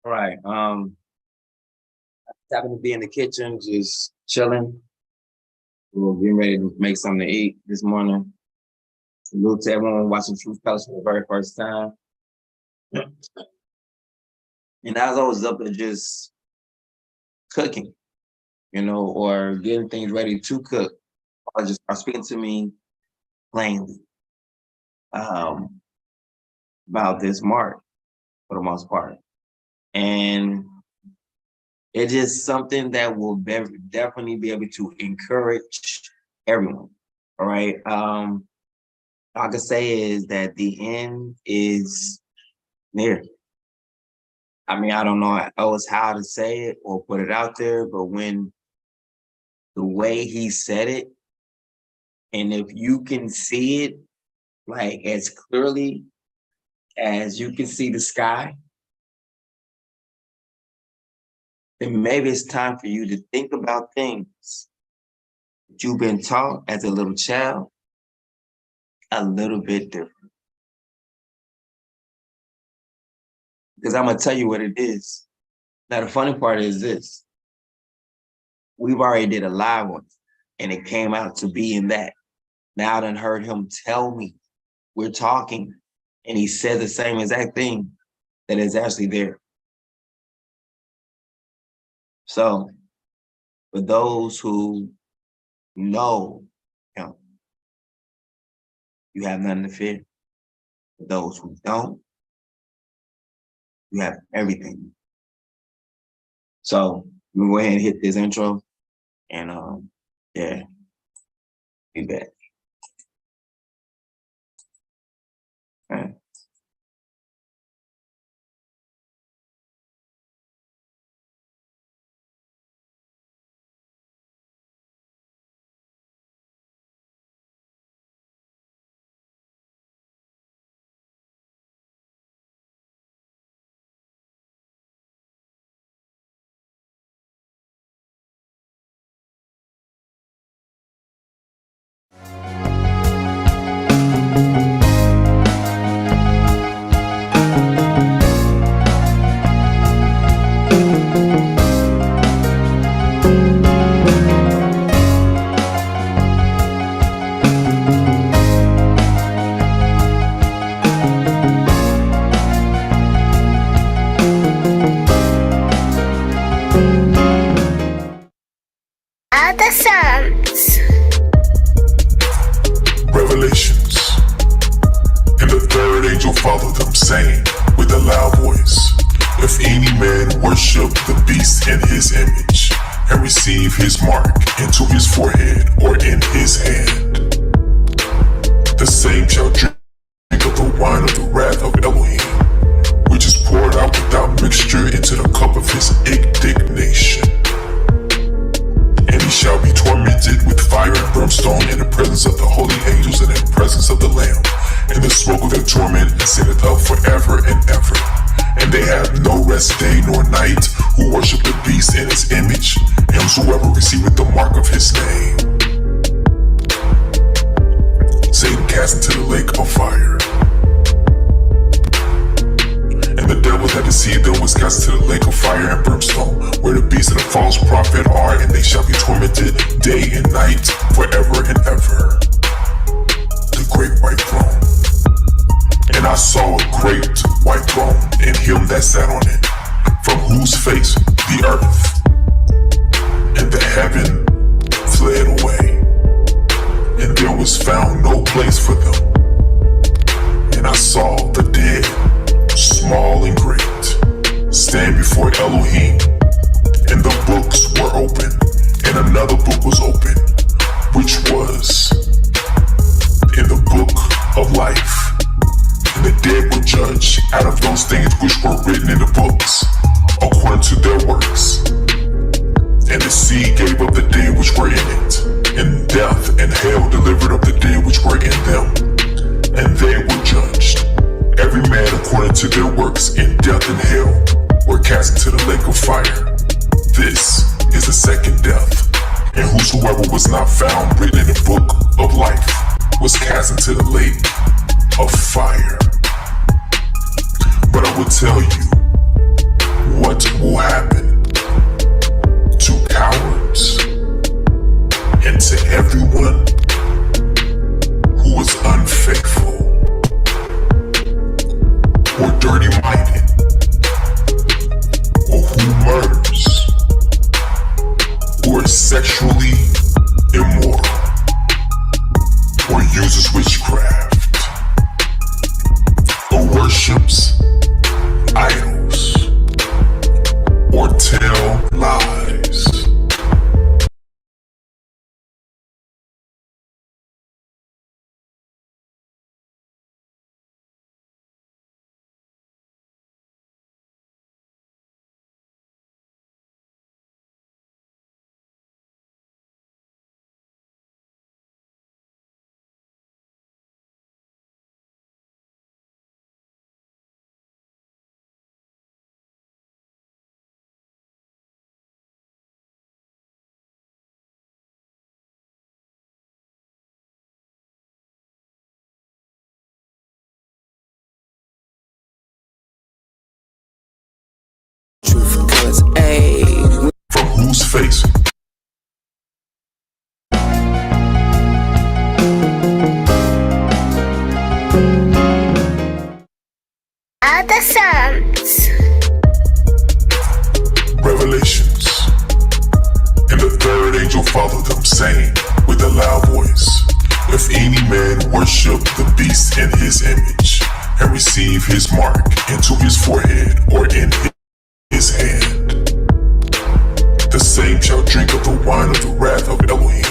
All right. Happened to be in the kitchen, just chilling. We were getting ready to make something to eat this morning. Salute to everyone watching Truth Colors for the very first time. And as I was up there just cooking, or getting things ready to cook, I just start speaking to me plainly about this mark for the most part. And it's just something that will definitely be able to encourage everyone. All right. All I can say is that the end is near. I mean, I don't know else how to say it or put it out there, but when the way he said it, and if you can see it like as clearly as you can see the sky, then maybe it's time for you to think about things that you've been taught as a little child a little bit different. Because I'm gonna tell you what it is. Now, the funny part is this. We've already did a live one, and it came out to be in that. Now I done heard him tell me, we're talking, and he said the same exact thing that is actually there. So, for those who know him, you have nothing to fear. For those who don't, you have everything. So, we'll go ahead and hit this intro, and yeah, be back. All right. Revelations. And the third angel followed them, saying with a loud voice, if any man worship the beast in his image, and receive his mark into his forehead or in his hand, the same shall drink of the wine of the wrath of Elohim, which is poured out without mixture into the cup of his indignation. And he shall be tormented with fire and brimstone in the presence of the holy angels and in the presence of the Lamb. And the smoke of their torment ascendeth up forever and ever. And they have no rest day nor night who worship the beast in his image, and whosoever receiveth the mark of his name. Satan cast into the lake of fire. And the devil that deceived them was cast into the lake of fire and brimstone, where the beast and the false prophet are, and they shall be tormented day and night forever and ever. The great white throne. And I saw a great white throne, and him that sat on it, from whose face the earth and the heaven fled away, and there was found no place for them. And I saw the dead, small and great, stand before Elohim, and the books were open, and another book was open, which was in the book of life. And the dead were judged out of those things which were written in the books, according to their works. And the sea gave up the dead which were in it, and death and hell delivered up the dead which were in them. And they were judged, every man according to their works, and death and hell were cast into the lake of fire. This is the second death. And whosoever was not found written in the book of life was cast into the lake of fire. But I will tell you will happen to cowards and to everyone who is unfaithful or dirty-minded or who murders or is sexually immoral or uses witchcraft or worships idols or tell lies. From whose face? Other sons. Revelations. And the third angel followed them, saying with a loud voice, if any man worship the beast in his image, and receive his mark into his forehead or in his hand, the same shall drink of the wine of the wrath of Elohim,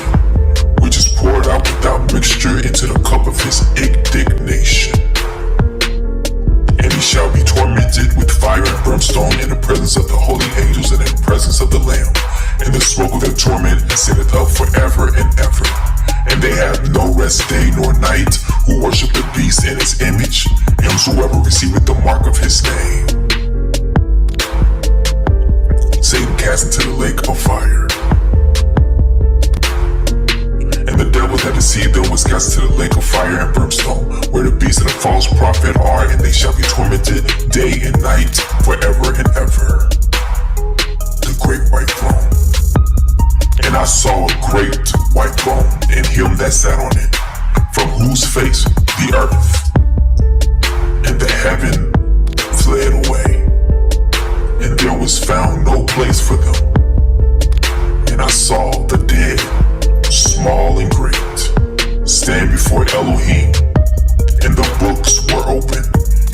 which is poured out without mixture into the cup of his indignation. And he shall be tormented with fire and brimstone in the presence of the holy angels and in the presence of the Lamb. And the smoke of their torment ascendeth up forever and ever. And they have no rest day nor night, who worship the beast in his image, and whosoever receiveth the mark of his name. Satan cast into the lake of fire. And the devil that deceived them was cast into the lake of fire and brimstone, where the beast and the false prophet are, and they shall be tormented day and night forever and ever. The great white throne. And I saw a great white throne, and him that sat on it, from whose face the earth and the heaven fled away, and there was found no place for them. And I saw the dead, small and great, stand before Elohim, and the books were open,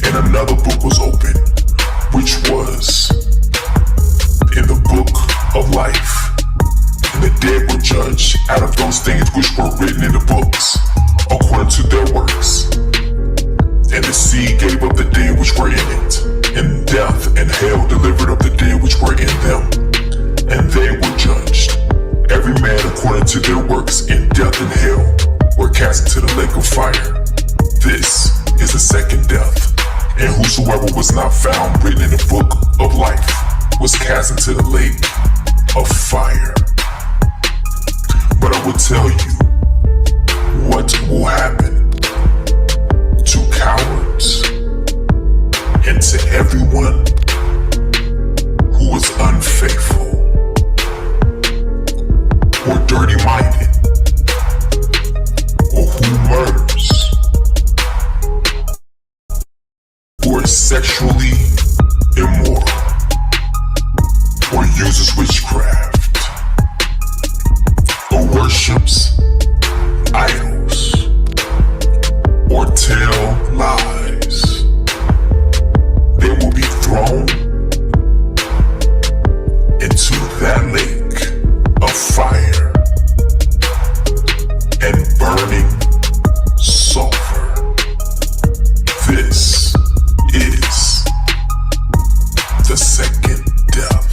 and another book was open, which was in the book of life. And the dead were judged out of those things which were written in the books, according to their works. And the sea gave up the dead which were in it, and death and hell delivered up the dead which were in them. And they were judged, every man according to their works, in death and hell were cast into the lake of fire. This is the second death. And whosoever was not found written in the book of life was cast into the lake of fire. But I will tell you what will happen to cowards and to everyone who is unfaithful or dirty-minded or who murders or is sexually immoral or uses witchcraft or worships idols or tell lies. They will be thrown into that lake of fire and burning sulfur. This is the second death.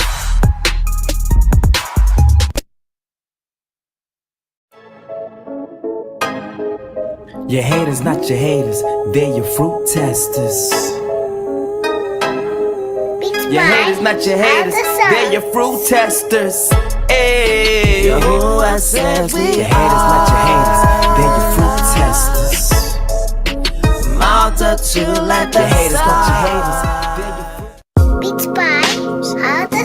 Your haters, not your haters, they're your fruit testers. Your haters, not your haters, they're your fruit testers. Hey, Yahuwah says we your haters, not your haters, they're your fruit testers. Multitude like the haters, not your haters, they're your fruit. Beats by other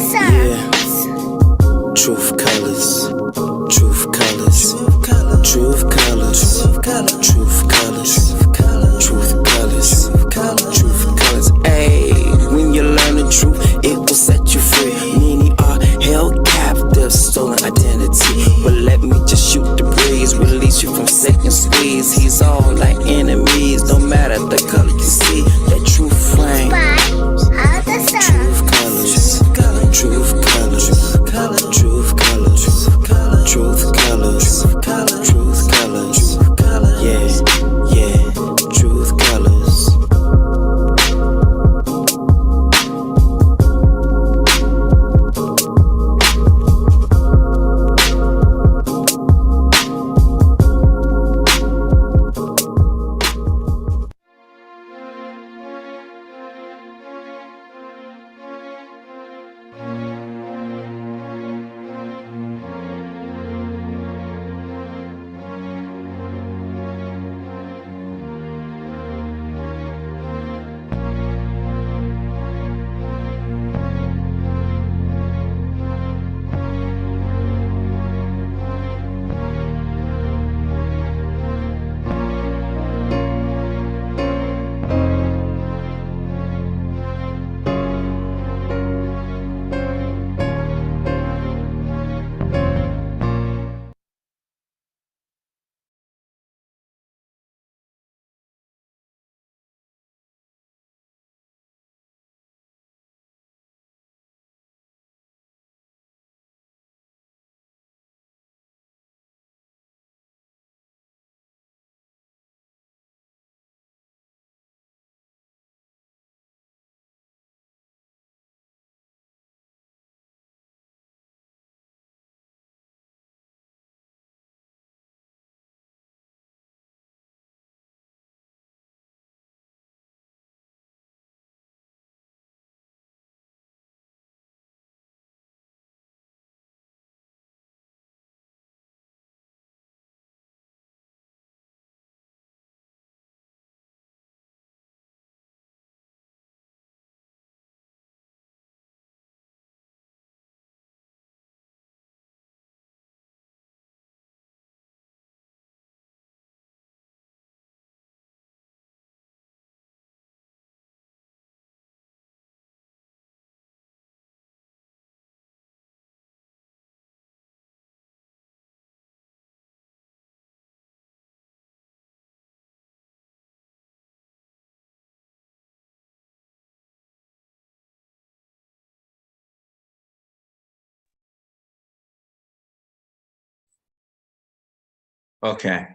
Okay.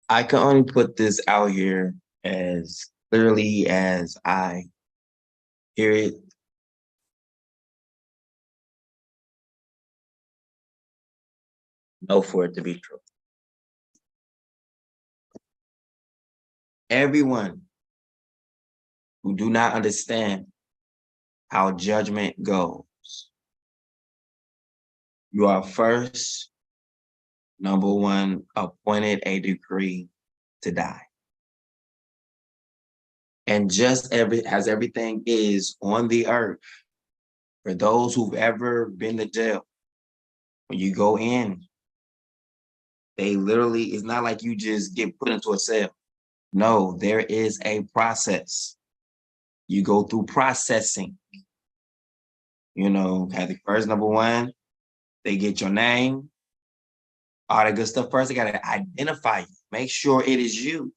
I can only put this out here as clearly as I hear it. Know for it to be true. Everyone who do not understand how judgment goes, you are first, number one, appointed a decree to die. And just as everything is on the earth, for those who've ever been to jail, when you go in, they literally, it's not like you just get put into a cell. No, there is a process. You go through processing. You know, have the first number one, they get your name, all that good stuff. First, they got to identify you, make sure it is you.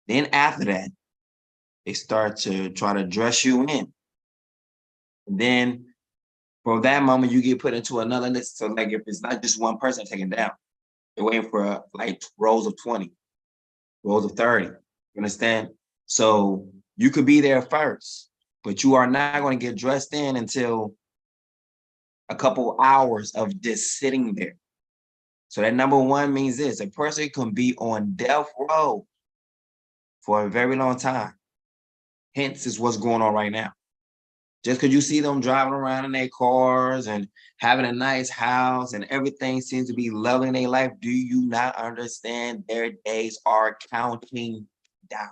Then after that, they start to try to dress you in. And then from that moment, you get put into another list. So like if it's not just one person taken down, they're waiting for like rows of 20, rows of 30. You understand? So you could be there first, but you are not going to get dressed in until a couple hours of just sitting there. So that number one means this: a person can be on death row for a very long time. Hence is what's going on right now. Just because you see them driving around in their cars and having a nice house and everything seems to be loving their life, do you not understand their days are counting down?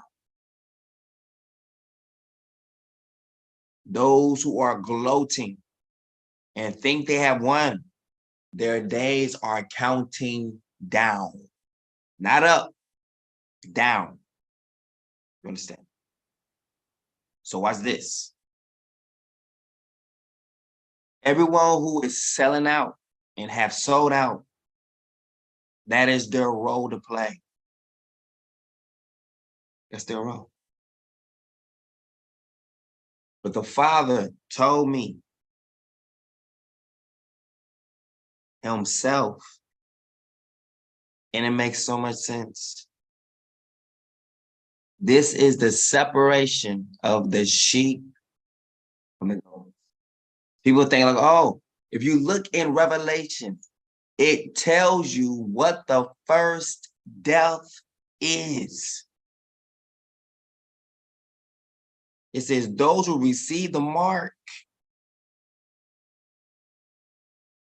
Those who are gloating and think they have won, their days are counting down. Not up, down. You understand? So watch this. Everyone who is selling out and have sold out, that is their role to play. That's their role. But the Father told me himself, and it makes so much sense. This is the separation of the sheep from the goats. People think like, oh, if you look in Revelation, it tells you what the first death is. It says those who receive the mark.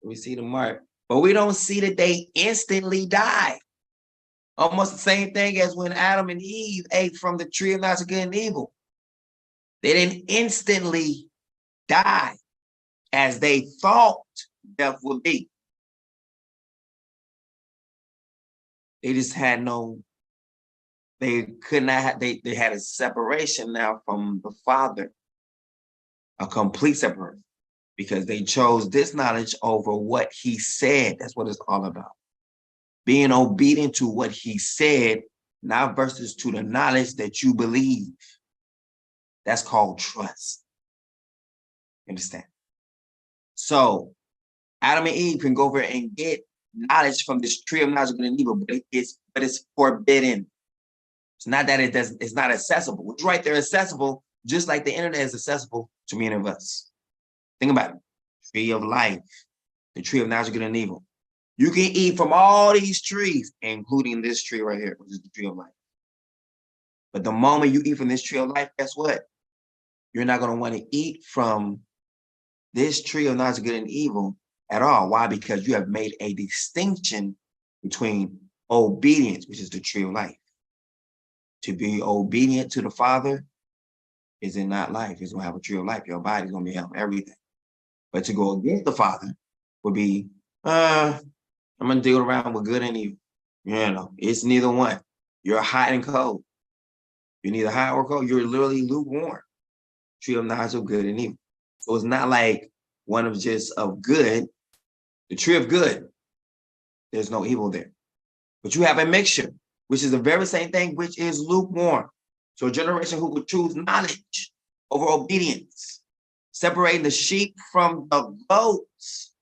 Receive the mark. But we don't see that they instantly die. Almost the same thing as when Adam and Eve ate from the tree of knowledge of good and evil. They didn't instantly die as they thought death would be. They just had they could not have, they had a separation now from the Father, a complete separation, because they chose this knowledge over what he said. That's what it's all about. Being obedient to what he said, not versus to the knowledge that you believe. That's called trust. Understand? So Adam and Eve can go over and get knowledge from this tree of knowledge of good and evil, but it's forbidden. It's not that it's not accessible. It's right there accessible, just like the internet is accessible to many of us. Think about it. Tree of life, the tree of knowledge of good and evil. You can eat from all these trees, including this tree right here, which is the tree of life. But the moment you eat from this tree of life, guess what? You're not going to want to eat from this tree of knowledge of good and evil at all. Why? Because you have made a distinction between obedience, which is the tree of life. To be obedient to the Father is it not life. It's going to have a tree of life. Your body's going to be having everything. But to go against the Father would be, I'm going to deal around with good and evil. You know, it's neither one. You're hot and cold. You're neither hot or cold. You're literally lukewarm. Tree of knowledge of good and evil. So it's not like one of just of good. The tree of good there's no evil there. But you have a mixture, which is the very same thing, which is lukewarm. So a generation who would choose knowledge over obedience, separating the sheep from the goats.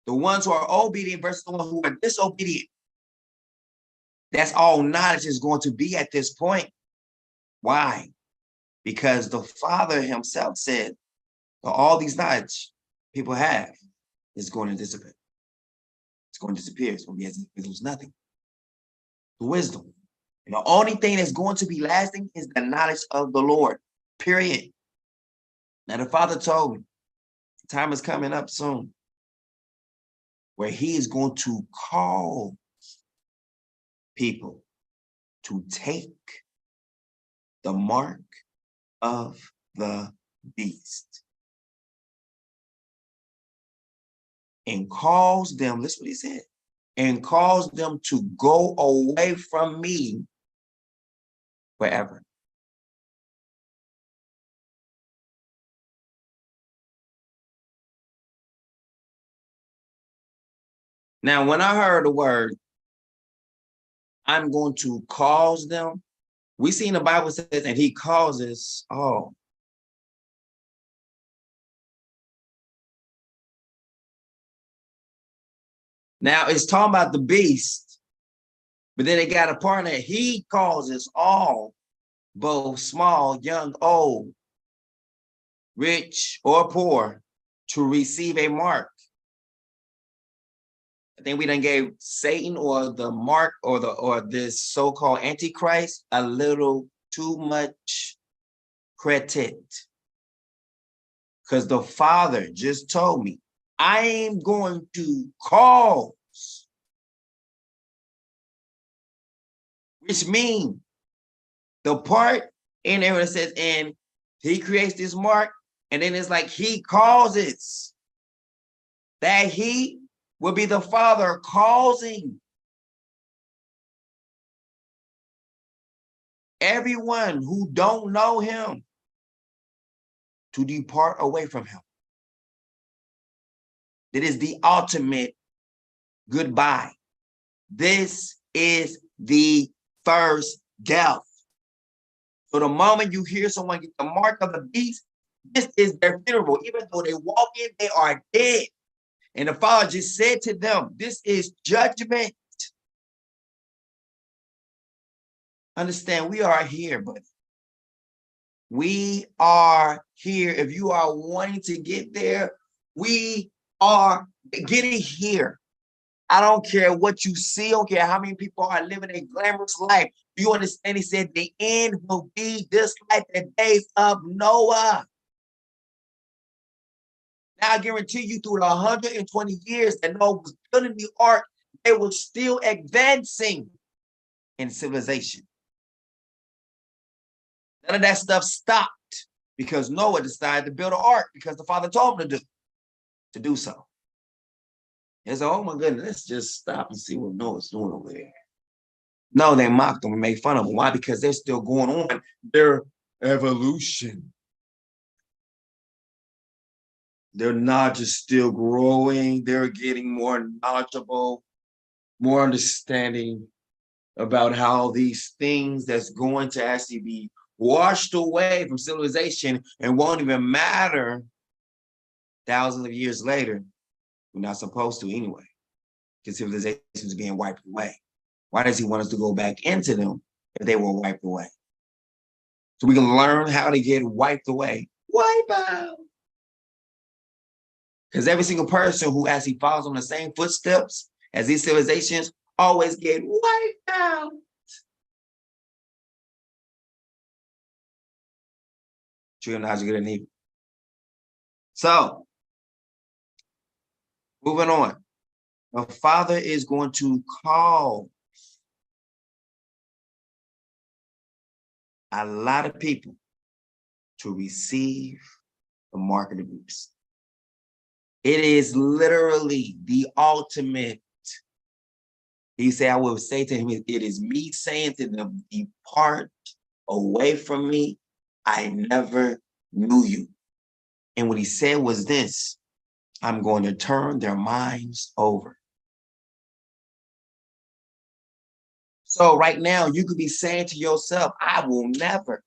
The ones who are obedient versus the ones who are disobedient. That's all knowledge is going to be at this point. Why? Because the Father himself said that all these knowledge people have is going to dissipate. It's going to disappear. It's going to be as if it was nothing. The wisdom. And the only thing that's going to be lasting is the knowledge of the Lord. Period. Now the Father told me, time is coming up soon where he is going to call people to take the mark of the beast and calls them, listen what he said, and calls them to go away from me forever. Now, when I heard the word, I'm going to cause them, we see in the Bible says, and he causes all. Now, it's talking about the beast, but then it got a part that he causes all, both small, young, old, rich, or poor, to receive a mark. I think we done gave Satan or the mark or this so-called Antichrist a little too much credit. Because the Father just told me, I am going to cause, which means the part in there that says, and he creates this mark, and then it's like he causes, that he will be the Father causing everyone who don't know him to depart away from him. It is the ultimate goodbye. This is the first death. So the moment you hear someone get the mark of the beast, this is their funeral. Even though they walk in, they are dead. And the Father just said to them, this is judgment. Understand, we are here, buddy. We are here. If you are wanting to get there, we are getting here. I don't care what you see. I don't care how many people are living a glamorous life. Do you understand? He said the end will be just like the days of Noah. Now I guarantee you through the 120 years that Noah was building the ark, they were still advancing in civilization. None of that stuff stopped because Noah decided to build an ark because the Father told him to do so. And so, oh my goodness, let's just stop and see what Noah's doing over there. No, they mocked him and made fun of him. Why? Because they're still going on their evolution. They're not just still growing, they're getting more knowledgeable, more understanding about how these things that's going to actually be washed away from civilization and won't even matter thousands of years later. We're not supposed to anyway, because civilization is being wiped away. Why does he want us to go back into them if they were wiped away? So we can learn how to get wiped away. Wipe out. Because every single person who actually follows on the same footsteps as these civilizations always get wiped out. True knowledge, good and evil. So, moving on. The Father is going to call a lot of people to receive the mark of the beast. It is literally the ultimate. He said, I will say to him, it is me saying to them, depart away from me. I never knew you. And what he said was this, I'm going to turn their minds over. So right now, you could be saying to yourself, I will never.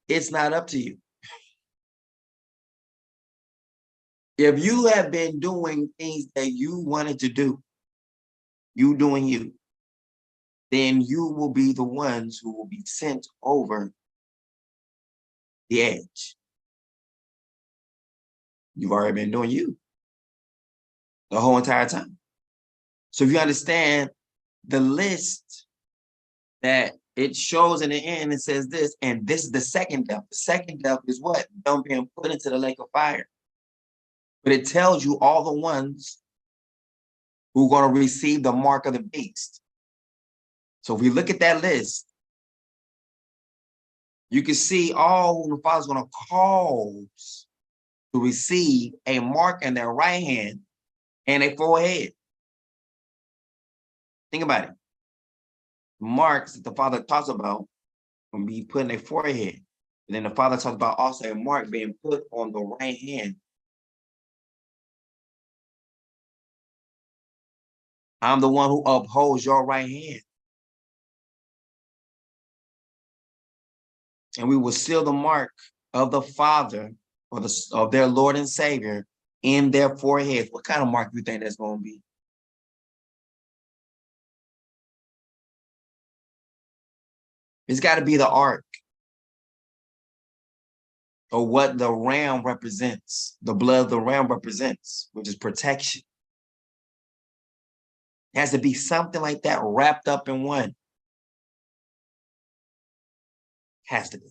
It's not up to you. If you have been doing things that you wanted to do, you doing you, then you will be the ones who will be sent over the edge. You've already been doing you the whole entire time. So if you understand the list that it shows in the end, it says this, and this is the second death. The second death is what? Them being put into the lake of fire. But it tells you all the ones who are going to receive the mark of the beast. So if we look at that list, you can see all who the Father's going to cause to receive a mark in their right hand and a forehead. Think about it. Marks that the Father talks about will be put in their forehead. And then the Father talks about also a mark being put on the right hand. I'm the one who upholds your right hand. And we will seal the mark of the Father or of their Lord and Savior in their foreheads. What kind of mark do you think that's going to be? It's got to be the ark, or what the ram represents, the blood of the ram represents, which is protection. It has to be something like that wrapped up in one. Has to be.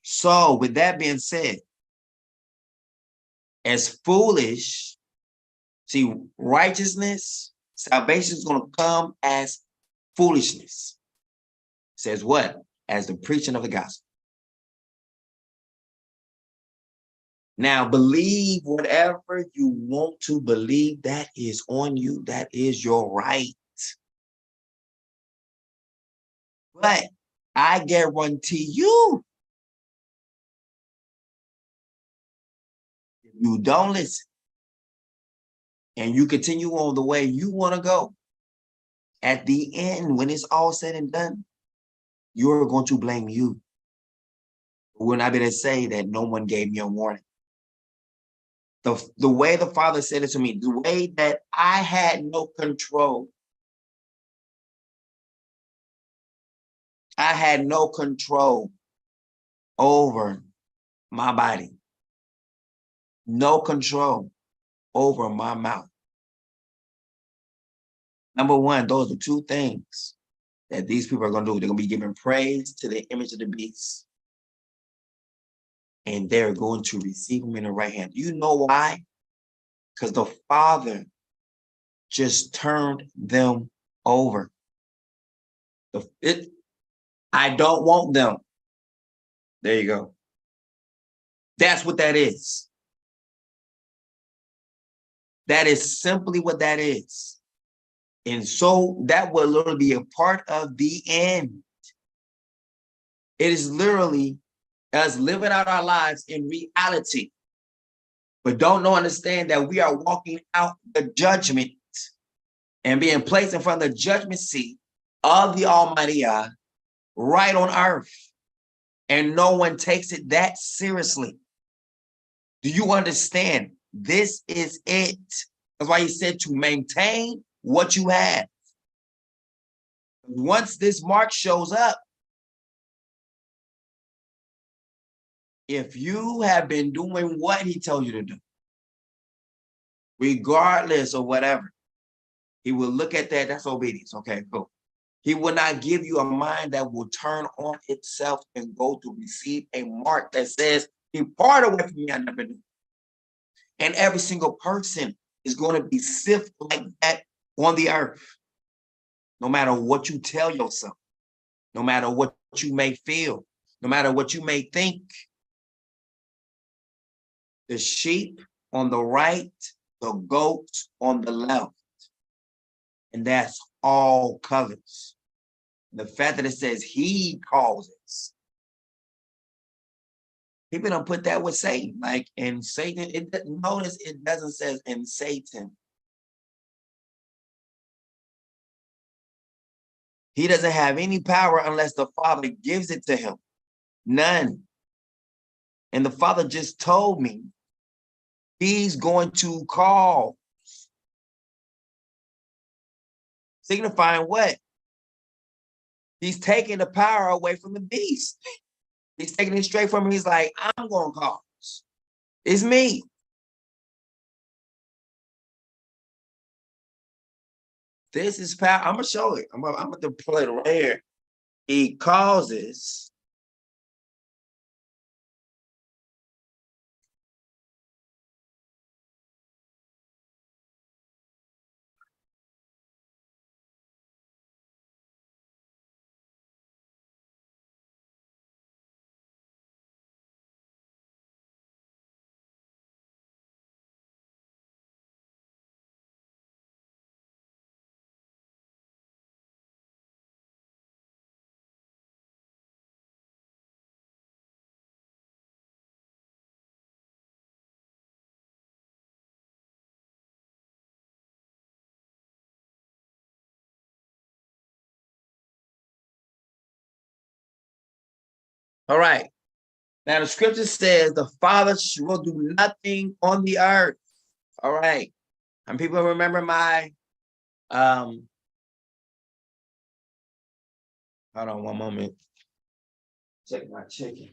So with that being said, as foolish, see, righteousness, salvation is going to come as foolishness. It says what? As the preaching of the gospel. Now, believe whatever you want to believe. That is on you. That is your right. But I guarantee you, if you don't listen and you continue on the way you want to go, at the end, when it's all said and done, you're going to blame you. We're not going to say that no one gave me a warning. The way the Father said it to me, the way that I had no control. I had no control over my body. No control over my mouth. Number one, those are two things that these people are going to do. They're going to be giving praise to the image of the beast. And they're going to receive him in the right hand. You know why? Because the Father just turned them over. I don't want them. There you go. That's what that is. That is simply what that is. And so that will literally be a part of the end. It is literally us living out our lives in reality, but don't understand that we are walking out the judgment and being placed in front of the judgment seat of the Almighty God right on earth. And no one takes it that seriously. Do you understand? This is it. That's why he said to maintain what you have. Once this mark shows up, if you have been doing what he told you to do, regardless of whatever, he will look at that. That's obedience. Okay, cool. He will not give you a mind that will turn on itself and go to receive a mark that says, depart away from me, I never knew. And every single person is going to be sifted like that on the earth. No matter what you tell yourself, no matter what you may feel, no matter what you may think. The sheep on the right, the goats on the left. And that's all colors. The fact that it says he causes. People don't put that with Satan. Like in Satan, notice it doesn't say in Satan. He doesn't have any power unless the Father gives it to him. None. And the Father just told me he's going to call. Signifying what? He's taking the power away from the beast. He's taking it straight from him. He's like, I'm going to cause. It's me. This is power. I'm going to show it. I'm going to play it right here. He causes. All right. Now the scripture says the Father will do nothing on the earth. All right. And people remember my hold on one moment. Check my chicken.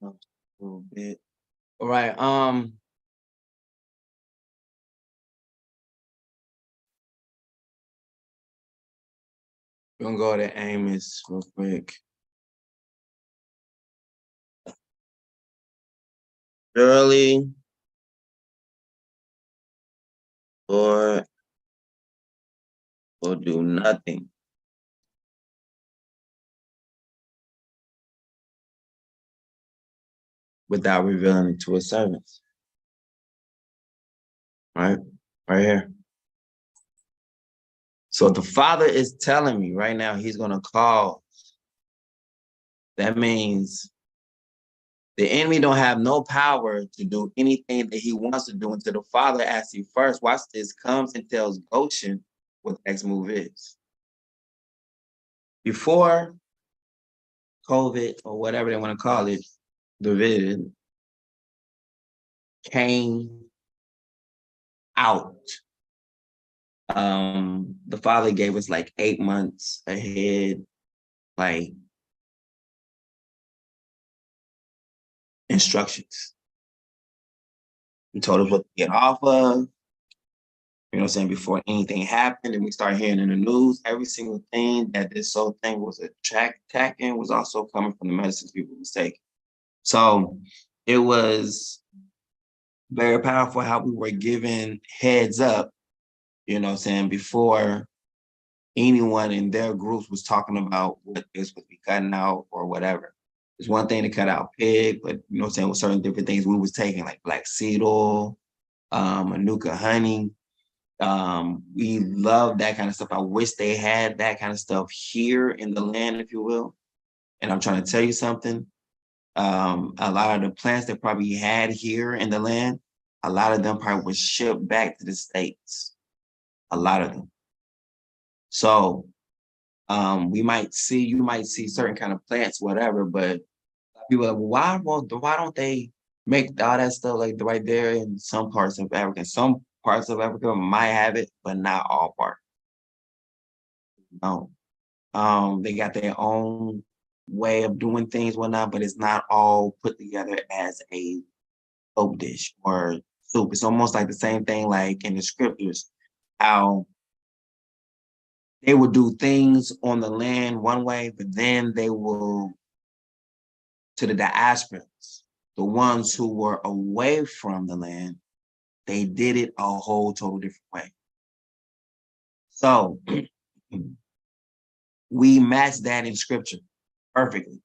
A little bit. All right. We're gonna go to Amos real quick. Surely, Lord will do nothing without revealing it to his servants. Right here. So the Father is telling me right now he's gonna call. That means the enemy don't have no power to do anything that he wants to do until the Father asks you first. Watch this, comes and tells Goshen what the next move is. Before COVID or whatever they want to call it, division came out. The Father gave us like 8 months ahead, like instructions. He told us what to get off of, you know what I'm saying, before anything happened. And we start hearing in the news, every single thing that this whole thing was attacking was also coming from the medicines people was taking. So it was very powerful how we were given heads up, you know what I'm saying, before anyone in their groups was talking about what this would be cutting out or whatever. It's one thing to cut out pig, but you know what I'm saying, with certain different things we was taking, like black seed oil, manuka honey. We love that kind of stuff. I wish they had that kind of stuff here in the land, if you will. And I'm trying to tell you something. A lot of the plants that probably had here in the land, a lot of them probably was shipped back to the States. A lot of them. So you might see certain kind of plants, whatever, but people are like, why don't they make all that stuff like right there in some parts of Africa? Some parts of Africa might have it, but not all parts. No. They got their own way of doing things, whatnot, but it's not all put together as a soap dish or soup. It's almost like the same thing like in the scriptures, how they will do things on the land one way, but then they will, to the diasporans, the ones who were away from the land, they did it a whole total different way. So we match that in scripture perfectly.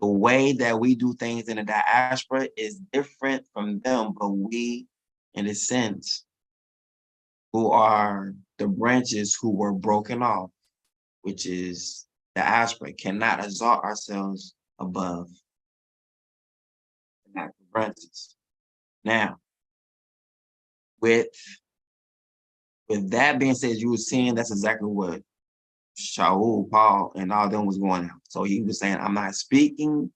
The way that we do things in the diaspora is different from them, but we, in a sense, who are the branches who were broken off, which is the diaspora, cannot exalt ourselves above the natural branches. Now, with that being said, you were seeing that's exactly what Shaul, Paul, and all them was going out. So he was saying, I'm not speaking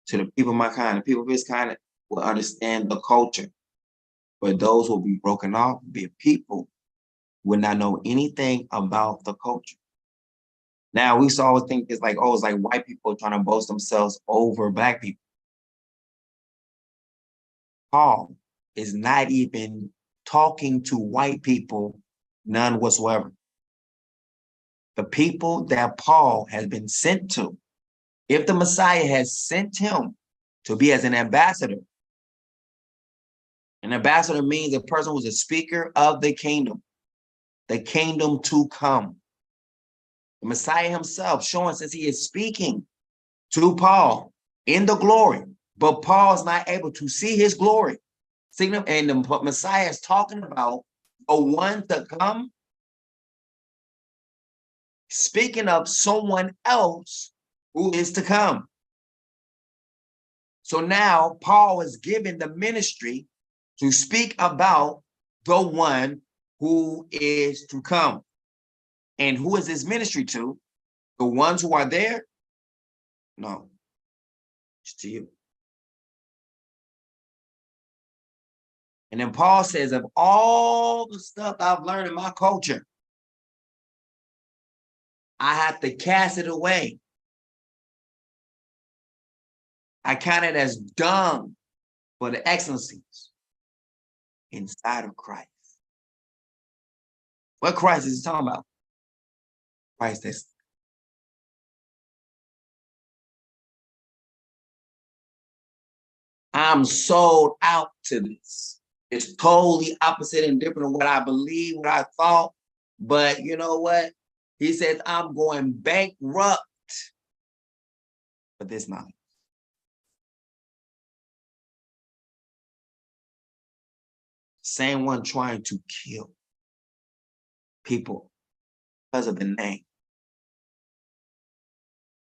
to the people of my kind. The people of his kind will understand the culture. But those who will be broken off, be a people, will not know anything about the culture. Now, we used to always think it's like, oh, it's like white people trying to boast themselves over black people. Paul is not even talking to white people, none whatsoever. The people that Paul has been sent to, if the Messiah has sent him to be as an ambassador means a person who's a speaker of the kingdom to come. The Messiah himself showing since he is speaking to Paul in the glory, but Paul's not able to see his glory. And the Messiah is talking about the one to come, speaking of someone else who is to come. So now Paul is given the ministry to speak about the one who is to come. And who is his ministry to? The ones who are there? No, it's to you. And then Paul says, of all the stuff I've learned in my culture, I have to cast it away. I count it as dung for the excellencies inside of Christ. What Christ is he talking about? Christ is. I'm sold out to this. It's totally opposite and different than what I believe, what I thought. But you know what? He says, I'm going bankrupt for this knowledge. Same one trying to kill people because of the name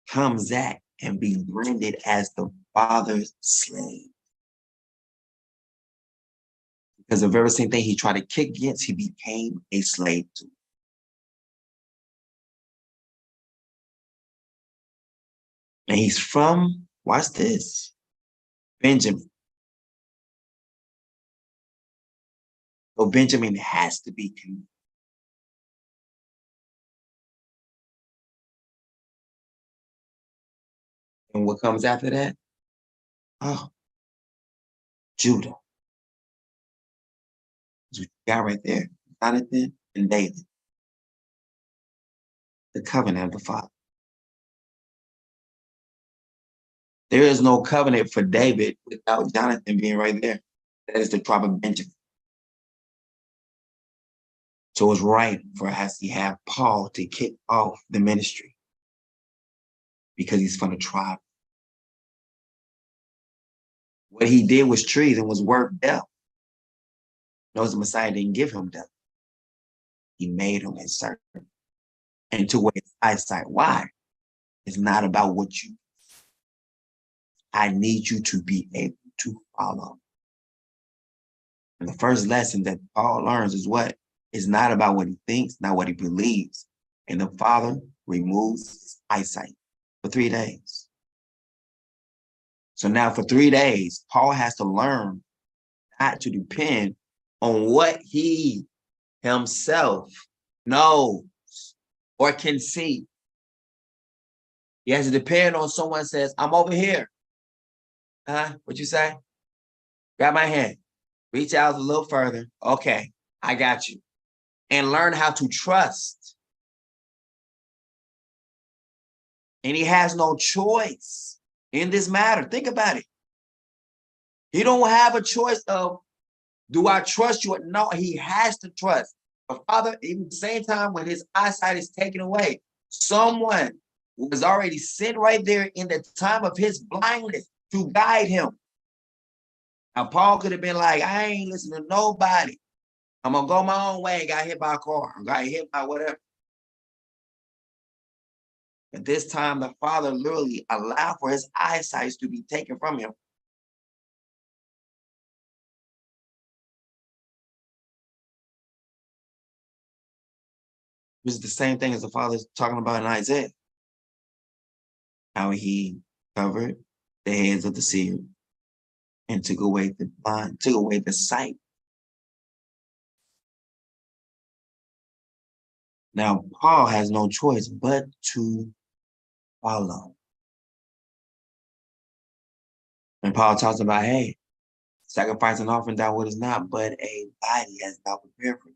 comes at and be branded as the Father's slave. Because the very same thing he tried to kick against, he became a slave to. And he's from, watch this, Benjamin. So Benjamin has to be condemned. And what comes after that? Oh, Judah. That's what you got right there. Jonathan and David. The covenant of the Father. There is no covenant for David without Jonathan being right there. That is the tribe of Benjamin. So it's right for us to have Paul to kick off the ministry because he's from the tribe. What he did was treason, was worth death. Notice the Messiah didn't give him death. He made him his servant and took away his eyesight. Why? It's not about what you. I need you to be able to follow. And the first lesson that Paul learns is what? It's not about what he thinks, not what he believes. And the Father removes his eyesight for 3 days. So now for 3 days, Paul has to learn not to depend on what he himself knows or can see. He has to depend on someone says, I'm over here. What you say? Grab my hand. Reach out a little further. Okay, I got you. And learn how to trust. And he has no choice in this matter. Think about it. He don't have a choice of, do I trust you? No, he has to trust. But Father, even at the same time when his eyesight is taken away, someone was already sent right there in the time of his blindness to guide him. Now, Paul could have been like, I ain't listening to nobody. I'm going to go my own way and got hit by a car. I got hit by whatever. But this time, the Father literally allowed for his eyesight to be taken from him. This is the same thing as the Father's talking about in Isaiah. How he covered the heads of the seer and took away the blind, took away the sight. Now, Paul has no choice but to follow. And Paul talks about, hey, sacrifice and offering thou wouldest not, but a body has thou prepared for you.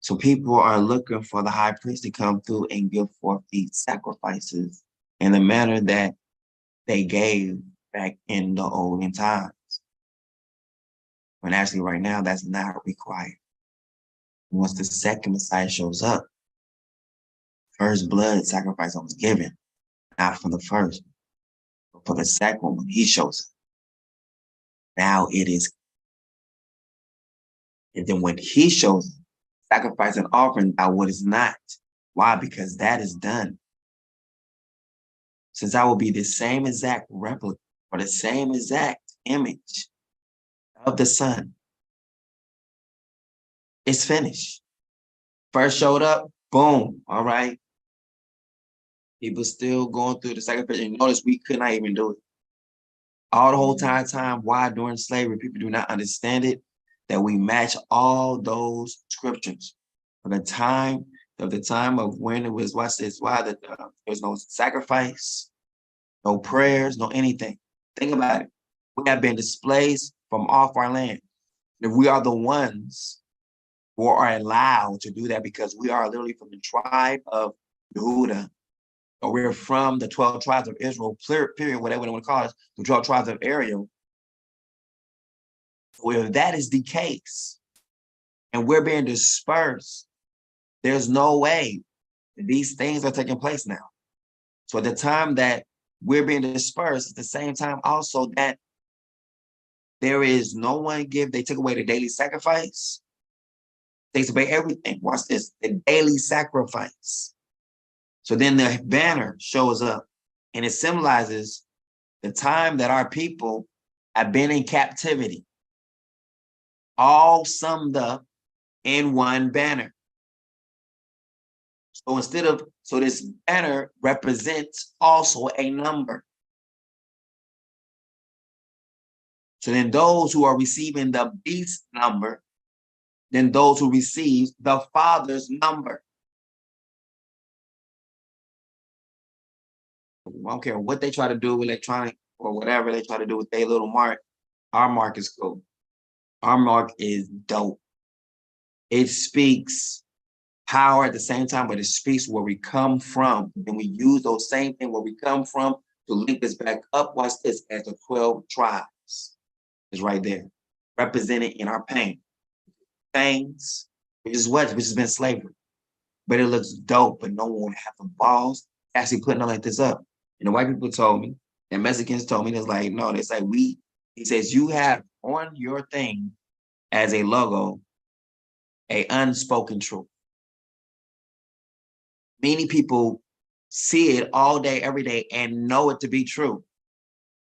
So people are looking for the high priest to come through and give forth these sacrifices in the manner that they gave back in the olden times. When actually right now, that's not required. Once the second Messiah shows up, first blood sacrifice was given, not for the first, but for the second one when he shows up. Now it is. And then when he shows up, sacrifice and offering thou wouldest not. Why? Because that is done. Since I will be the same exact replica or the same exact image of the Son, it's finished. First showed up, boom, all right. People still going through the sacrifice. And notice we could not even do it. All the whole time, why during slavery, people do not understand it, that we match all those scriptures. For the time of when it was, watch this, why there was no sacrifice, no prayers, no anything. Think about it. We have been displaced from off our land. If we are the ones who are allowed to do that because we are literally from the tribe of Yehuda, or we're from the 12 tribes of Israel, period, whatever they want to call us, the 12 tribes of Ariel. Well, if that is the case, and we're being dispersed, there's no way that these things are taking place now. So at the time that we're being dispersed, at the same time also that there is no one they took away the daily sacrifice, takes away everything. Watch this, the daily sacrifice. So then the banner shows up and it symbolizes the time that our people have been in captivity, all summed up in one banner. So this banner represents also a number. So then those who are receiving the beast number, then those who receive the Father's number. I don't care what they try to do with electronic or whatever they try to do with their little mark. Our mark is cool. Our mark is dope. It speaks power at the same time, but it speaks where we come from. And we use those same things where we come from to link us back up. Watch this, as the 12 tribes is right there, represented in our pain. Pains, which has been slavery. But it looks dope, but no one have the balls actually putting it like this up. And the white people told me, and Mexicans told me, it's like, no, it's like he says, you have on your thing as a logo, a unspoken truth. Many people see it all day, every day, and know it to be true,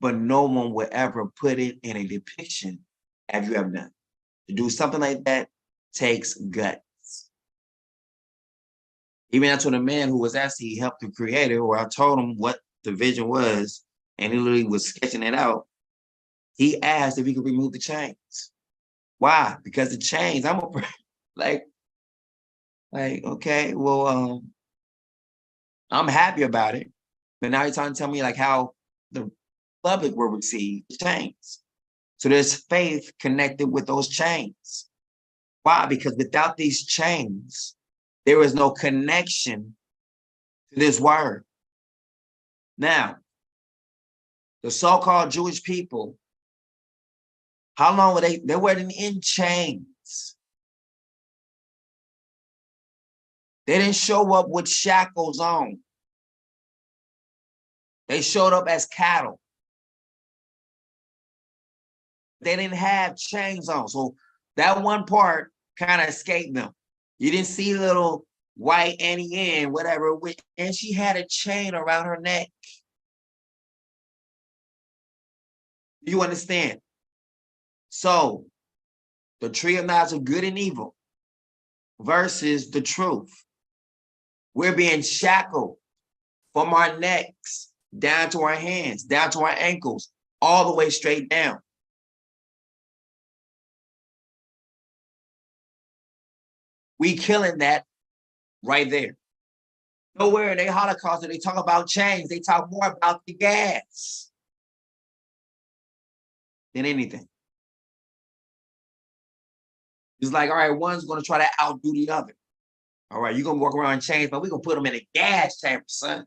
but no one will ever put it in a depiction as you have done. To do something like that takes guts. Even I told a man who was actually helped the creator, or I told him what the vision was, and he literally was sketching it out. He asked if he could remove the chains. Why? Because the chains, I'm like, okay, well, I'm happy about it. But now you're trying to tell me like how the public will receive chains. So there's faith connected with those chains. Why? Because without these chains, there is no connection to this word. Now, the so-called Jewish people, how long were they? They weren't in chains. They didn't show up with shackles on. They showed up as cattle. They didn't have chains on. So that one part kind of escaped them. You didn't see little white Annie Ann, whatever, and she had a chain around her neck. You understand? So the tree of knowledge of good and evil versus the truth. We're being shackled from our necks down to our hands, down to our ankles, all the way straight down. We killing that right there. Nowhere in the Holocaust do they talk about chains. They talk more about the gas than anything. It's like, all right, one's going to try to outdo the other. All right, you're going to walk around in chains, but we're going to put them in a gas chamber, son.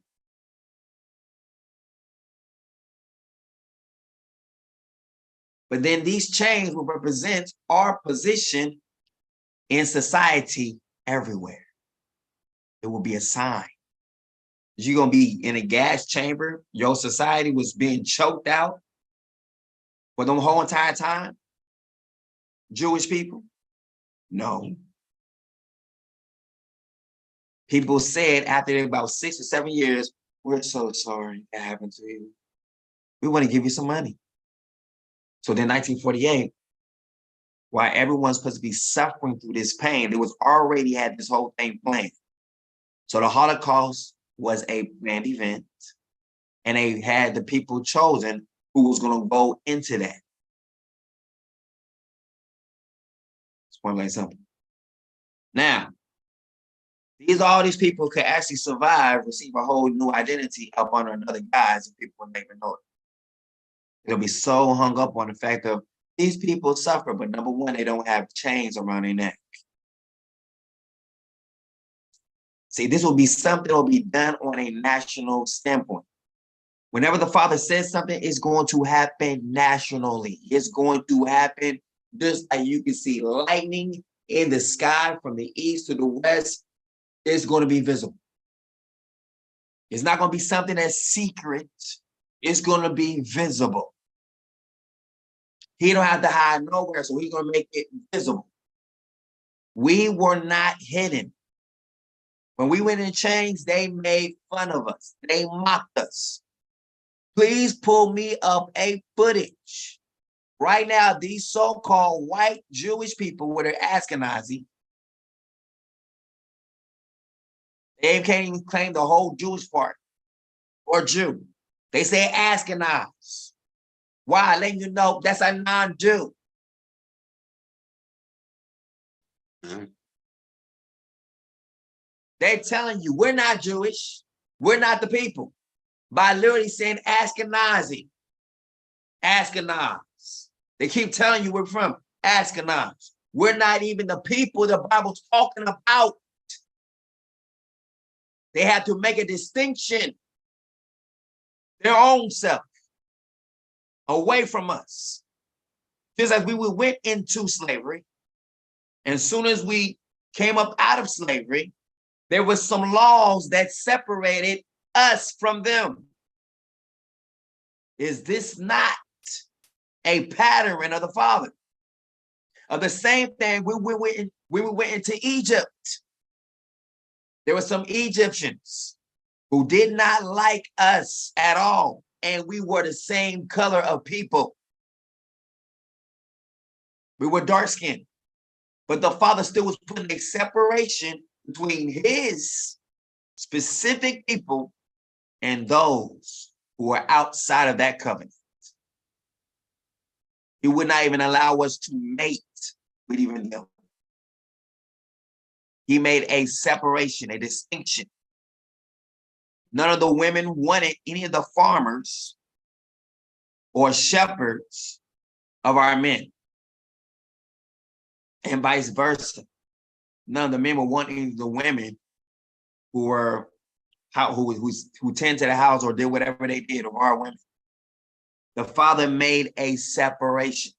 But then these chains will represent our position in society everywhere. It will be a sign. You're going to be in a gas chamber. Your society was being choked out for the whole entire time. Jewish people? No. People said after about 6 or 7 years, we're so sorry that happened to you. We want to give you some money. So then 1948, while everyone's supposed to be suffering through this pain, they was already had this whole thing planned. So the Holocaust was a planned event, and they had the people chosen who was going to go into that. It's point blank simple. Now, all these people could actually survive, receive a whole new identity up under another guise, and people wouldn't even know it. They'll be so hung up on the fact of these people suffer, but number one, they don't have chains around their neck. See, this will be something that will be done on a national standpoint. Whenever the Father says something, it's going to happen nationally. It's going to happen just like you can see lightning in the sky from the east to the west. It's going to be visible. It's not going to be something that's secret. It's going to be visible. He don't have to hide nowhere, so he's going to make it visible. We were not hidden. When we went in chains, they made fun of us. They mocked us. Please pull me up a footage. Right now, these so-called white Jewish people, where they're Ashkenazi, they can't even claim the whole Jewish part or Jew. They say Ashkenaz. Why? Letting you know that's a non-Jew. They're telling you we're not Jewish. We're not the people. By literally saying Ashkenazi. Ashkenaz. They keep telling you we're from Ashkenaz. We're not even the people the Bible's talking about. They have to make a distinction. Their own self. Away from us. Just as we went into slavery. And as soon as we came up out of slavery, there was some laws that separated us from them. Is this not a pattern of the Father? Of the same thing, we went into Egypt. There were some Egyptians who did not like us at all. And we were the same color of people. We were dark-skinned. But the Father still was putting a separation between his specific people and those who are outside of that covenant. He would not even allow us to mate with even them. He made a separation, a distinction. None of the women wanted any of the farmers or shepherds of our men, and vice versa. None of the men were wanting the women who tend to the house or did whatever they did of our women. The Father made a separation.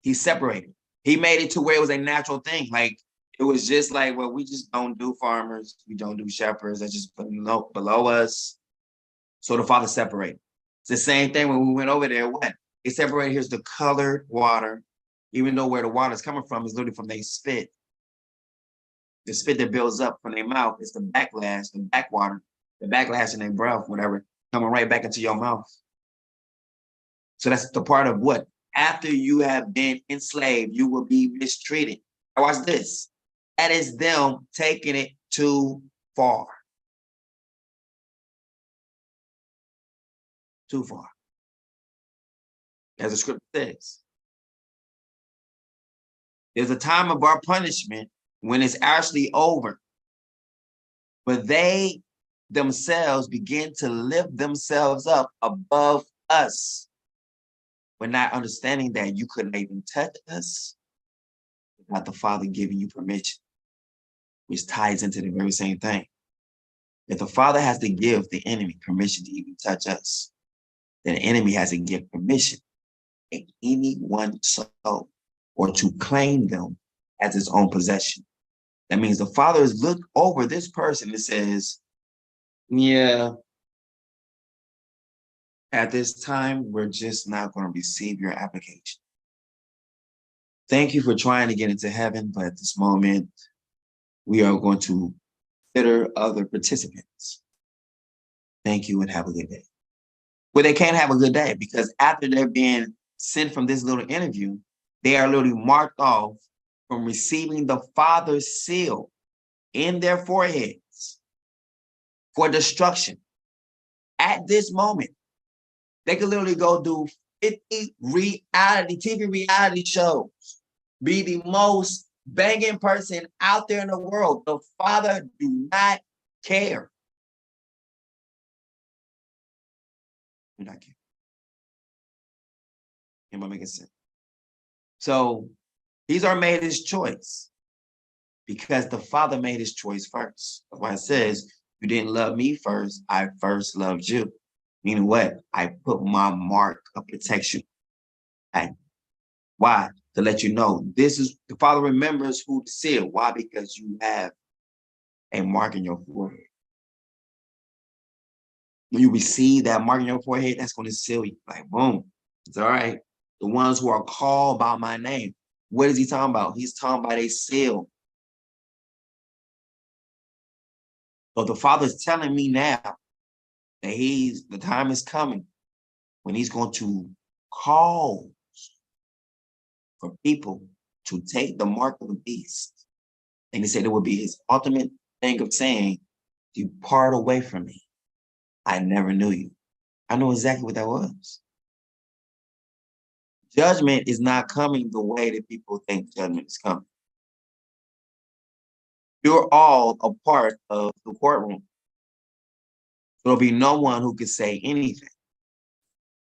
He separated. He made it to where it was a natural thing. Like, it was just like, well, we just don't do farmers. We don't do shepherds. That's just below us. So the Father separated. It's the same thing when we went over there. What? It separated. Here's the colored water, even though where the water is coming from is literally from their spit. The spit that builds up from their mouth is the backlash, the backwater, the backlash in their breath, whatever, coming right back into your mouth. So that's the part of what? After you have been enslaved, you will be mistreated. Now watch this. That is them taking it too far. Too far. As the scripture says. There's a time of our punishment when it's actually over. But they themselves begin to lift themselves up above us. We're not understanding that you couldn't even touch us without the Father giving you permission, which ties into the very same thing. If the Father has to give the enemy permission to even touch us, then the enemy has to give permission to anyone soul or to claim them as his own possession. That means the Father has looked over this person and says, yeah, at this time, we're just not going to receive your application. Thank you for trying to get into heaven, but at this moment, we are going to consider other participants. Thank you and have a good day. Well, they can't have a good day because after they're being sent from this little interview, they are literally marked off from receiving the Father's seal in their foreheads for destruction. At this moment, they could literally go do 50 TV reality shows, be the most banging person out there in the world. The Father do not care. Do not care. Am I making sense? So these are made his choice because the Father made his choice first. That's why it says, you didn't love me first, I first loved you. Meaning what? I put my mark of protection. And why? To let you know, this is, the Father remembers who to seal. Why? Because you have a mark in your forehead. When you receive that mark in your forehead, that's going to seal you. Like, boom. It's all right. The ones who are called by my name. What is he talking about? He's talking about a seal. So the Father's telling me now that the time is coming when he's going to call for people to take the mark of the beast. And he said it would be his ultimate thing of saying, depart away from me. I never knew you. I know exactly what that was. Judgment is not coming the way that people think judgment is coming. You're all a part of the courtroom. There'll be no one who can say anything.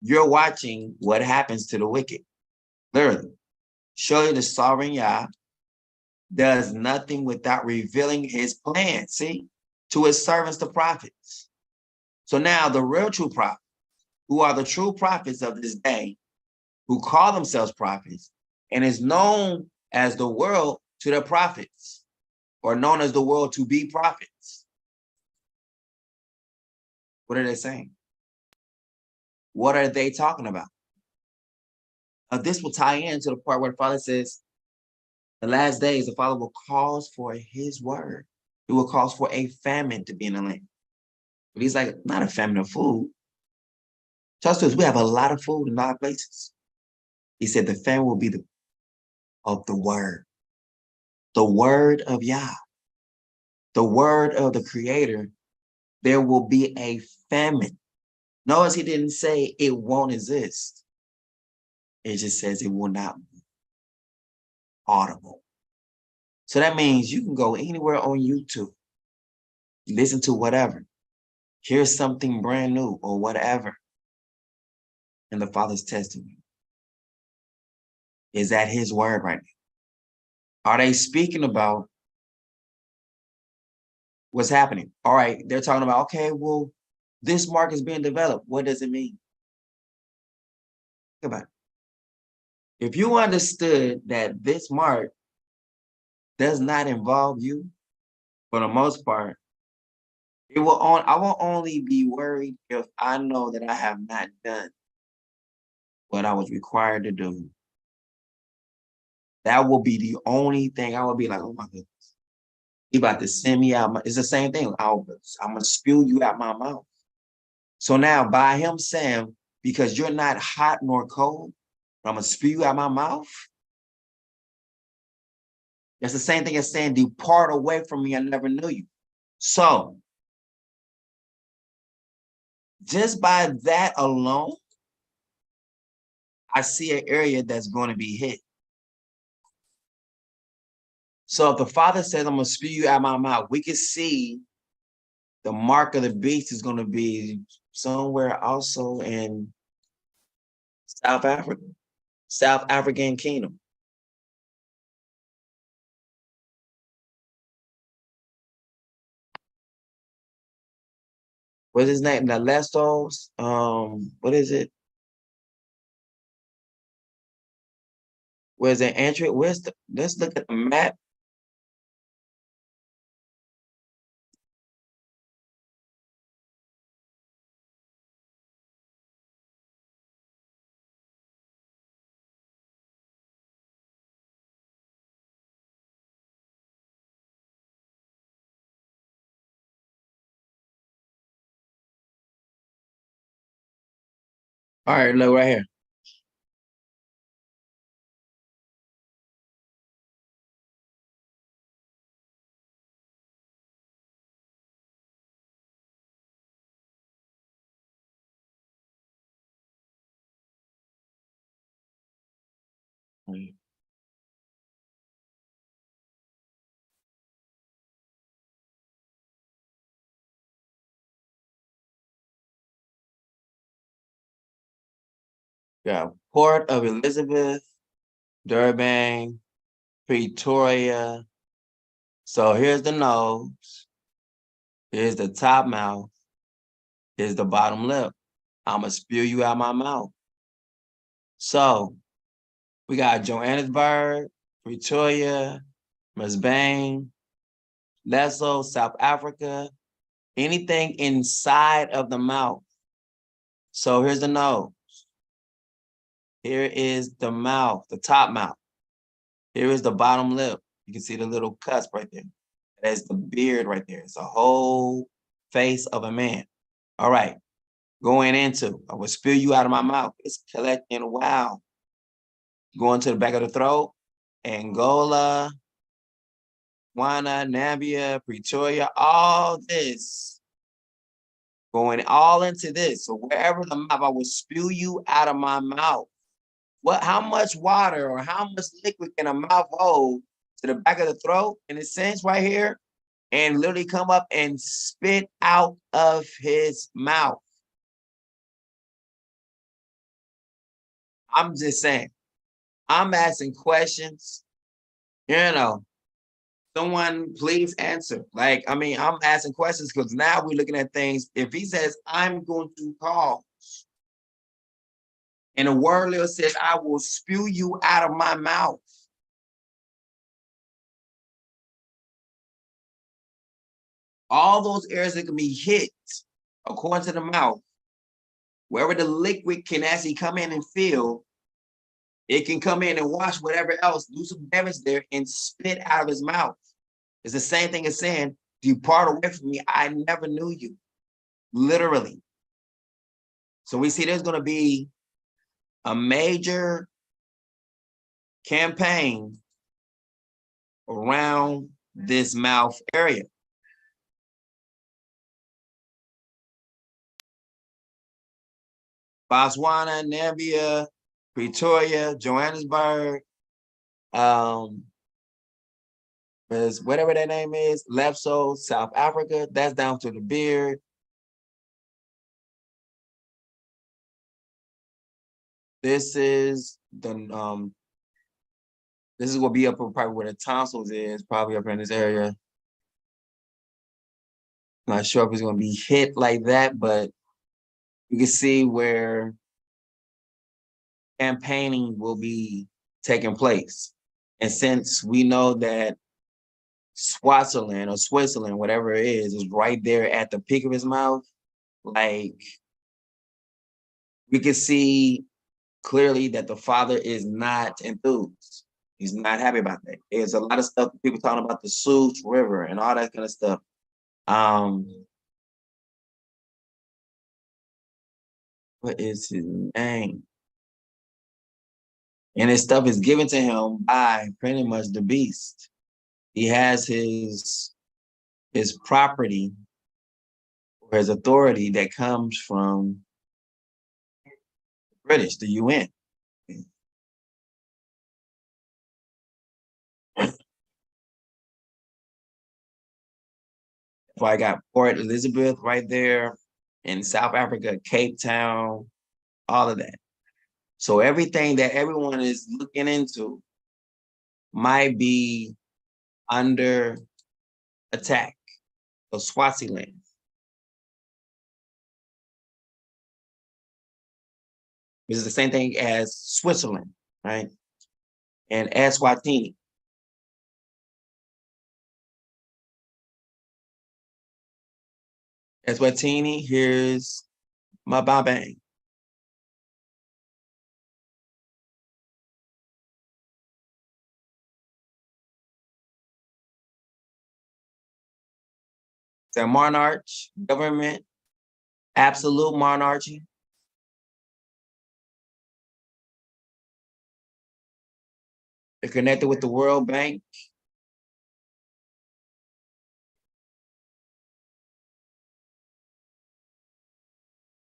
You're watching what happens to the wicked. Literally. Surely the sovereign Yah does nothing without revealing his plan, see, to his servants, the prophets. So now the real true prophets, who are the true prophets of this day, who call themselves prophets, and is known as the world to the prophets, or known as the world to be prophets. What are they saying? What are they talking about? This will tie into the part where the Father says, the last days, the Father will cause for his word. He will cause for a famine to be in the land. But he's like, not a famine of food. Trust us, we have a lot of food in a lot of places. He said the famine will be of the word of Yah, the word of the Creator. There will be a famine. Notice he didn't say it won't exist. It just says it will not be audible. So that means you can go anywhere on YouTube, listen to whatever, hear something brand new or whatever. and the Father's testing you. Is that his word right now? Are they speaking about what's happening? All right, they're talking about, okay, well, this mark is being developed. What does it mean? Think about it. If you understood that this mark does not involve you, for the most part, I will only be worried if I know that I have not done what I was required to do. That will be the only thing I will be like, oh my goodness. He about to send me out. It's the same thing. I'm going to spew you out my mouth. So now by him saying, because you're not hot nor cold, I'm going to spew you out my mouth. That's the same thing as saying, depart away from me. I never knew you. So just by that alone, I see an area that's going to be hit. So if the Father says, I'm going to spew you out my mouth, we can see the mark of the beast is going to be somewhere also in South Africa, South African kingdom. What's his name? The Lestos? What is it? Where's the entry? Let's look at the map. All right, look right here. Yeah, Port of Elizabeth, Durban, Pretoria. So here's the nose. Here's the top mouth. Here's the bottom lip. I'm going to spew you out my mouth. So we got Johannesburg, Pretoria, Brisbane, Lesotho, South Africa, anything inside of the mouth. So here's the nose. Here is the mouth, the top mouth. Here is the bottom lip. You can see the little cusp right there. That's the beard right there. It's a whole face of a man. All right. Going into, I will spew you out of my mouth. It's collecting, wow. Going to the back of the throat, Angola, Ghana, Namibia, Pretoria, all this. Going all into this. So wherever the mouth, I will spew you out of my mouth. How much water or how much liquid can a mouth hold to the back of the throat, in a sense right here, and literally come up and spit out of his mouth? I'm just saying, I'm asking questions, someone please answer. Like, I mean, I'm asking questions because now we're looking at things. If he says, I'm going to cause, and the word literally says, I will spew you out of my mouth. All those areas that can be hit, according to the mouth, wherever the liquid can actually come in and fill, it can come in and wash whatever else, do some damage there, and spit out of his mouth. It's the same thing as saying, depart away from me, I never knew you. Literally. So we see there's going to be a major campaign around this mouth area. Botswana, Namibia, Pretoria, Johannesburg, whatever that name is, Lesotho, South Africa, that's down to the beard. This is the this is what be up probably where the tonsils is, probably up in this area. Not sure if it's gonna be hit like that, but you can see where campaigning will be taking place. And since we know that Switzerland or Switzerland, whatever it is right there at the peak of his mouth, like we can see clearly that the father is not enthused. He's not happy about that. There's a lot of stuff, people talking about the Sioux River and all that kind of stuff. What is his name? And his stuff is given to him by pretty much the beast. He has his property or his authority that comes from the British, the UN. So I got Port Elizabeth right there in South Africa, Cape Town, all of that. So everything that everyone is looking into might be under attack of Swaziland. This is the same thing as Switzerland, right? And Eswatini. Eswatini, here's Mababang. The monarch, government, absolute monarchy. They're connected with the World Bank.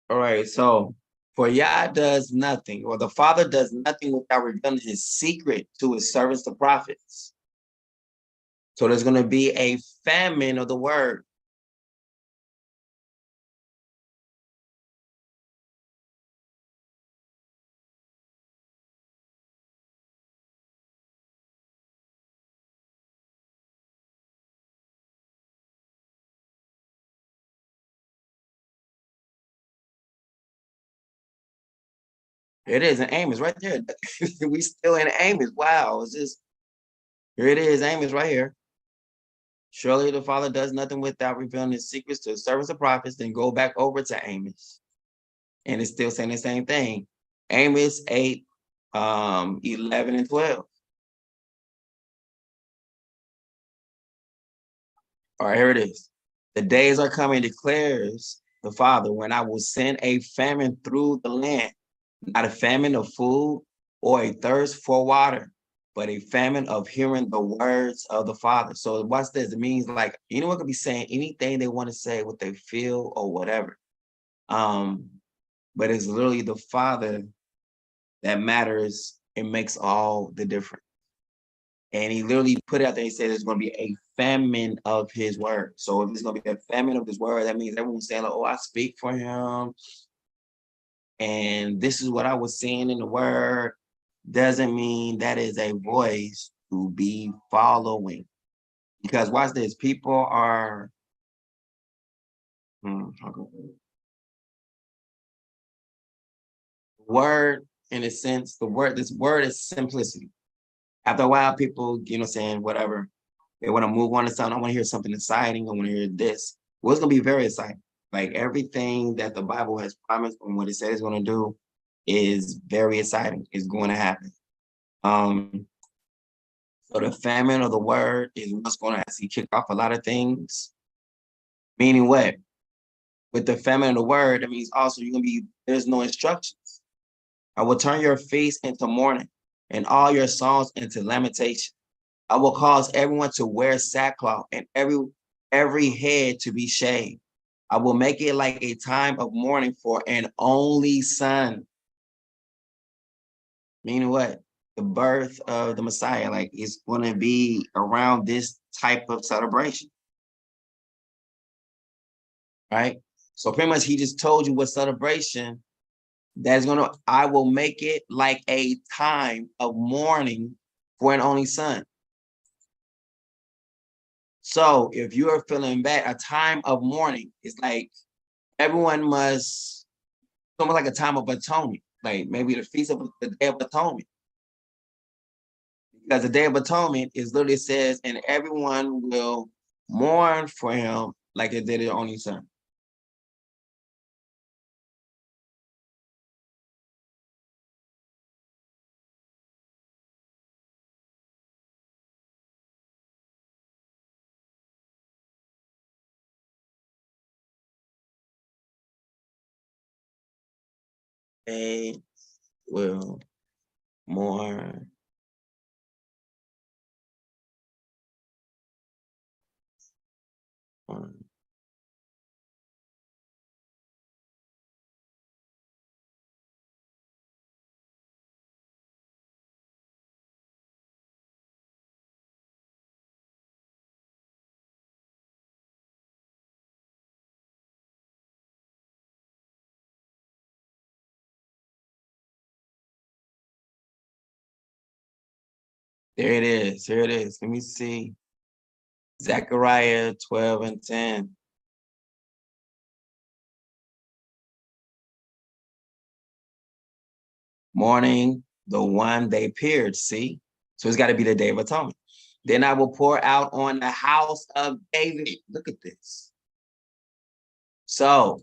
All right, so for Yah does nothing, or the Father does nothing without revealing his secret to his servants, the prophets. So there's going to be a famine of the word. It is in Amos right there. We still in Amos. Wow, it's just, here it is, Amos right here. Surely the Father does nothing without revealing his secrets to his servants, the prophets. Then go back over to Amos. And it's still saying the same thing. Amos 8, 11 and 12. All right, here it is. The days are coming, declares the Father, when I will send a famine through the land, not a famine of food or a thirst for water, but a famine of hearing the words of the Father. So watch this. It means like anyone could be saying anything they want to say, what they feel or whatever. But it's literally the Father that matters and makes all the difference. And he literally put it out there. He said there's going to be a famine of his word. So if it's going to be a famine of his word, that means everyone's saying, like, oh, I speak for him. And this is what I was saying in the word. Doesn't mean that is a voice to be following. Because watch this, people are, word, in a sense, this word is simplicity. After a while, people, saying whatever, they want to move on to something. I want to hear something exciting. I want to hear this. Well, it's going to be very exciting. Like everything that the Bible has promised and what it says it's going to do is very exciting. It's going to happen. So the famine of the word is what's going to actually kick off a lot of things. Meaning what? With the famine of the word, that means also there's no instructions. I will turn your face into mourning and all your songs into lamentation. I will cause everyone to wear sackcloth and every head to be shaved. I will make it like a time of mourning for an only son. Meaning what? The birth of the Messiah, like it's going to be around this type of celebration. Right? So pretty much he just told you what celebration I will make it like a time of mourning for an only son. So if you are feeling bad, a time of mourning is like everyone must, almost like a time of atonement, like maybe the feast of the Day of Atonement. Because the Day of Atonement is literally says, and everyone will mourn for him like they did their only son. They will mourn. There it is. Here it is. Let me see. Zechariah 12 and 10. Mourning the one they pierced. See? So it's got to be the Day of Atonement. Then I will pour out on the house of David. Look at this. So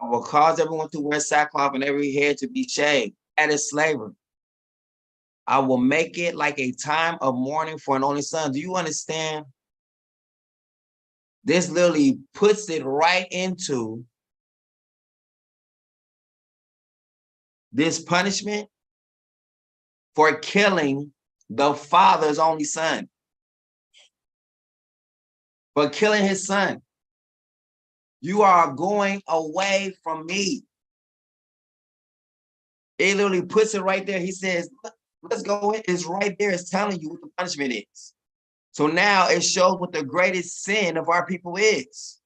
I will cause everyone to wear sackcloth and every hair to be shaved. That is slavery. I will make it like a time of mourning for an only son. Do you understand? This literally puts it right into this punishment for killing the father's only son, for killing his son. You are going away from me. It literally puts it right there. He says, let's go in. It's right there. It's telling you what the punishment is. So now it shows what the greatest sin of our people is.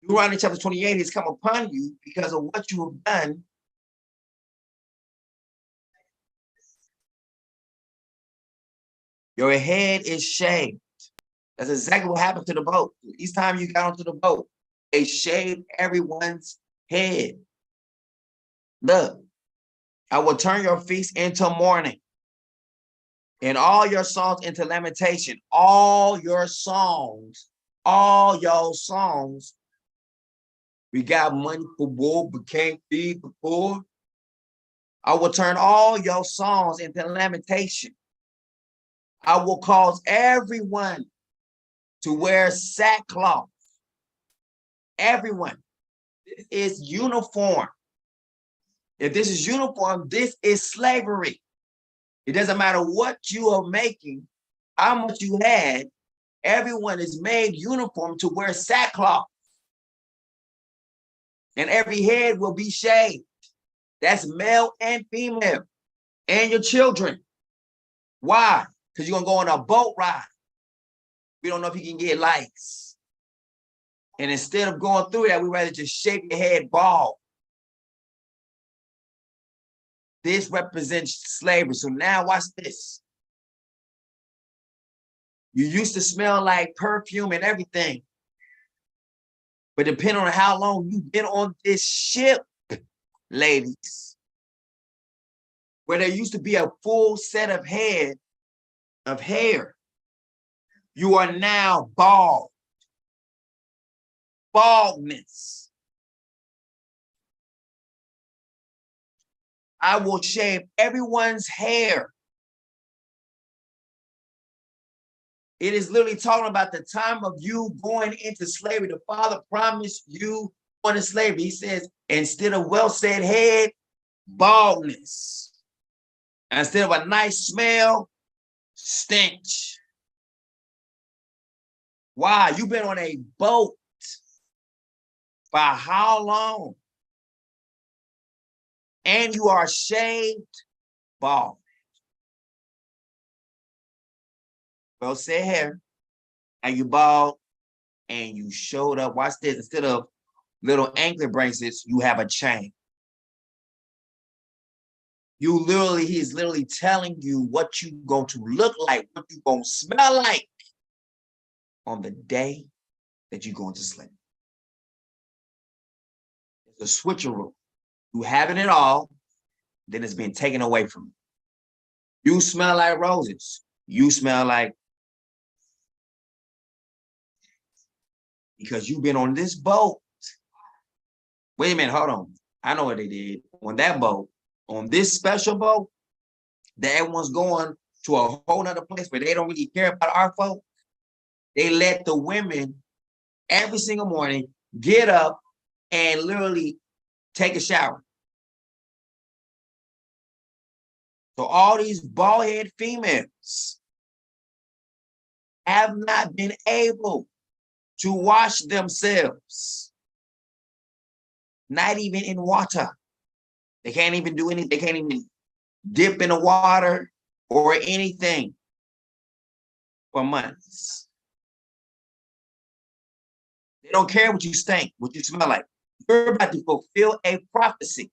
Deuteronomy chapter 28 has come upon you because of what you have done. Your head is shaved. That's exactly what happened to the boat. Each time you got onto the boat, they shaved everyone's head. Look, I will turn your feast into mourning and all your songs into lamentation. All your songs. We got money for war, but can't feed the poor. I will turn all your songs into lamentation. I will cause everyone to wear sackcloth. Everyone. This is uniform. If this is uniform, this is slavery. It doesn't matter what you are making, how much you had, everyone is made uniform to wear sackcloth. And every head will be shaved. That's male and female. And your children. Why? Because you're going to go on a boat ride. We don't know if you can get lights. And instead of going through that, we rather just shave your head bald. This represents slavery. So now watch this. You used to smell like perfume and everything. But depending on how long you've been on this ship, ladies, where there used to be a full set of hair, you are now bald. Baldness. I will shave everyone's hair. It is literally talking about the time of you going into slavery. The Father promised you going into slavery. He says, instead of well-said head, baldness. Instead of a nice smell, stench. Why? You've been on a boat for how long? And you are shaved bald. Well said hair, and you bald, and you showed up. Watch this. Instead of little anklet bracelets, you have a chain. He's literally telling you what you going to look like, what you going to smell like on the day that you're going to sleep. It's a switcheroo. You having it all, then it's being taken away from you. You smell like roses. You smell like, because you've been on this boat. Wait a minute, hold on. I know what they did on that boat. On this special boat, that everyone's going to a whole nother place where they don't really care about our folk. They let the women every single morning get up and literally take a shower. So all these bald-headed females have not been able to wash themselves, not even in water. They can't even do anything. They can't even dip in the water or anything for months. They don't care what you stink, what you smell like. You're about to fulfill a prophecy.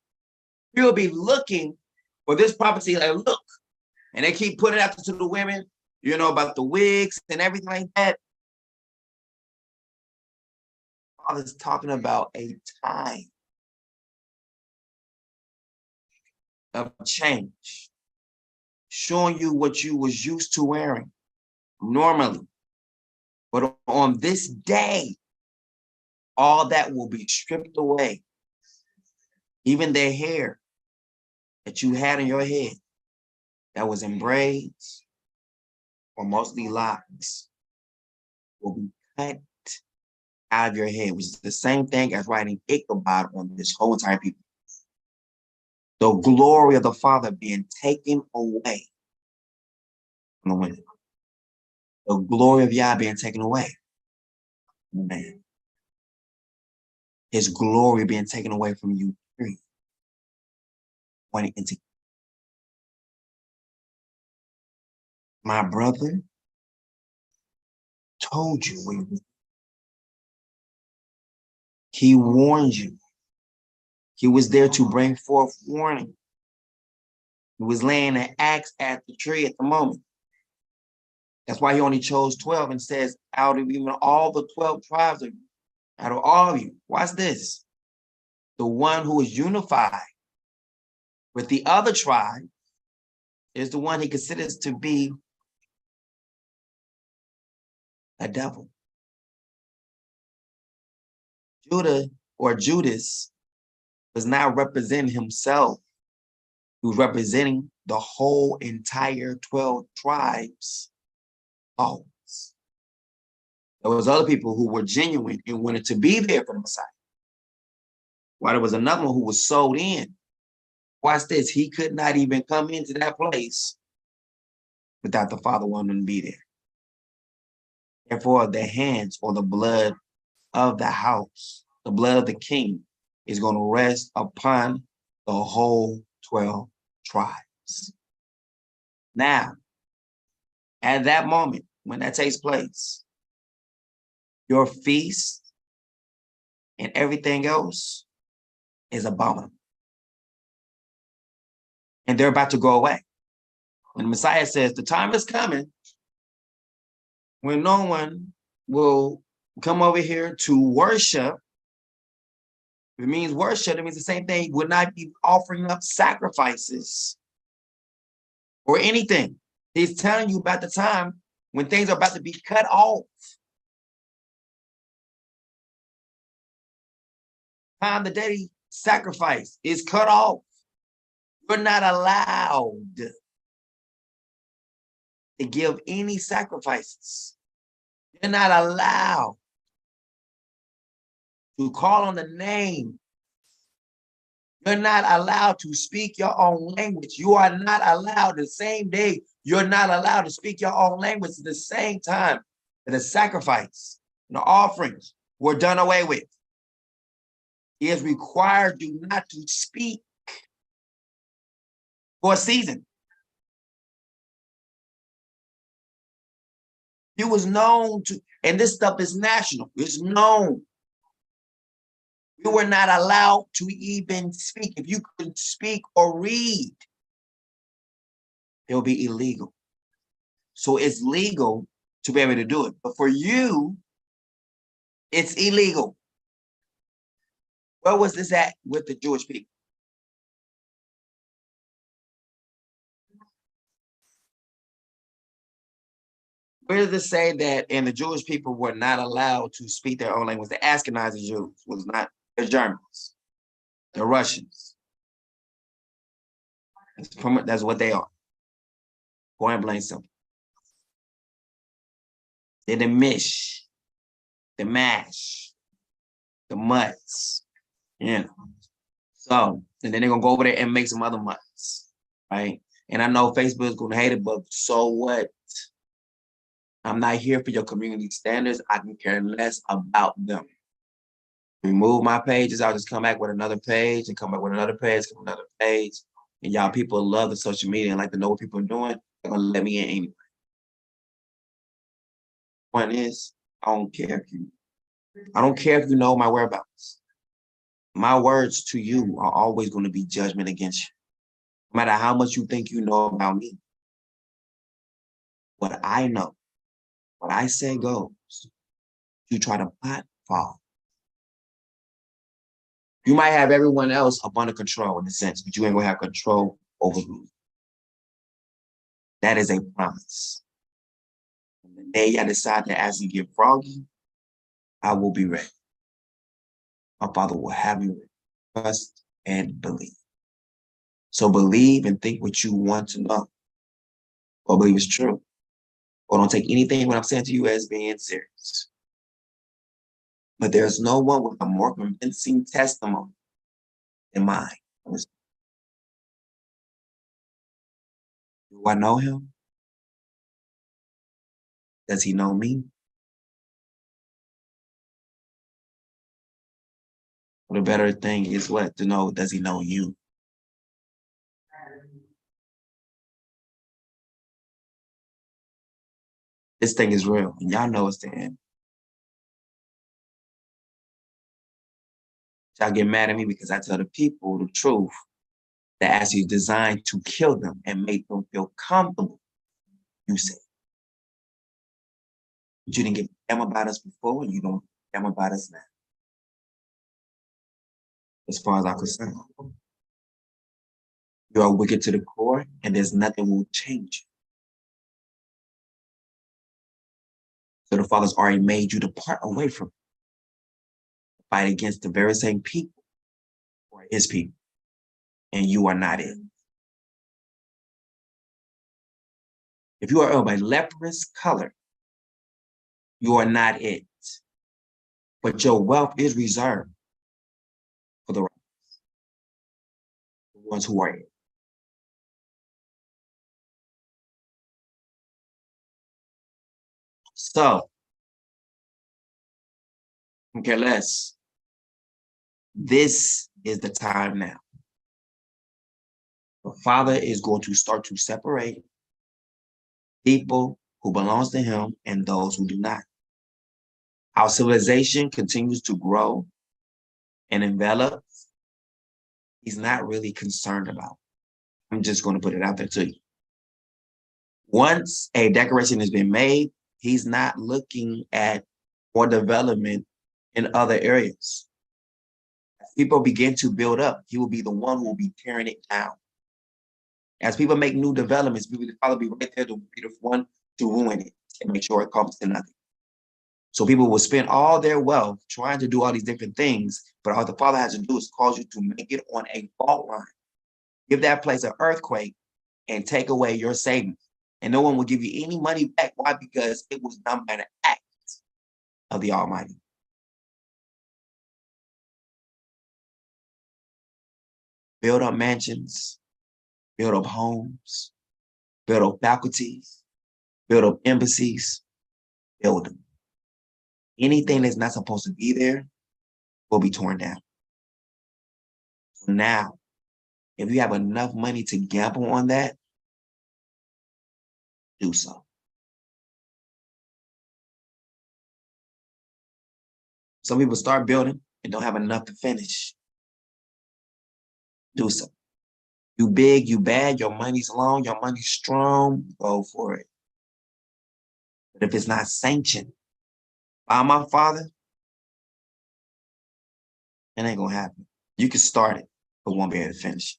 You'll be looking for this prophecy, like, look, and they keep putting it out to the women, you know, about the wigs and everything like that. Father's talking about a time of change, showing you what you was used to wearing normally. But on this day, all that will be stripped away. Even the hair that you had in your head that was in braids or mostly locks will be cut out of your head, which is the same thing as writing Ichabod on this whole entire people. The glory of the Father being taken away from the women. The glory of Yah being taken away from the man. His glory being taken away from you, period. Pointing into my brother told you. He warned you. He was there to bring forth warning. He was laying an axe at the tree at the moment. That's why he only chose 12 and says, out of even all the 12 tribes of you, out of all of you, watch this. The one who is unified with the other tribe is the one he considers to be a devil. Judah or Judas was not representing himself. He was representing the whole entire 12 tribes. Oh, there was other people who were genuine and wanted to be there for the Messiah. While there was another one who was sold in. Watch this. He could not even come into that place without the Father wanting him to be there. Therefore, the hands or the blood of the house, the blood of the king, is going to rest upon the whole 12 tribes. Now, at that moment, when that takes place, your feast and everything else is abominable. And they're about to go away. When the Messiah says, the time is coming when no one will come over here to worship. If it means worship, it means the same thing. Would not be offering up sacrifices or anything. He's telling you about the time when things are about to be cut off. Time the daily sacrifice is cut off. You're not allowed to give any sacrifices. You're not allowed to call on the name. You're not allowed to speak your own language. You are not allowed the same day. You're not allowed to speak your own language at the same time that the sacrifice and the offerings were done away with. He has required you not to speak for a season. He was known to, And this stuff is national. It's known. You were not allowed to even speak. If you could speak or read, it'll be illegal. So it's legal to be able to do it. But for you, it's illegal. Where was this at with the Jewish people? Where does it say that and the Jewish people were not allowed to speak their own language? The Ashkenazi Jews was not, the Germans, the Russians. That's what they are. Point blank simple. They're the mish, the mash, the mutts, you know. So, and then they're gonna go over there and make some other mutts, right? And I know Facebook is gonna hate it, but so what? I'm not here for your community standards. I can care less about them. Remove my pages. I'll just come back with another page and come back with another page, another page. And y'all people love the social media and like to know what people are doing. They're gonna let me in anyway. Point is, I don't care if you know my whereabouts. My words to you are always going to be judgment against you. No matter how much you think you know about me. What I know, what I say goes. You try to plot, fall. You might have everyone else up under control in a sense, but you ain't gonna have control over me. That is a promise. And the day I decide to actually get froggy, I will be ready. My Father will have you trust and believe. So believe and think what you want to know, or believe it's true. Or don't take anything what I'm saying to you as being serious. But there's no one with a more convincing testimony than mine. Do I know him? Does he know me? Well, the better thing is what? To know, does he know you? This thing is real, and y'all know it's the end. Y'all get mad at me because I tell the people the truth that actually is designed to kill them and make them feel comfortable. You say. But you didn't give a damn about us before, and you don't give a damn about us now. As far as I'm concerned. You are wicked to the core, and there's nothing will change you. So the Father's already made you to part away from him. Fight against the very same people, or his people, and you are not it. If you are of a leprous color, you are not it. But your wealth is reserved for the righteous, the ones who are it. So, okay, this is the time now. The Father is going to start to separate people who belongs to him and those who do not. Our civilization continues to grow and envelop. He's not really concerned about. I'm just going to put it out there to you. Once a declaration has been made, he's not looking at more development in other areas. As people begin to build up, he will be the one who will be tearing it down. As people make new developments, we will probably be right there to be the one to ruin it and make sure it comes to nothing. So people will spend all their wealth trying to do all these different things, but all the Father has to do is cause you to make it on a fault line. Give that place an earthquake and take away your savings. And no one will give you any money back. Why? Because it was done by an act of the Almighty. Build up mansions, build up homes, build up faculties, build up embassies, build them. Anything that's not supposed to be there will be torn down. So now, if you have enough money to gamble on that, do so. Some people start building and don't have enough to finish. Do so. You big, you bad, your money's long, your money's strong, go for it. But if it's not sanctioned by my Father, it ain't gonna happen. You can start it, but won't be able to finish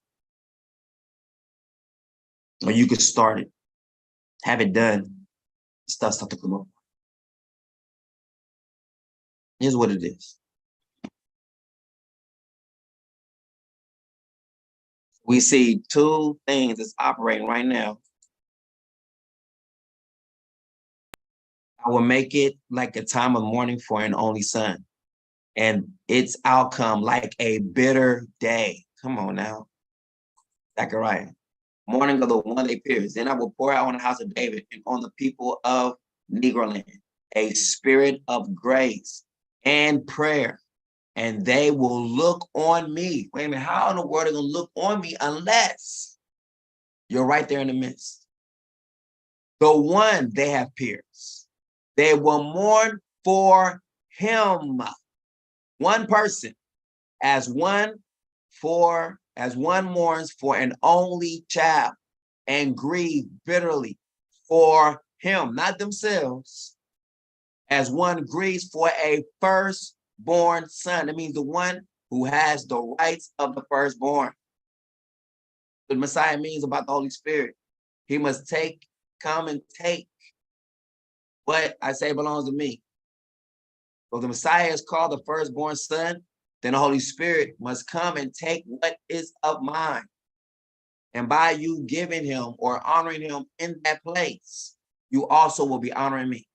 it. Or you could start it, have it done, stuff start to come up. Here's what it is. We see two things that's operating right now. I will make it like a time of mourning for an only son, and its outcome like a bitter day. Come on now. Zechariah. Mourning of the one day periods. Then I will pour out on the house of David and on the people of Negro land a spirit of grace and prayer, and they will look on me. Wait a minute, how in the world are they gonna look on me unless you're right there in the midst? The one they have pierced, they will mourn for him. One person, as one mourns for an only child, and grieve bitterly for him, not themselves, as one grieves for a firstborn son. That means the one who has the rights of the firstborn. The Messiah means about the Holy Spirit. He must come and take what I say belongs to me. So the Messiah is called the firstborn son, then the Holy Spirit must come and take what is of mine. And by you giving him or honoring him in that place, you also will be honoring me.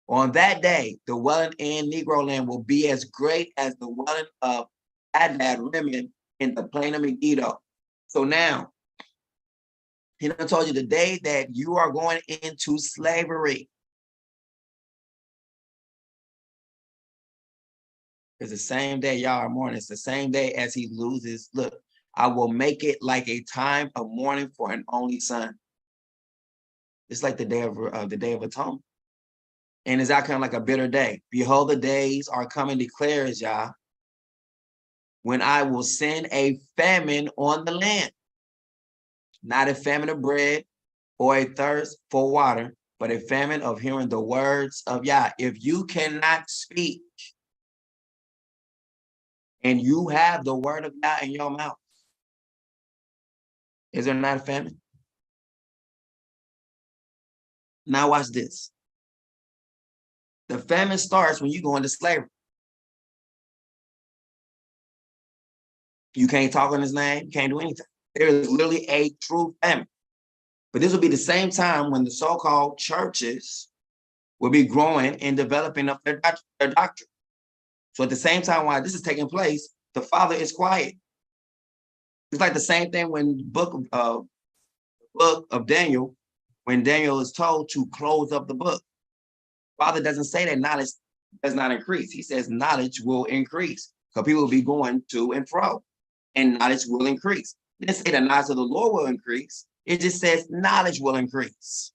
On that day, the dwelling in Negro land will be as great as the dwelling of Adad Rimmon in the plain of Megiddo. So now, he done told you the day that you are going into slavery. It's the same day y'all are mourning. It's the same day as he loses. Look, I will make it like a time of mourning for an only son. It's like the Day of Atonement. And it's outcome like a bitter day. Behold, the days are coming, declares Yah, when I will send a famine on the land. Not a famine of bread or a thirst for water, but a famine of hearing the words of Yah. If you cannot speak and you have the word of Yah in your mouth, is there not a famine? Now watch this. The famine starts when you go into slavery. You can't talk in his name, you can't do anything. There is literally a true famine. But this will be the same time when the so-called churches will be growing and developing up their doctrine. So at the same time while this is taking place, the Father is quiet. It's like the same thing when book of Daniel, when Daniel is told to close up the book. Father doesn't say that knowledge does not increase. He says knowledge will increase because people will be going to and fro, and knowledge will increase. It doesn't say the knowledge of the Lord will increase. It just says knowledge will increase.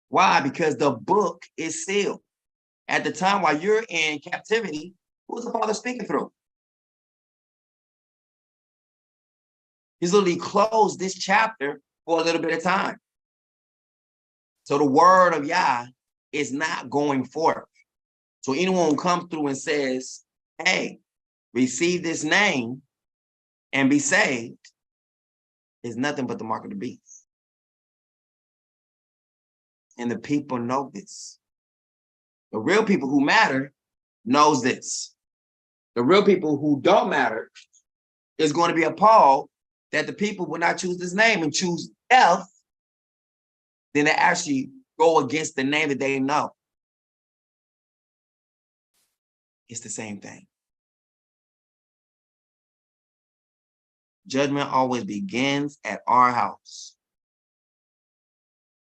Why? Because the book is sealed. At the time while you're in captivity, who's the Father speaking through? He's literally closed this chapter for a little bit of time. So the word of Yah is not going forth. So anyone who comes through and says, hey, receive this name and be saved, is nothing but the mark of the beast. And the people know this. The real people who matter knows this. The real people who don't matter is going to be appalled that the people will not choose this name and choose death, then they actually go against the name that they know. It's the same thing. Judgment always begins at our house.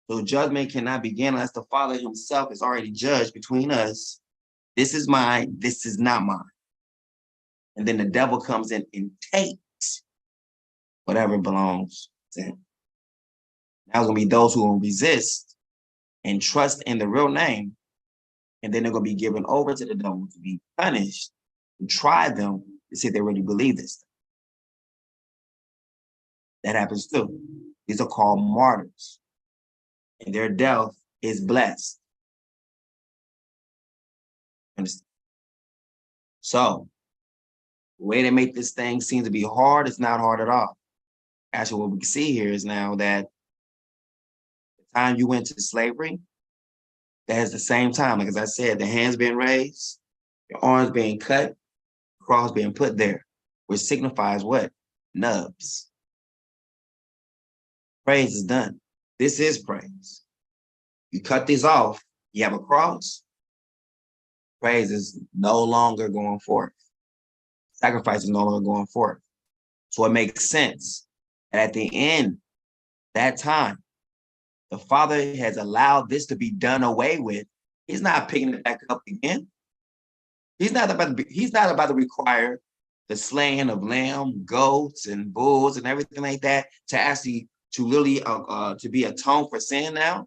So judgment cannot begin unless the Father himself is already judged between us. This is mine, this is not mine. And then the devil comes in and takes whatever belongs to him. Now it's going to be those who will resist and trust in the real name And then they're going to be given over to the devil to be punished and try them to see if they really believe this. That happens too. These are called martyrs. And their death is blessed. Understand? So, the way they make this thing seem to be hard, it's not hard at all. Actually, what we can see here is now that the time you went to slavery, that is the same time, like as I said, the hands being raised, your arms being cut, cross being put there, which signifies what? Nubs. Praise is done. This is praise. You cut these off, you have a cross. Praise is no longer going forth. Sacrifice is no longer going forth. So it makes sense that at the end, that time, the Father has allowed this to be done away with. He's not picking it back up again. He's not about to require the slaying of lamb, goats, and bulls and everything like that to actually to be atoned for sin now.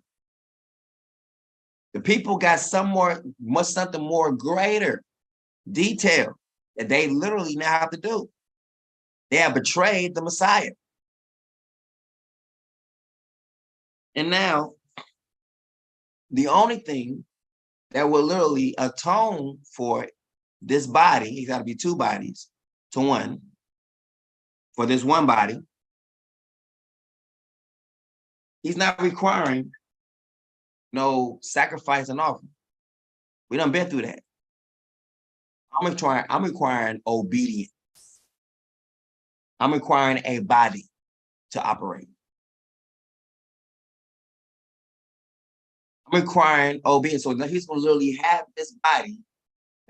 The people got something more greater detail that they literally now have to do. They have betrayed the Messiah. And now, the only thing that will literally atone for this body, it's got to be two bodies to one, for this one body, he's not requiring no sacrifice and offering. We done been through that. I'm requiring obedience. I'm requiring a body to operate. I'm requiring obedience. So he's going to literally have this body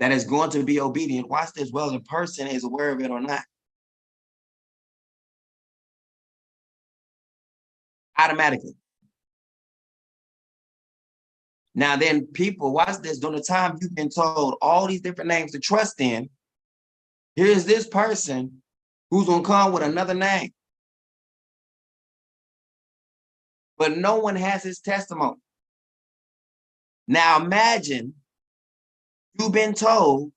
that is going to be obedient. Watch this, whether the person is aware of it or not. Automatically. Now then, people, watch this. During the time you've been told all these different names to trust in, here's this person who's going to come with another name. But no one has his testimony. Now imagine you've been told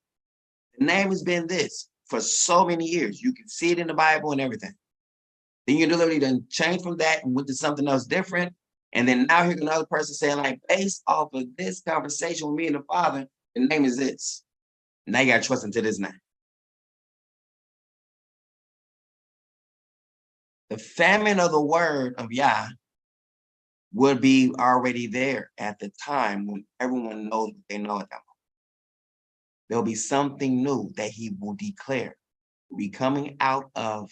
the name has been this for so many years. You can see it in the Bible and everything. Then you literally then change from that and went to something else different. And then now here's another person saying, like, based off of this conversation with me and the Father, the name is this. Now you got to trust into this name. The famine of the word of Yah would be already there at the time when everyone knows what they know at that moment. There'll be something new that he will declare, will be coming out of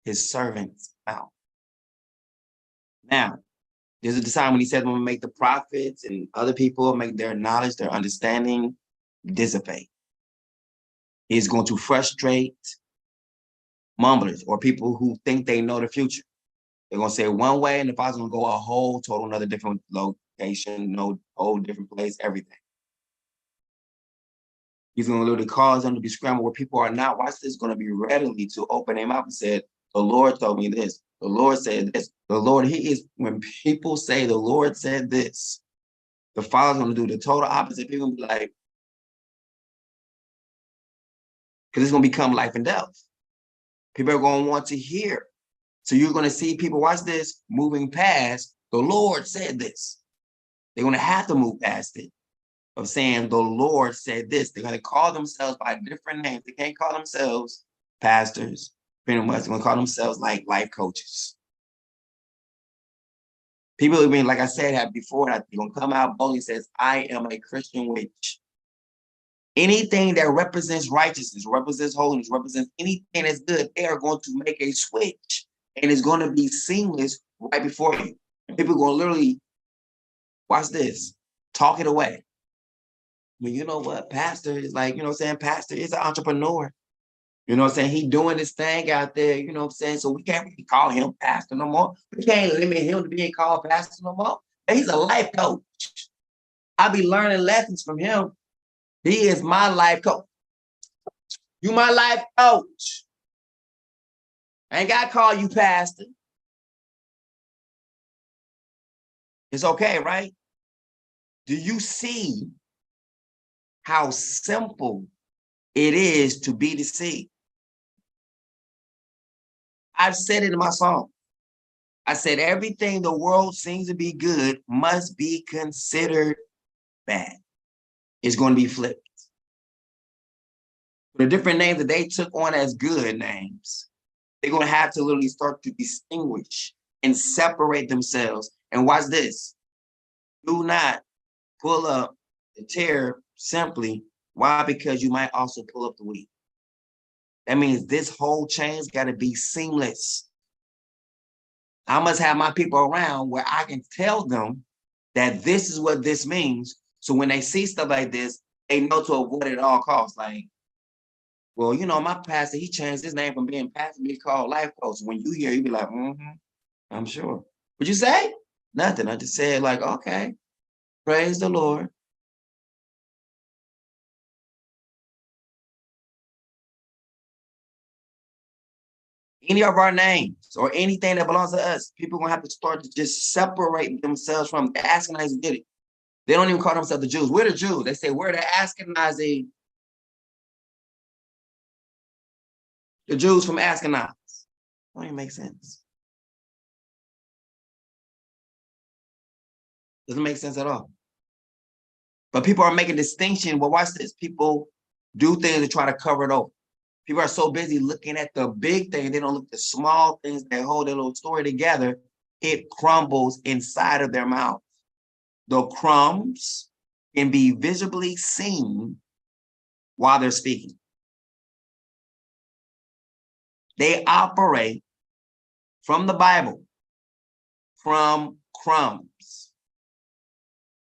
his servant's mouth. Now, there's a time when he said, when we make the prophets and other people make their knowledge, their understanding dissipate. He's going to frustrate mumblers or people who think they know the future. They're going to say one way and the Father's going to go a whole total another different location, no whole different place, everything. He's going to literally cause them to be scrambled where people are not. Watch this, going to be readily to open their mouth and said, the Lord told me this. The Lord said this. The Lord, when people say the Lord said this, the Father's going to do the total opposite. People will be like, because it's going to become life and death. People are going to want to hear. So you're going to see people, watch this, moving past, the Lord said this. They're going to have to move past it of saying, the Lord said this. They're going to call themselves by different names. They can't call themselves pastors. Pretty much, they're going to call themselves like life coaches. People who been, like I said, have before, they're going to come out boldly and says, I am a Christian witch. Anything that represents righteousness, represents holiness, represents anything that's good, they are going to make a switch. And it's going to be seamless right before you. And people are going to literally, watch this, talk it away. Well, you know what? Pastor is like, you know what I'm saying? Pastor is an entrepreneur. You know what I'm saying? He doing this thing out there, you know what I'm saying? So we can't really call him pastor no more. We can't limit him to being called pastor no more. He's a life coach. I'll be learning lessons from him. He is my life coach. You my life coach. I ain't got to call you pastor. It's okay, right? Do you see how simple it is to be deceived. I've said it in my song. I said, everything the world seems to be good must be considered bad. It's going to be flipped. The different names that they took on as good names, they're going to have to literally start to distinguish and separate themselves. And watch this. Do not pull up the tear simply. Why? Because you might also pull up the wheat. That means this whole chain's got to be seamless. I must have my people around where I can tell them that this is what this means. So when they see stuff like this, they know to avoid it at all costs. Like, well, you know, my pastor, he changed his name from being pastor to be called life coach. When you hear, you be like, I'm sure. What'd you say? Nothing. I just said like, okay, praise the Lord. Any of our names or anything that belongs to us, people are gonna have to start to just separate themselves from the Ashkenazi did it. They don't even call themselves the Jews. We're the Jews. They say we're the Ashkenazi, the Jews from Ashkenaz. Don't even make sense. Doesn't make sense at all. But people are making distinction. Well, watch this. People do things to try to cover it over. People are so busy looking at the big thing, they don't look at the small things that hold their little story together. It crumbles inside of their mouth. The crumbs can be visibly seen while they're speaking. They operate from the Bible, from crumbs.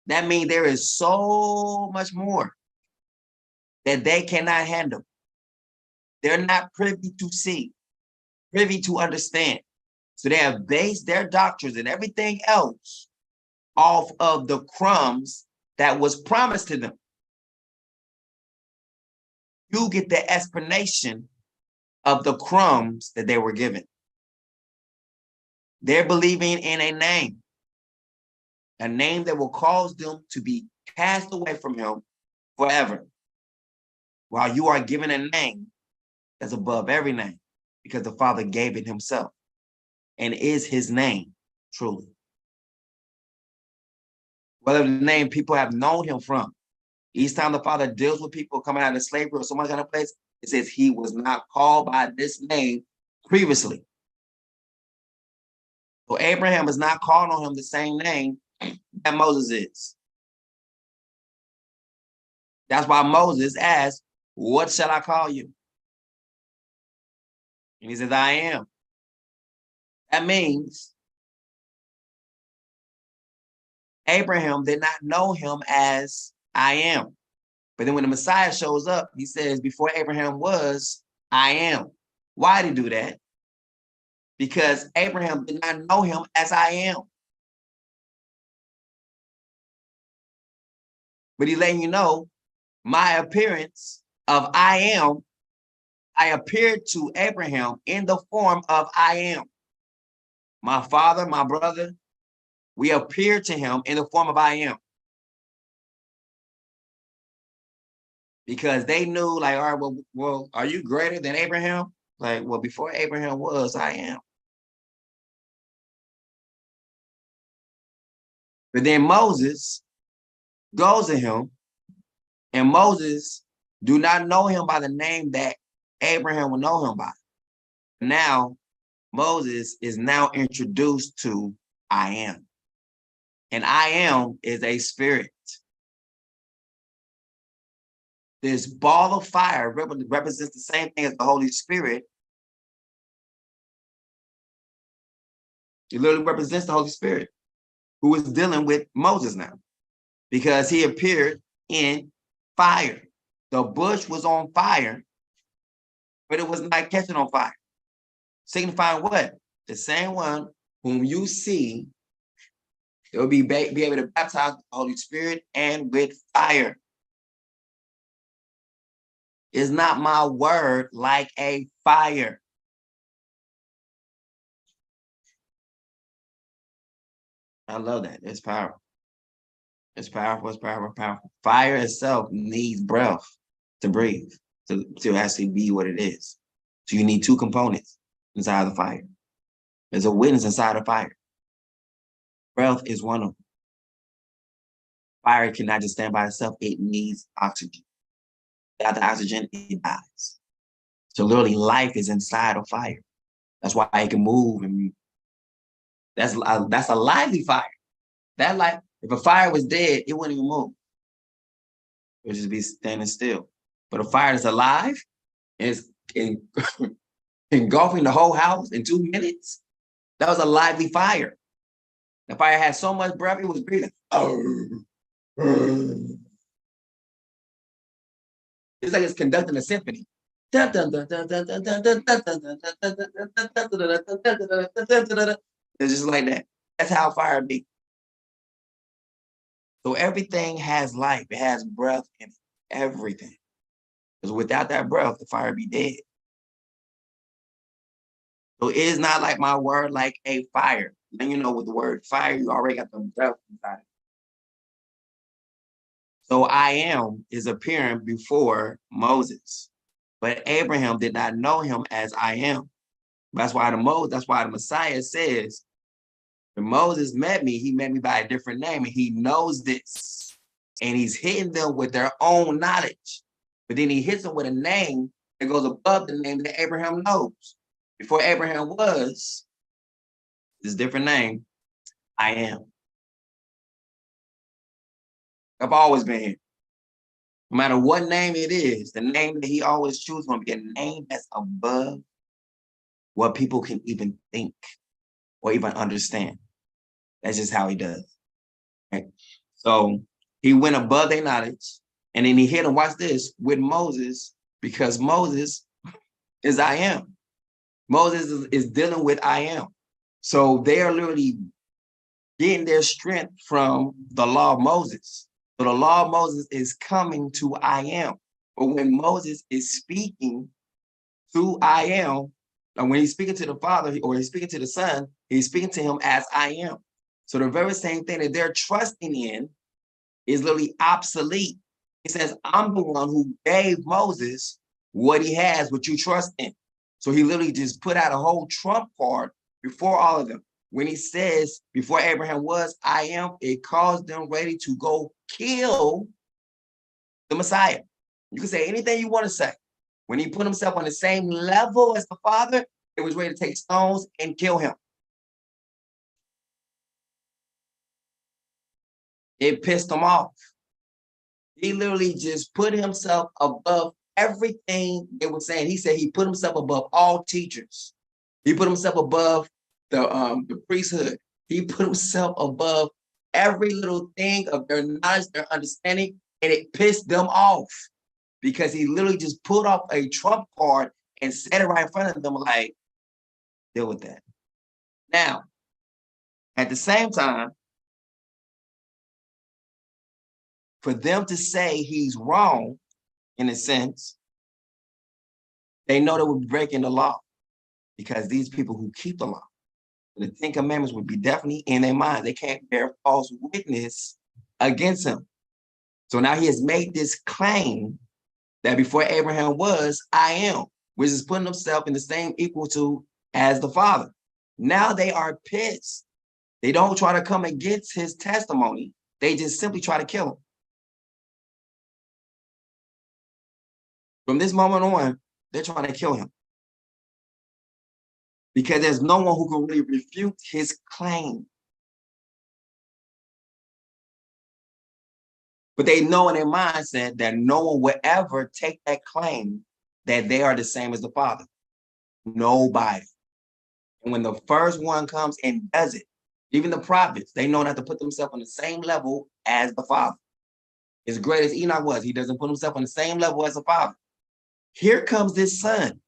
That means there is so much more that they cannot handle. They're not privy to see, privy to understand. So they have based their doctrines and everything else off of the crumbs that was promised to them. You get the explanation of the crumbs that they were given. They're believing in a name that will cause them to be cast away from him forever. While you are given a name that's above every name, because the Father gave it himself and is his name truly. Whether the name people have known him from, each time the Father deals with people coming out of slavery or some kind of place, it says he was not called by this name previously. So Abraham is not calling on him the same name that Moses is. That's why Moses asked, what shall I call you? And he says, I am. That means Abraham did not know him as I am. But then when the Messiah shows up, he says, before Abraham was, I am. Why did he do that? Because Abraham did not know him as I am. But he's letting you know, my appearance of I am, I appeared to Abraham in the form of I am. My father, my brother, we appeared to him in the form of I am. Because they knew, like, all right, well, are you greater than Abraham? Like, well, before Abraham was, I am. But then Moses goes to him, and Moses do not know him by the name that Abraham will know him by. Now, Moses is now introduced to I am. And I am is a spirit. This ball of fire represents the same thing as the Holy Spirit. It literally represents the Holy Spirit, who is dealing with Moses now, because he appeared in fire. The bush was on fire, but it was not catching on fire. Signifying what? The same one whom you see, they will be able to baptize the Holy Spirit and with fire. Is not my word like a fire? I love that. It's powerful. It's powerful, it's powerful, powerful. Fire itself needs breath to breathe, to actually be what it is. So you need two components inside the fire. There's a witness inside the fire. Breath is one of them. Fire cannot just stand by itself. It needs oxygen. Without the oxygen, it dies. So literally life is inside of fire. That's why it can move. And that's a lively fire. That life, if a fire was dead, it wouldn't even move. It would just be standing still. But a fire that's alive is engulfing the whole house in 2 minutes. That was a lively fire. The fire had so much breath, it was breathing. It's like it's conducting a symphony. It's just like that. That's how fire be. So everything has life. It has breath in it. Everything. Because without that breath, the fire be dead. So it is not like my word, like a fire. Then you know with the word fire, you already got the breath inside it. So I am is appearing before Moses, but Abraham did not know him as I am. That's why the Messiah says, when Moses met me, he met me by a different name, and he knows this. And he's hitting them with their own knowledge. But then he hits them with a name that goes above the name that Abraham knows. Before Abraham was, this different name, I am. I've always been here. No matter what name it is, the name that he always chooses will be a name that's above what people can even think or even understand. That's just how he does. Right? So he went above their knowledge, and then he hit them, watch this, with Moses, because Moses is I am. Moses is dealing with I am. So they are literally getting their strength from the law of Moses. So the law of Moses is coming to I am. But when Moses is speaking to I am, and when he's speaking to the Father or he's speaking to the Son, he's speaking to him as I am. So the very same thing that they're trusting in is literally obsolete. He says, I'm the one who gave Moses what he has, what you trust in. So he literally just put out a whole trump card before all of them. When he says, before Abraham was, I am, it caused them ready to go kill the Messiah. You can say anything you want to say. When he put himself on the same level as the Father, it was ready to take stones and kill him. It pissed him off. He literally just put himself above everything they were saying. He said he put himself above all teachers. He put himself above the priesthood. He put himself above every little thing of their knowledge, their understanding, and it pissed them off because he literally just pulled off a trump card and set it right in front of them like, deal with that. Now, at the same time, for them to say he's wrong, in a sense, they know they would be breaking the law because these people who keep the law, the 10 Commandments would be definitely in their mind. They can't bear false witness against him. So now he has made this claim that before Abraham was, I am, which is putting himself in the same equal to as the Father. Now they are pissed. They don't try to come against his testimony. They just simply try to kill him. From this moment on, they're trying to kill him. Because there's no one who can really refute his claim. But they know in their mindset that no one will ever take that claim that they are the same as the Father. Nobody. And when the first one comes and does it, even the prophets, they know not to put themselves on the same level as the Father. As great as Enoch was, he doesn't put himself on the same level as the Father. Here comes this son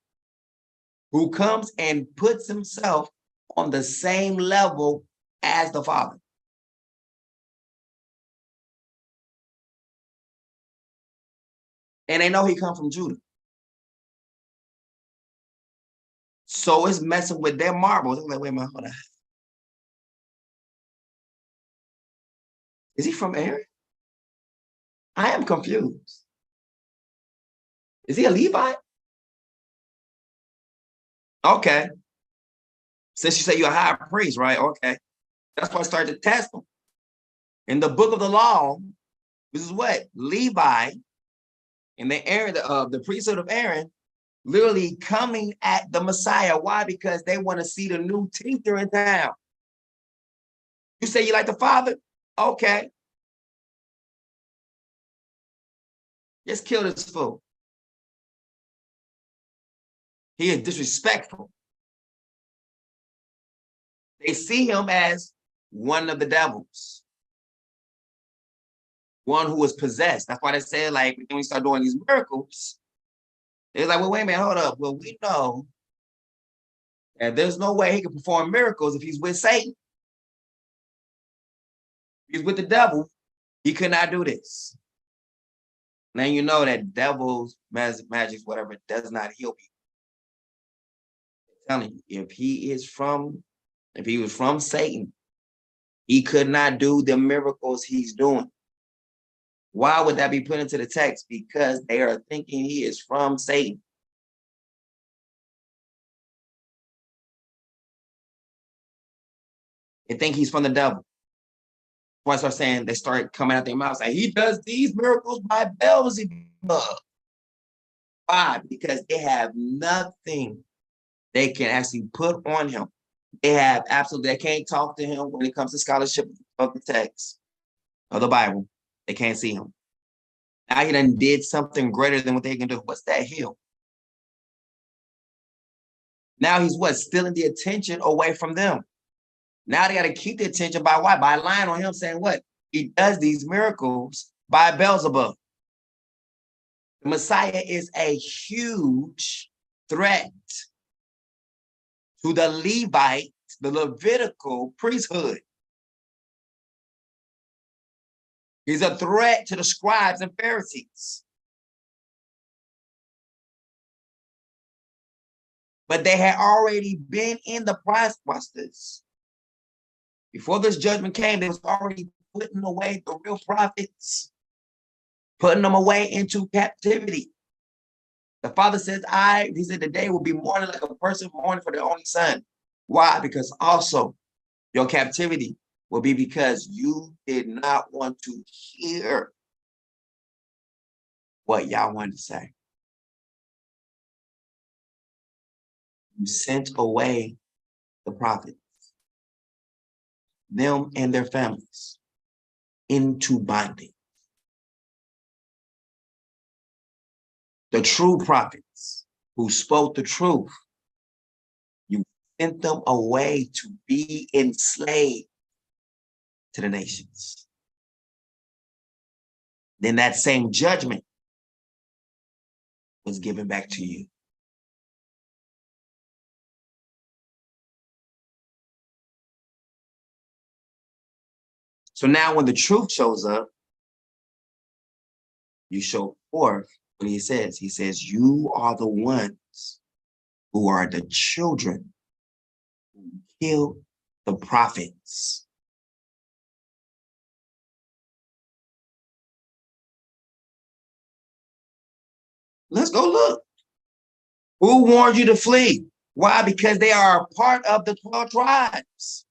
who comes and puts himself on the same level as the Father. And they know he comes from Judah. So it's messing with their marbles. I'm like, wait a minute, hold on. Is he from Aaron? I am confused. Is he a Levite? Okay. Since you say you're a high priest, right? Okay. That's why I started to test him. In the book of the law, this is what? Levi, in the area of the priesthood of Aaron, literally coming at the Messiah. Why? Because they want to see the new teacher in town. You say you like the Father? Okay. Just kill this fool. He is disrespectful. They see him as one of the devils, one who was possessed. That's why they say, like, when we start doing these miracles, they're like, well, wait a minute, hold up. Well, we know that there's no way he can perform miracles if he's with Satan. If he's with the devil, he could not do this. Now you know that devils, magic, whatever, does not heal people. I'm telling you, if he was from Satan, he could not do the miracles he's doing. Why would that be put into the text? Because they are thinking he is from Satan. They think he's from the devil. Why I start saying, they start coming out their mouths like, he does these miracles by Beelzebub. Why? Because they have nothing they can actually put on him. They can't talk to him when it comes to scholarship of the text of the Bible. They can't see him. Now he done did something greater than what they can do. What's that? Heal. Now he's what? Stealing the attention away from them. Now they got to keep the attention by what? By lying on him, saying what? He does these miracles by Beelzebub. The Messiah is a huge threat to the Levite, the Levitical priesthood. He's a threat to the scribes and Pharisees. But they had already been in the process. Watch this. Before this judgment came, they was already putting away the real prophets, putting them away into captivity. The Father says, he said, the day will be mourning like a person mourning for their only son. Why? Because also your captivity will be because you did not want to hear what y'all wanted to say. You sent away the prophets, them and their families, into bondage. The true prophets who spoke the truth, you sent them away to be enslaved to the nations. Then that same judgment was given back to you. So now when the truth shows up, you show forth what he says. He says, you are the ones who are the children who killed the prophets. Let's go look. Who warned you to flee? Why? Because they are a part of the 12 tribes.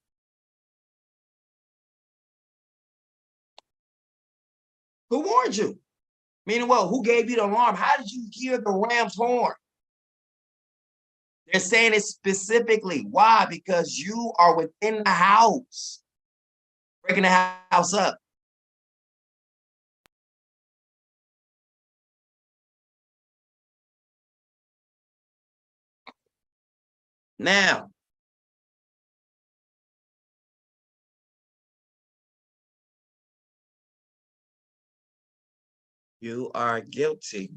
Who warned you? Meaning, well, who gave you the alarm? How did you hear the ram's horn? They're saying it specifically. Why? Because you are within the house, breaking the house up. Now, you are guilty.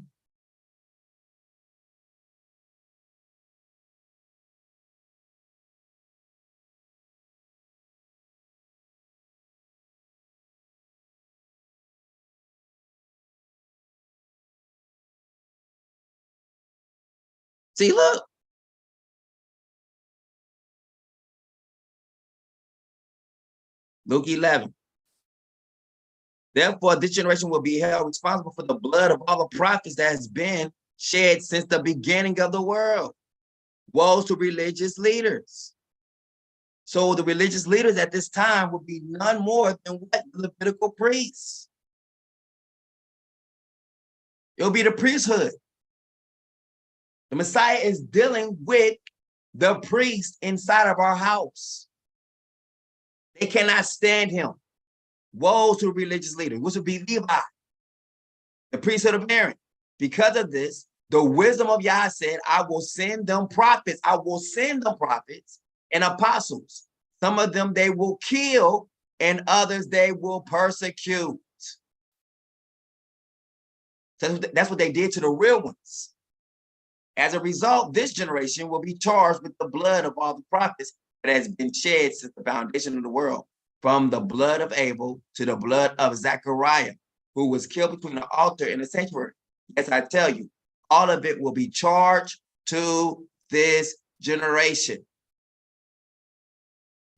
See, look. Luke 11. Therefore, this generation will be held responsible for the blood of all the prophets that has been shed since the beginning of the world. Woe to religious leaders. So the religious leaders at this time would be none more than what? Levitical priests. It'll be the priesthood. The Messiah is dealing with the priest inside of our house. They cannot stand him. Woe to religious leaders, which would be Levi, the priesthood of Aaron. Because of this, the wisdom of Yah said, I will send them prophets. I will send them prophets and apostles. Some of them they will kill, and others they will persecute. So that's what they did to the real ones. As a result, this generation will be charged with the blood of all the prophets that has been shed since the foundation of the world, from the blood of Abel to the blood of Zechariah, who was killed between the altar and the sanctuary. Yes, I tell you, all of it will be charged to this generation.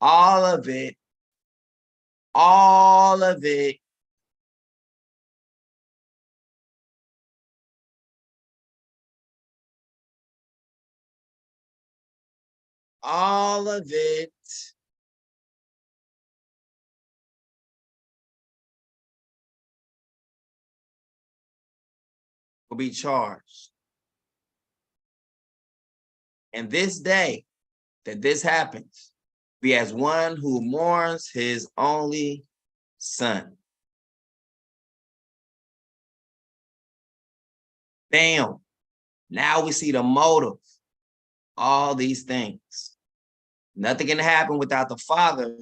All of it, all of it. All of it will be charged. And this day that this happens, be as one who mourns his only son. Bam. Now we see the motive. All these things. Nothing can happen without the Father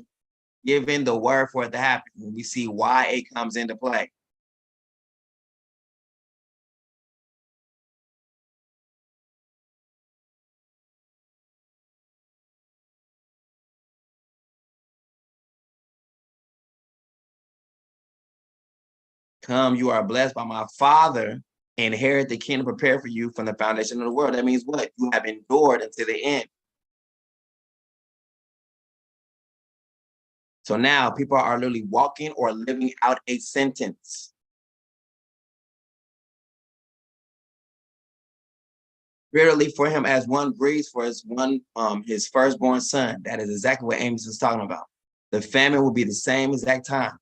giving the word for it to happen. And we see why it comes into play. Come, you are blessed by my Father, inherit the kingdom prepared for you from the foundation of the world. That means what? You have endured until the end. So now people are literally walking or living out a sentence. Verily for him as one grieves for his firstborn son. That is exactly what Amos is talking about. The famine will be the same exact time.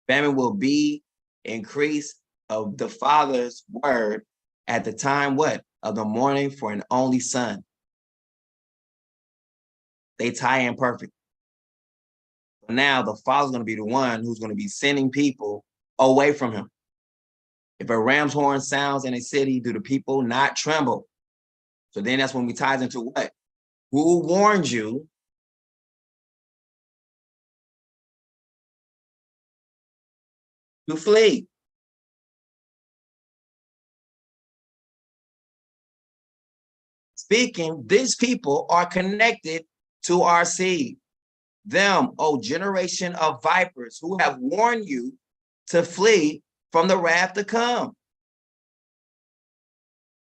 Famine will be increase of the father's word at the time, what? Of the mourning for an only son. They tie in perfect. Now the father's going to be the one who's going to be sending people away from him. If a ram's horn sounds in a city, do the people not tremble? So then that's when we ties into what? Who warned you to flee? Speaking, these people are connected to our seed. Them, O generation of vipers, who have warned you to flee from the wrath to come.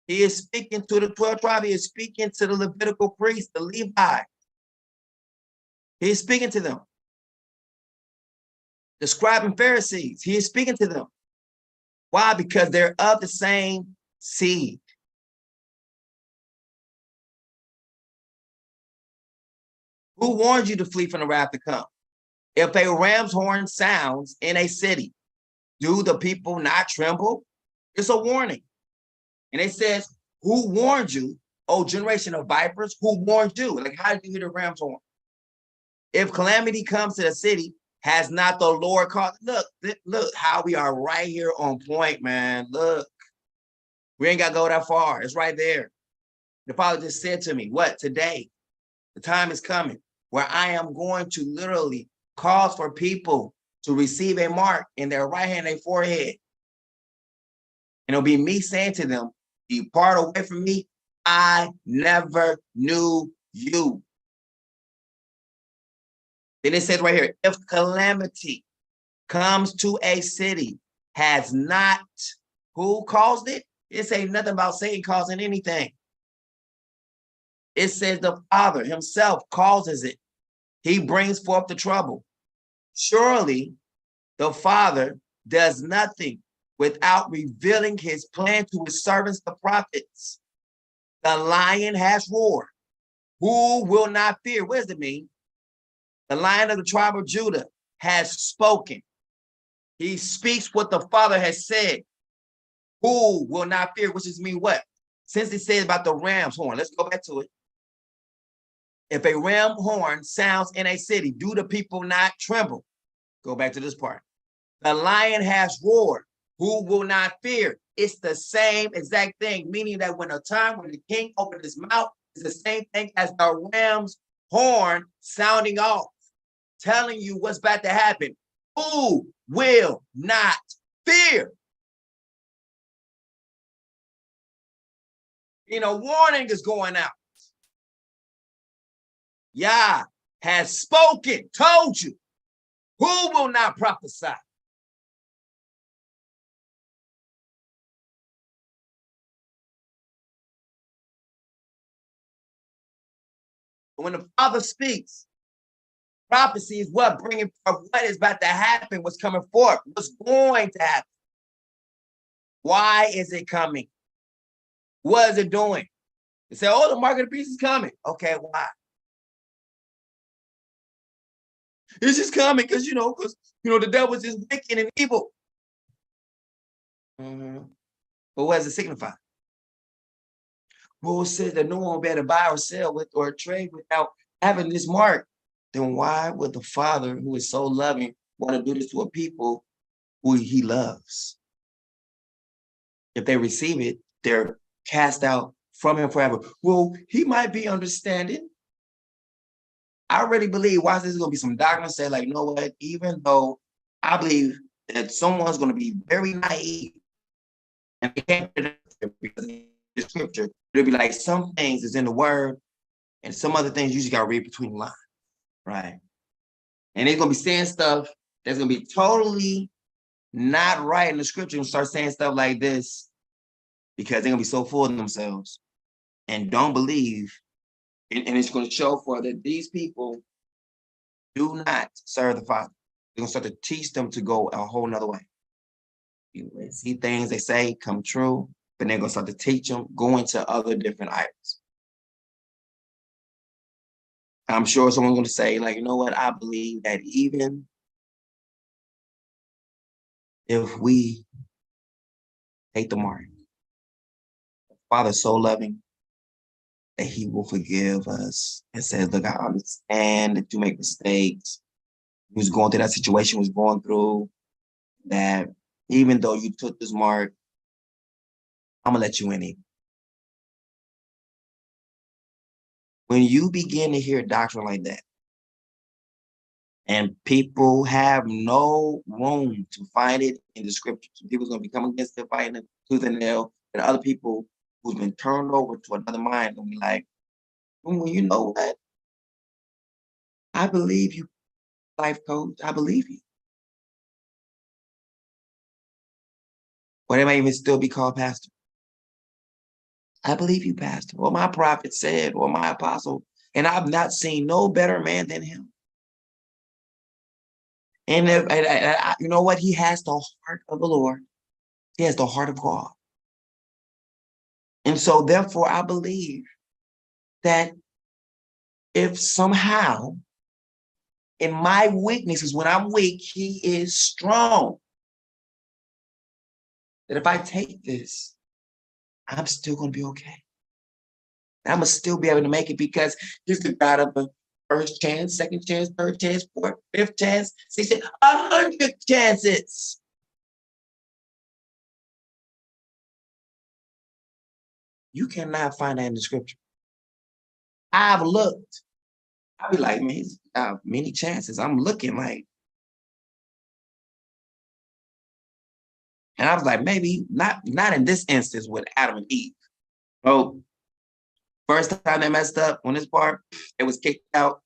He is speaking to the 12 tribes. He is speaking to the Levitical priests, the Levi. He is speaking to them. The scribe and Pharisees, he is speaking to them. Why? Because they're of the same seed. Who warned you to flee from the wrath to come? If a ram's horn sounds in a city, do the people not tremble? It's a warning. And it says, who warned you, O generation of vipers? Who warned you? Like, how did you hear the ram's horn? If calamity comes to the city, has not the Lord called? Look how we are right here on point, man. Look, we ain't got to go that far. It's right there. The Father just said to me, what? Today, the time is coming where I am going to literally cause for people to receive a mark in their right hand, their forehead. And it'll be me saying to them, depart away from me. I never knew you. Then it says right here, if calamity comes to a city, has not, who caused it? It says nothing about Satan causing anything. It says the Father himself causes it. He brings forth the trouble. Surely the Father does nothing without revealing his plan to his servants, the prophets. The lion has roared. Who will not fear? What does it mean? The Lion of the tribe of Judah has spoken. He speaks what the Father has said. Who will not fear? Which is mean what? Since it says about the ram's horn, let's go back to it. If a ram horn sounds in a city, do the people not tremble? Go back to this part. The lion has roared. Who will not fear? It's the same exact thing, meaning that when a time when the king opened his mouth, it's the same thing as the ram's horn sounding off, telling you what's about to happen. Who will not fear? You know, warning is going out. Yah has spoken, told you. Who will not prophesy? When the Father speaks, prophecy is what bringing forth what is about to happen, what's coming forth, what's going to happen. Why is it coming? What is it doing? They say, oh, the mark of the beast is coming. Okay, why? It's just coming because the devil is just wicked and evil. But what does it signify? Well, it says that no one will be able to buy or sell with or trade without having this mark. Then why would the Father, who is so loving, want to do this to a people who he loves? If they receive it, they're cast out from him forever. Well, he might be understanding. I already believe, watch, this is going to be some doctrine say, like, you know what, even though I believe that someone's going to be very naive and they can't because of the scripture, it'll be like some things is in the word and some other things you just got to read between the lines, right? And they're going to be saying stuff that's going to be totally not right in the scripture and start saying stuff like this because they're going to be so full of themselves and don't believe. And it's going to show for that these people do not serve the Father. They're going to start to teach them to go a whole nother way. You see things they say come true, but they're going to start to teach them, go into other different items. I'm sure someone's going to say, like, you know what? I believe that even if we take the mark, the Father's so loving that he will forgive us and says, look, I understand that you make mistakes. He was going through that situation, was going through that. Even though you took this mark, I'm gonna let you in it. When you begin to hear doctrine like that, and people have no room to find it in the scriptures, people's gonna be coming against it, fighting it tooth and nail, and other people who's been turned over to another mind gonna be like, well, you know what? I believe you, life coach. I believe you. Or they might even still be called pastor. I believe you, pastor. Or my prophet said, or my apostle, and I've not seen no better man than him. And you know what? He has the heart of the Lord. He has the heart of God. And so therefore, I believe that if somehow in my weaknesses, when I'm weak, he is strong. That if I take this, I'm still going to be okay. I'm going to still be able to make it because he's the God of the first chance, second chance, third chance, fourth, fifth chance, 6th, 100 chances. You cannot find that in the scripture. I've looked. I'll be like, man, he's many chances. I'm looking like. And I was like, maybe not in this instance with Adam and Eve. Oh, first time they messed up on this part, it was kicked out.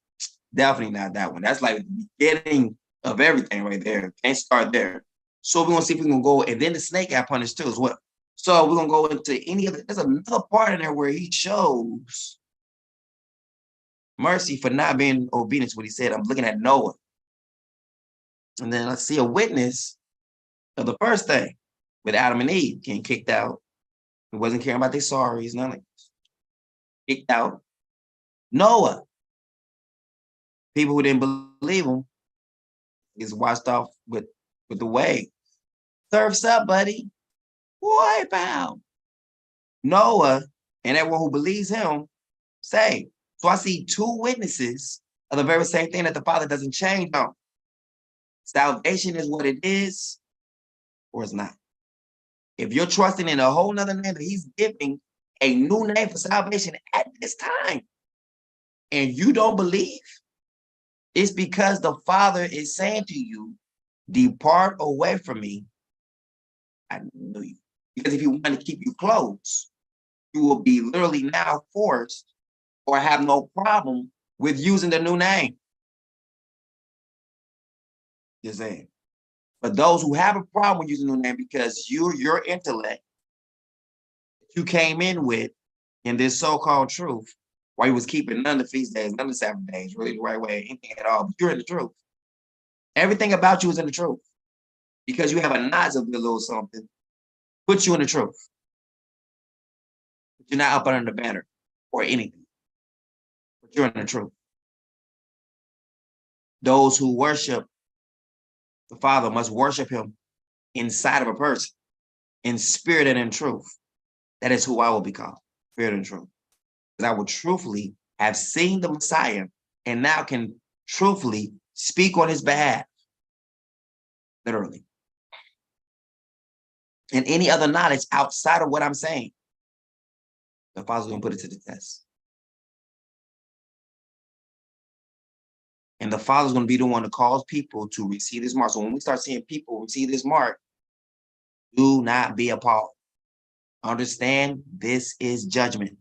Definitely not that one. That's like the beginning of everything right there. Can't start there. So we're going to see if we can go, and then the snake got punished too as well. So we're going to go into any other, there's another part in there where he shows mercy for not being obedient to what he said. I'm looking at Noah. And then I see a witness of the first thing with Adam and Eve getting kicked out. He wasn't caring about their sorries, none of it. Kicked out. Noah. People who didn't believe him is washed off with the wave. Surf's up, buddy. Wipe out. Noah and everyone who believes him saved. So I see two witnesses of the very same thing that the Father doesn't change on. Salvation is what it is, or it's not. If you're trusting in a whole nother name that he's giving a new name for salvation at this time, and you don't believe, it's because the Father is saying to you, depart away from me. I knew you. Because if he wanted to keep you close, you will be literally now forced or have no problem with using the new name. Just saying. But those who have a problem with using the new name because your intellect you came in with in this so-called truth, while you was keeping none of the feast days, none of the Sabbath days, really the right way, anything at all, but you're in the truth. Everything about you is in the truth. Because you have a notch of a little something, puts you in the truth. But you're not up under the banner or anything. But you're in the truth. Those who worship the Father must worship him inside of a person, in spirit and in truth. That is who I will be called, spirit and truth. Because I will truthfully have seen the Messiah and now can truthfully speak on his behalf. Literally. And any other knowledge outside of what I'm saying, the Father's going to put it to the test. And the Father's going to be the one to cause people to receive this mark. So when we start seeing people receive this mark, do not be appalled. Understand this is judgment.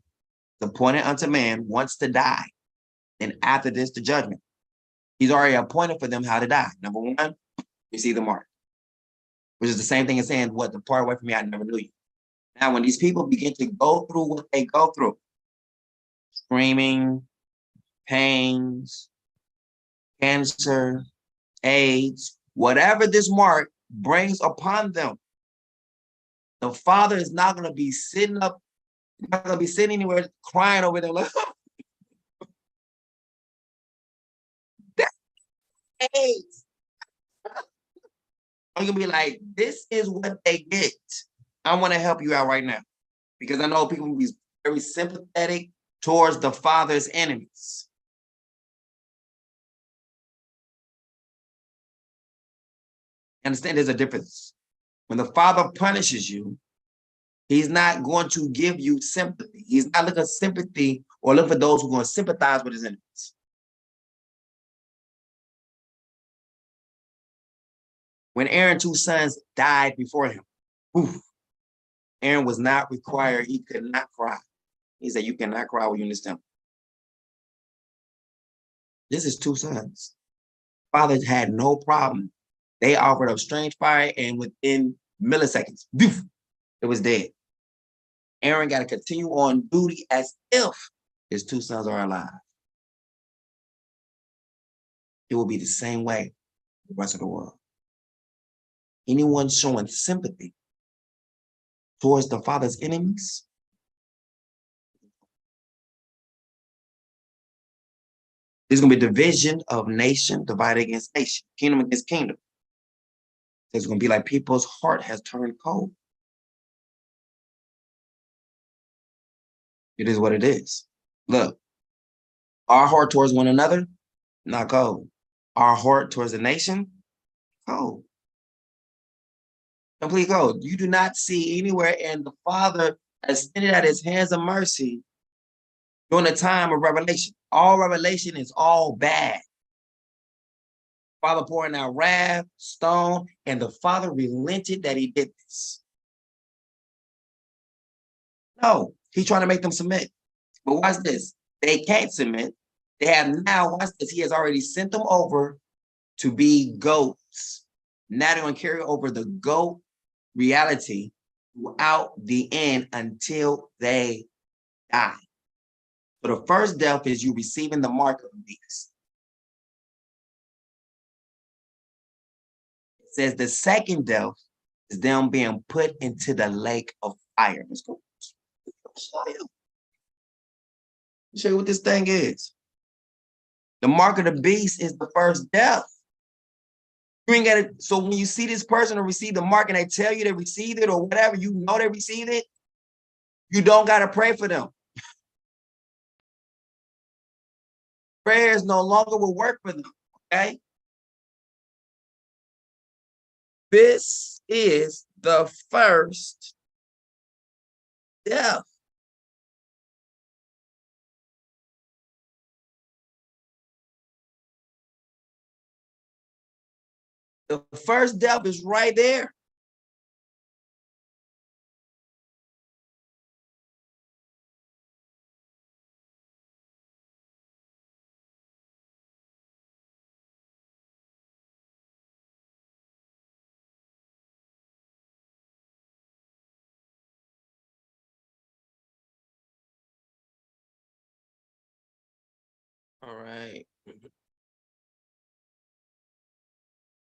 The appointed unto man wants to die. And after this, the judgment. He's already appointed for them how to die. Number one, receive the mark. Which is the same thing as saying, what, depart away from me, I never knew you. Now, when these people begin to go through what they go through, screaming, pains, cancer, AIDS, whatever this mark brings upon them, the Father is not going to be sitting up, not going to be sitting anywhere crying over there like, that's AIDS. I'm going to be like, this is what they get. I want to help you out right now because I know people will be very sympathetic towards the Father's enemies. Understand there's a difference. When the Father punishes you, he's not going to give you sympathy. He's not looking for sympathy or look for those who are going to sympathize with his enemies. When Aaron's two sons died before him, Aaron was not required. He could not cry. He said, you cannot cry when you're in this temple. This is two sons. Father had no problem. They offered up strange fire, and within milliseconds, it was dead. Aaron got to continue on duty as if his two sons are alive. It will be the same way the rest of the world. Anyone showing sympathy towards the Father's enemies, there's going to be division of nation divided against nation, kingdom against kingdom. It's going to be like people's heart has turned cold. It is what it is. Look, our heart towards one another, not cold. Our heart towards the nation, cold. Complete cold. You do not see anywhere in the Father extended at his hands of mercy during the time of revelation. All revelation is all bad. Father pouring out wrath, stone, and the Father relented that he did this. No, he's trying to make them submit. But watch this. They can't submit. They have now, watch this, he has already sent them over to be goats. Now they're going to carry over the goat reality throughout the end until they die. So the first death is you receiving the mark of the beast. It says the second death is them being put into the lake of fire. Let's go. Show you what this thing is. The mark of the beast is the first death. You ain't gotta, so when you see this person or receive the mark and they tell you they received it or whatever, you know they received it, you don't gotta pray for them. Prayers no longer will work for them, okay? This is the first death. The first death is right there. All right.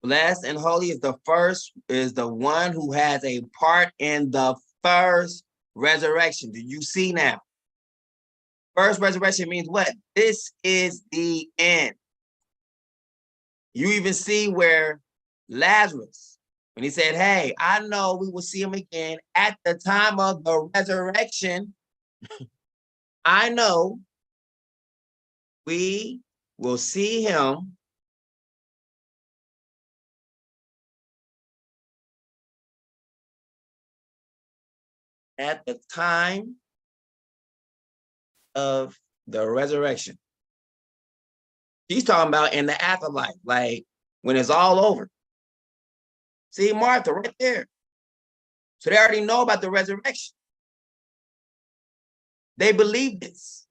Blessed and holy is the first, is the one who has a part in the first resurrection. Do you see now? First resurrection means what? This is the end. You even see where Lazarus, when he said, hey, I know we will see him again at the time of the resurrection. I know we will see him at the time of the resurrection. He's talking about in the afterlife, like when it's all over. See Martha right there. So they already know about the resurrection. They believe this.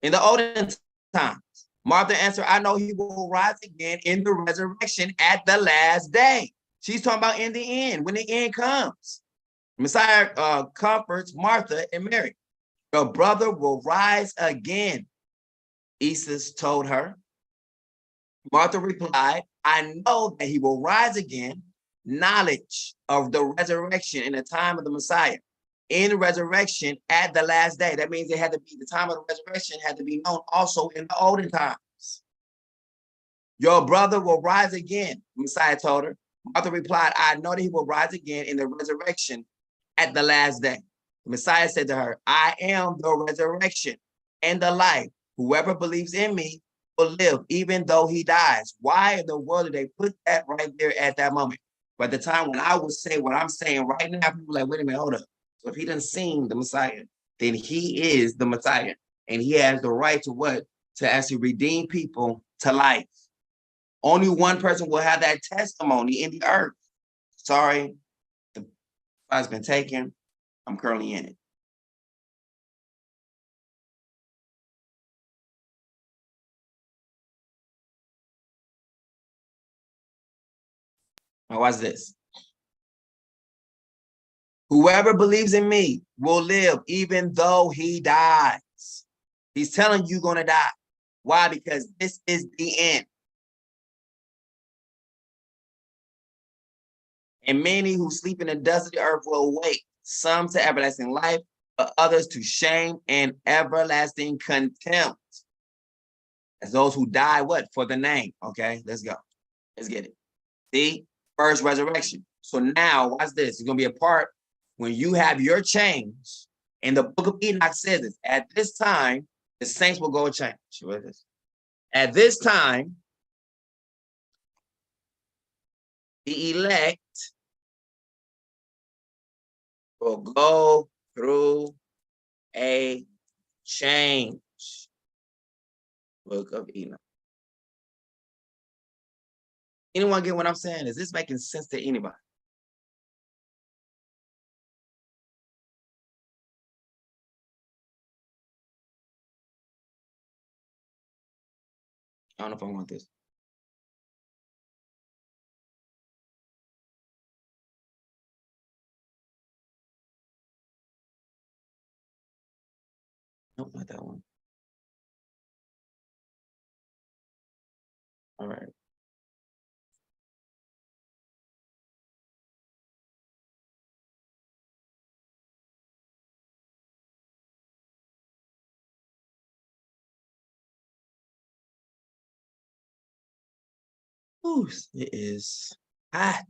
In the olden times, Martha answered, I know he will rise again in the resurrection at the last day. She's talking about in the end, when the end comes. Messiah comforts Martha and Mary. Your brother will rise again, Jesus told her. Martha replied, I know that he will rise again. Knowledge of the resurrection in the time of the Messiah. In resurrection at the last day. That means it had to be, the time of the resurrection had to be known also in the olden times. Your brother will rise again, Messiah told her. Martha replied, I know that he will rise again in the resurrection at the last day. The Messiah said to her, I am the resurrection and the life. Whoever believes in me will live even though he dies. Why in the world did they put that right there at that moment? By the time when I would say what I'm saying right now, people are like, wait a minute, hold up. So if he didn't sing the Messiah, then he is the Messiah. And he has the right to what? To actually redeem people to life. Only one person will have that testimony in the earth. Sorry, the fight's been taken. I'm currently in it. Now watch this. Whoever believes in me will live even though he dies. He's telling you gonna die. Why? Because this is the end. And many who sleep in the dust of the earth will awake, some to everlasting life, but others to shame and everlasting contempt. As those who die, what? For the name. Okay, let's go. Let's get it. See? First resurrection. So now, watch this. It's going to be a part when you have your change. And the book of Enoch says this. At this time, the saints will go and change. What is this? At this time, the elect will go through a change. Book of Enoch. Anyone get what I'm saying? Is this making sense to anybody? I don't know if I want this. Nope, not that one. All right. Ooh, it is hot.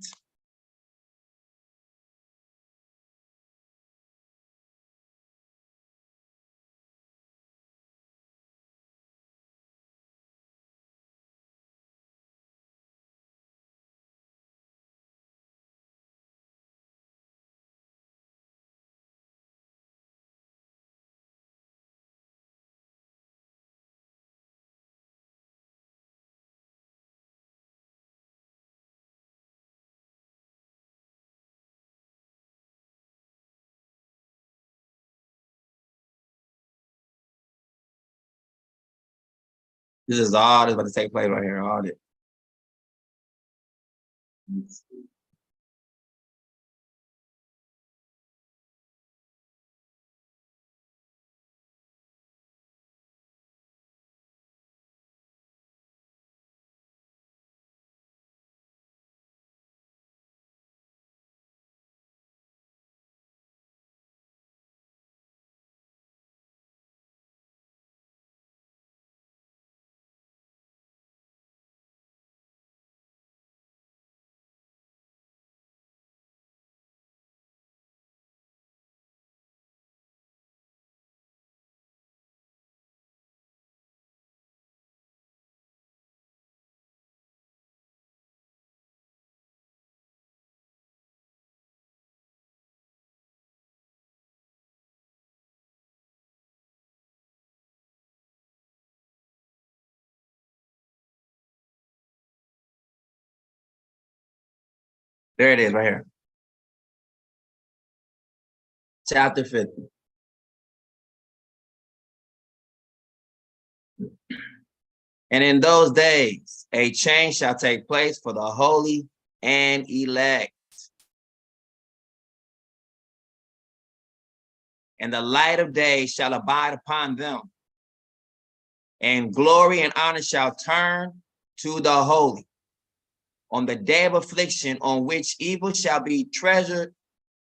This is all that's about to take place right here. All this. There it is right here. Chapter 50. And in those days, a change shall take place for the holy and elect. And the light of day shall abide upon them. And glory and honor shall turn to the holy. On the day of affliction on which evil shall be treasured,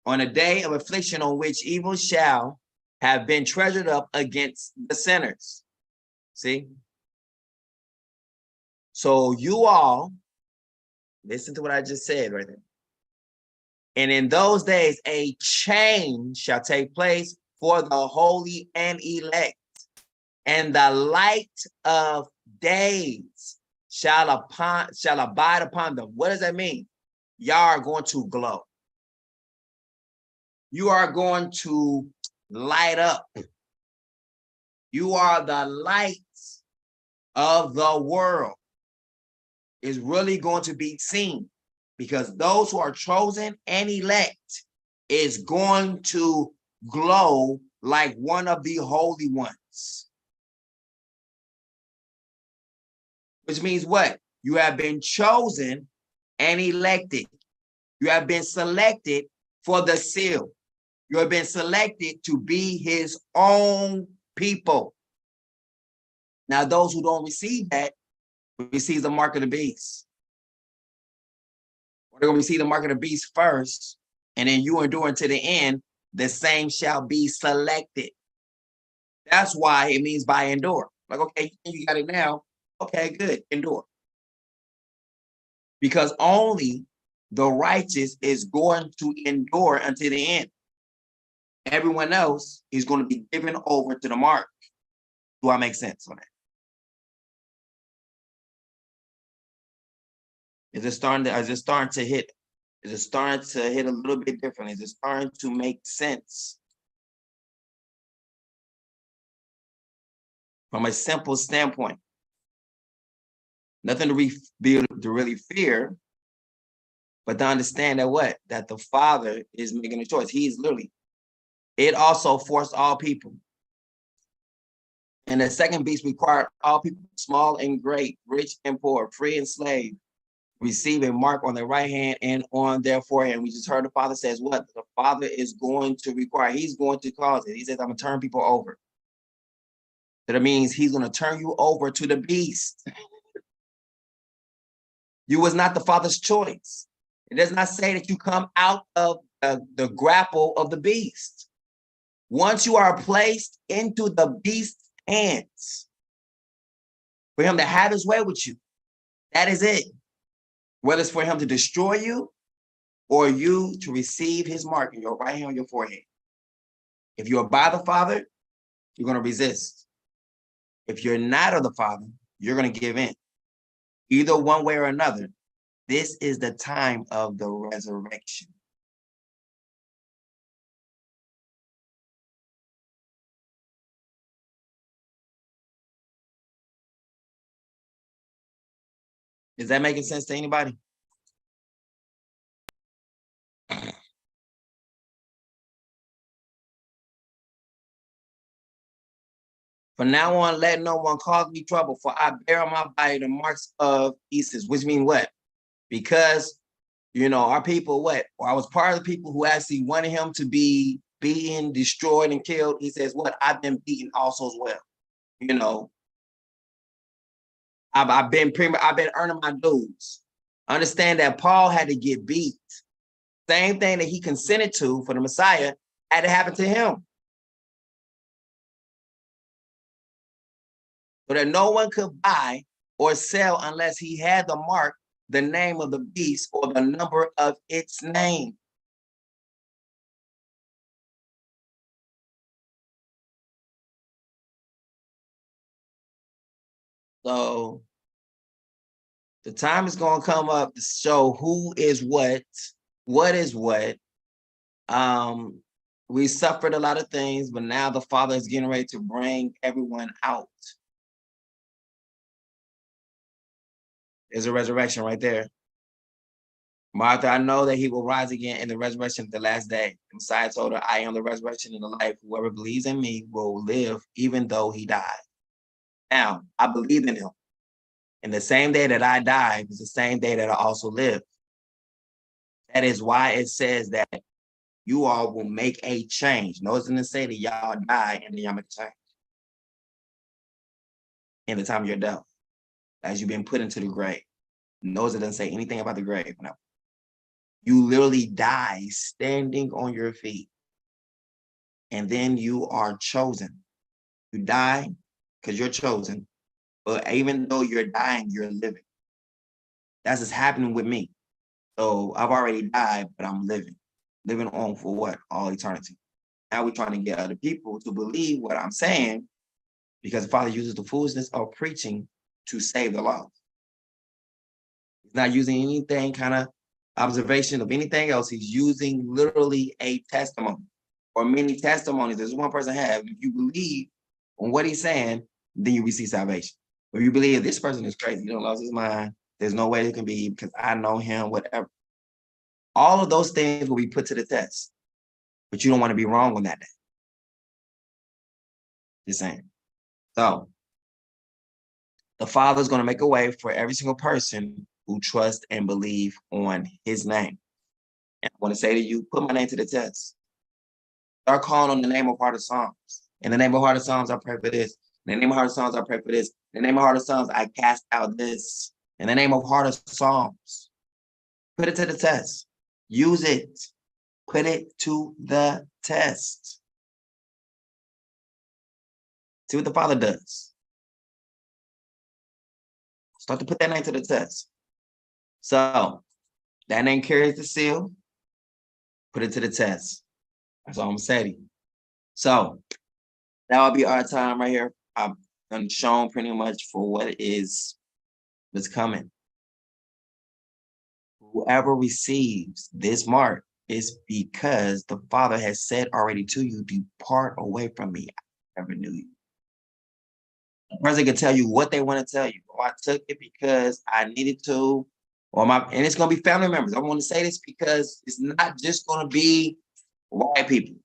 on a day of affliction on which evil shall have been treasured up against the sinners. See? So you all, listen to what I just said right there. And in those days, a change shall take place for the holy and elect. And the light of days shall abide upon them. What does that mean? Y'all are going to glow. You are going to light up. You are the light of the world. Is really going to be seen, because those who are chosen and elect is going to glow like one of the holy ones. Which means what? You have been chosen and elected. You have been selected for the seal. You have been selected to be his own people. Now, those who don't receive that, receive the mark of the beast. They're going to receive the mark of the beast first, and then you endure to the end, the same shall be selected. That's why it means by endure. Like, okay, you got it now. Okay, good, endure. Because only the righteous is going to endure until the end. Everyone else is going to be given over to the mark. Do I make sense on that? Is it starting to hit? Is it starting to hit a little bit differently? Is it starting to make sense? From a simple standpoint. Nothing to really fear, but to understand that what? That the Father is making a choice. He's literally. It also forced all people. And the second beast required all people, small and great, rich and poor, free and slave, receive a mark on their right hand and on their forehead. We just heard the Father says what? The Father is going to require, he's going to cause it. He says, I'm going to turn people over. That means he's going to turn you over to the beast. You was not the Father's choice. It does not say that you come out of the grapple of the beast. Once you are placed into the beast's hands, for him to have his way with you, that is it. whether it's for him to destroy you or you to receive his mark in your right hand on your forehead. If you're by the Father, you're going to resist. If you're not of the Father, you're going to give in. Either one way or another, this is the time of the resurrection. Is that making sense to anybody? From now on, let no one cause me trouble, for I bear on my body the marks of ISIS, which mean what? Because, you know, our people, what? Or I was part of the people who actually wanted him to be beaten, destroyed, and killed. He says, what? I've been beaten also as well. You know, I've been earning my dues. Understand that Paul had to get beat. Same thing that he consented to for the Messiah had to happen to him. So that no one could buy or sell unless he had the mark, the name of the beast, or the number of its name. So the time is going to come up to show who is what is what. We suffered a lot of things, but now the Father is getting ready to bring everyone out. There's a resurrection right there. Martha, I know that he will rise again in the resurrection of the last day. The Messiah told her, I am the resurrection and the life. Whoever believes in me will live even though he died. Now, I believe in him. And the same day that I died is the same day that I also live. That is why it says that you all will make a change. Notice it doesn't say that y'all die and then y'all make a change. In the time of your death, as you've been put into the grave. Notice it doesn't say anything about the grave. No. You literally die standing on your feet. And then you are chosen. You die because you're chosen. But even though you're dying, you're living. That's what's happening with me. So I've already died, but I'm living. Living on for what? All eternity. Now we're trying to get other people to believe what I'm saying because the Father uses the foolishness of preaching to save the lost. He's not using anything kind of observation of anything else. He's using literally a testimony or many testimonies. There's one person have. If you believe on what he's saying, then you receive salvation. If you believe this person is crazy, you don't lose his mind, there's no way it can be because I know him, whatever. All of those things will be put to the test, but you don't want to be wrong on that day. Just saying. So the Father's going to make a way for every single person who trusts and believe on his name. And I want to say to you, put my name to the test. Start calling on the name of Heart of Psalms. In the name of Heart of Psalms, I pray for this. In the name of Heart of Psalms, I pray for this. In the name of Heart of Psalms, I cast out this. In the name of Heart of Psalms, put it to the test. Use it. Put it to the test. See what the Father does. Start to put that name to the test. So that name carries the seal. Put it to the test. That's all I'm going to say to you. So that will be our time right here. I've done shown pretty much for what's coming. Whoever receives this mark is because the Father has said already to you, depart away from me. I never knew you. A person can tell you what they want to tell you. Oh, I took it because I needed to, and it's going to be family members. I want to say this because it's not just going to be white people.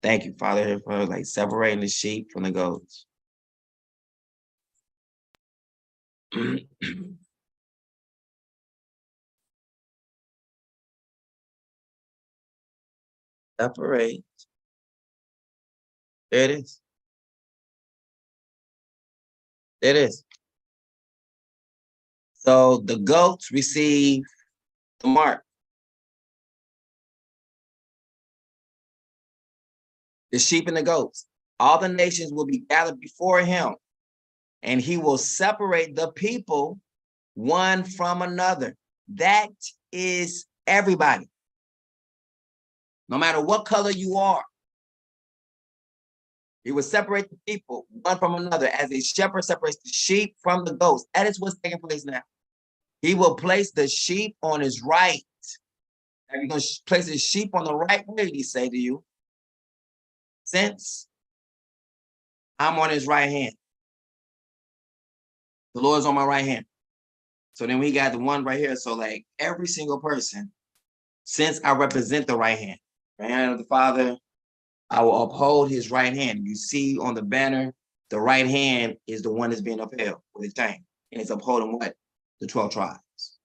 Thank you, Father, for like separating the sheep from the goats. Separate. There it is. There it is. So the goats receive the mark. The sheep and the goats. All the nations will be gathered before him, and he will separate the people one from another. That is everybody. No matter what color you are. He will separate the people one from another as a shepherd separates the sheep from the goats. That is what's taking place now. He will place the sheep on his right. Are you going to place his sheep on the right? What did he say to you? Since I'm on his right hand. The Lord's on my right hand. So then we got the one right here. So like every single person, since I represent the right hand of the Father, I will uphold his right hand. You see on the banner, the right hand is the one that's being upheld with a chain. And it's upholding what? The 12 tribes.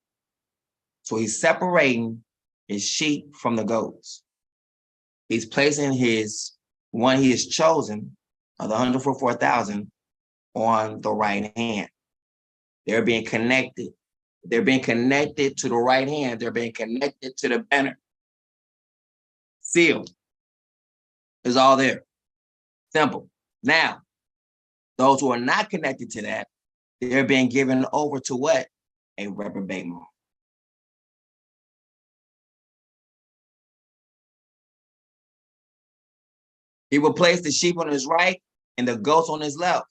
So he's separating his sheep from the goats. He's placing his one he has chosen of the 144,000 on the right hand. They're being connected. They're being connected to the right hand. They're being connected to the banner. Sealed. Is all there. Simple. Now, those who are not connected to that, they're being given over to what? A reprobate mind. He will place the sheep on his right and the goats on his left.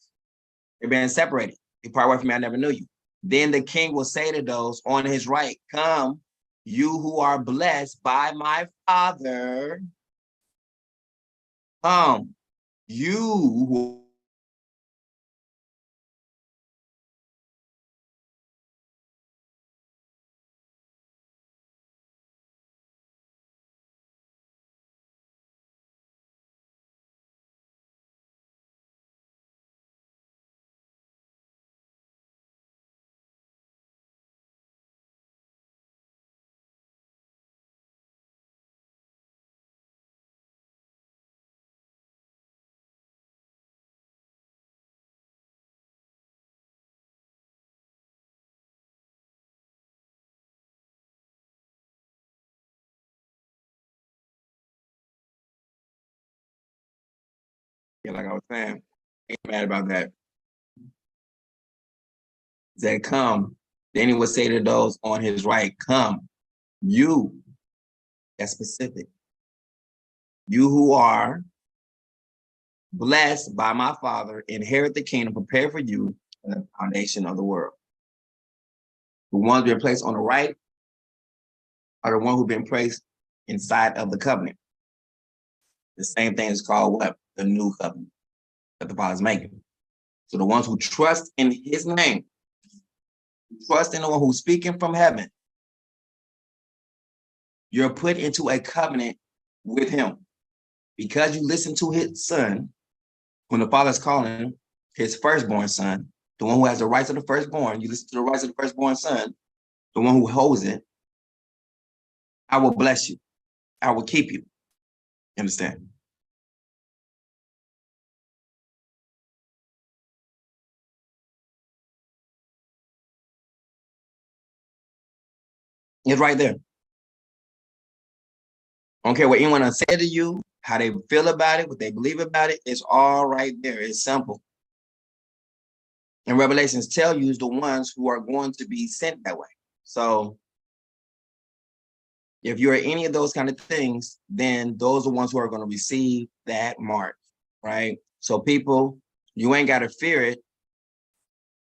They're being separated. Depart away from me, I never knew you. Then the king will say to those on his right, come, you who are blessed by my Father. You who like I was saying, ain't mad about that. That come, then he would say to those on his right, come, you, that's specific. You who are blessed by my Father, inherit the kingdom prepared for you in the foundation of the world. The ones being placed on the right are the ones who've been placed inside of the covenant. The same thing is called what? The new covenant that the Father's making. So the ones who trust in his name, trust in the one who's speaking from heaven, you're put into a covenant with him. Because you listen to his son, when the Father's calling his firstborn son, the one who has the rights of the firstborn, you listen to the rights of the firstborn son, the one who holds it, I will bless you. I will keep you. Understand? It's right there. I don't care what anyone has said to you, how they feel about it, what they believe about it. It's all right there. It's simple. And Revelations tell you is the ones who are going to be sent that way. So if you're any of those kind of things, then those are the ones who are going to receive that mark, right? So people, you ain't got to fear it.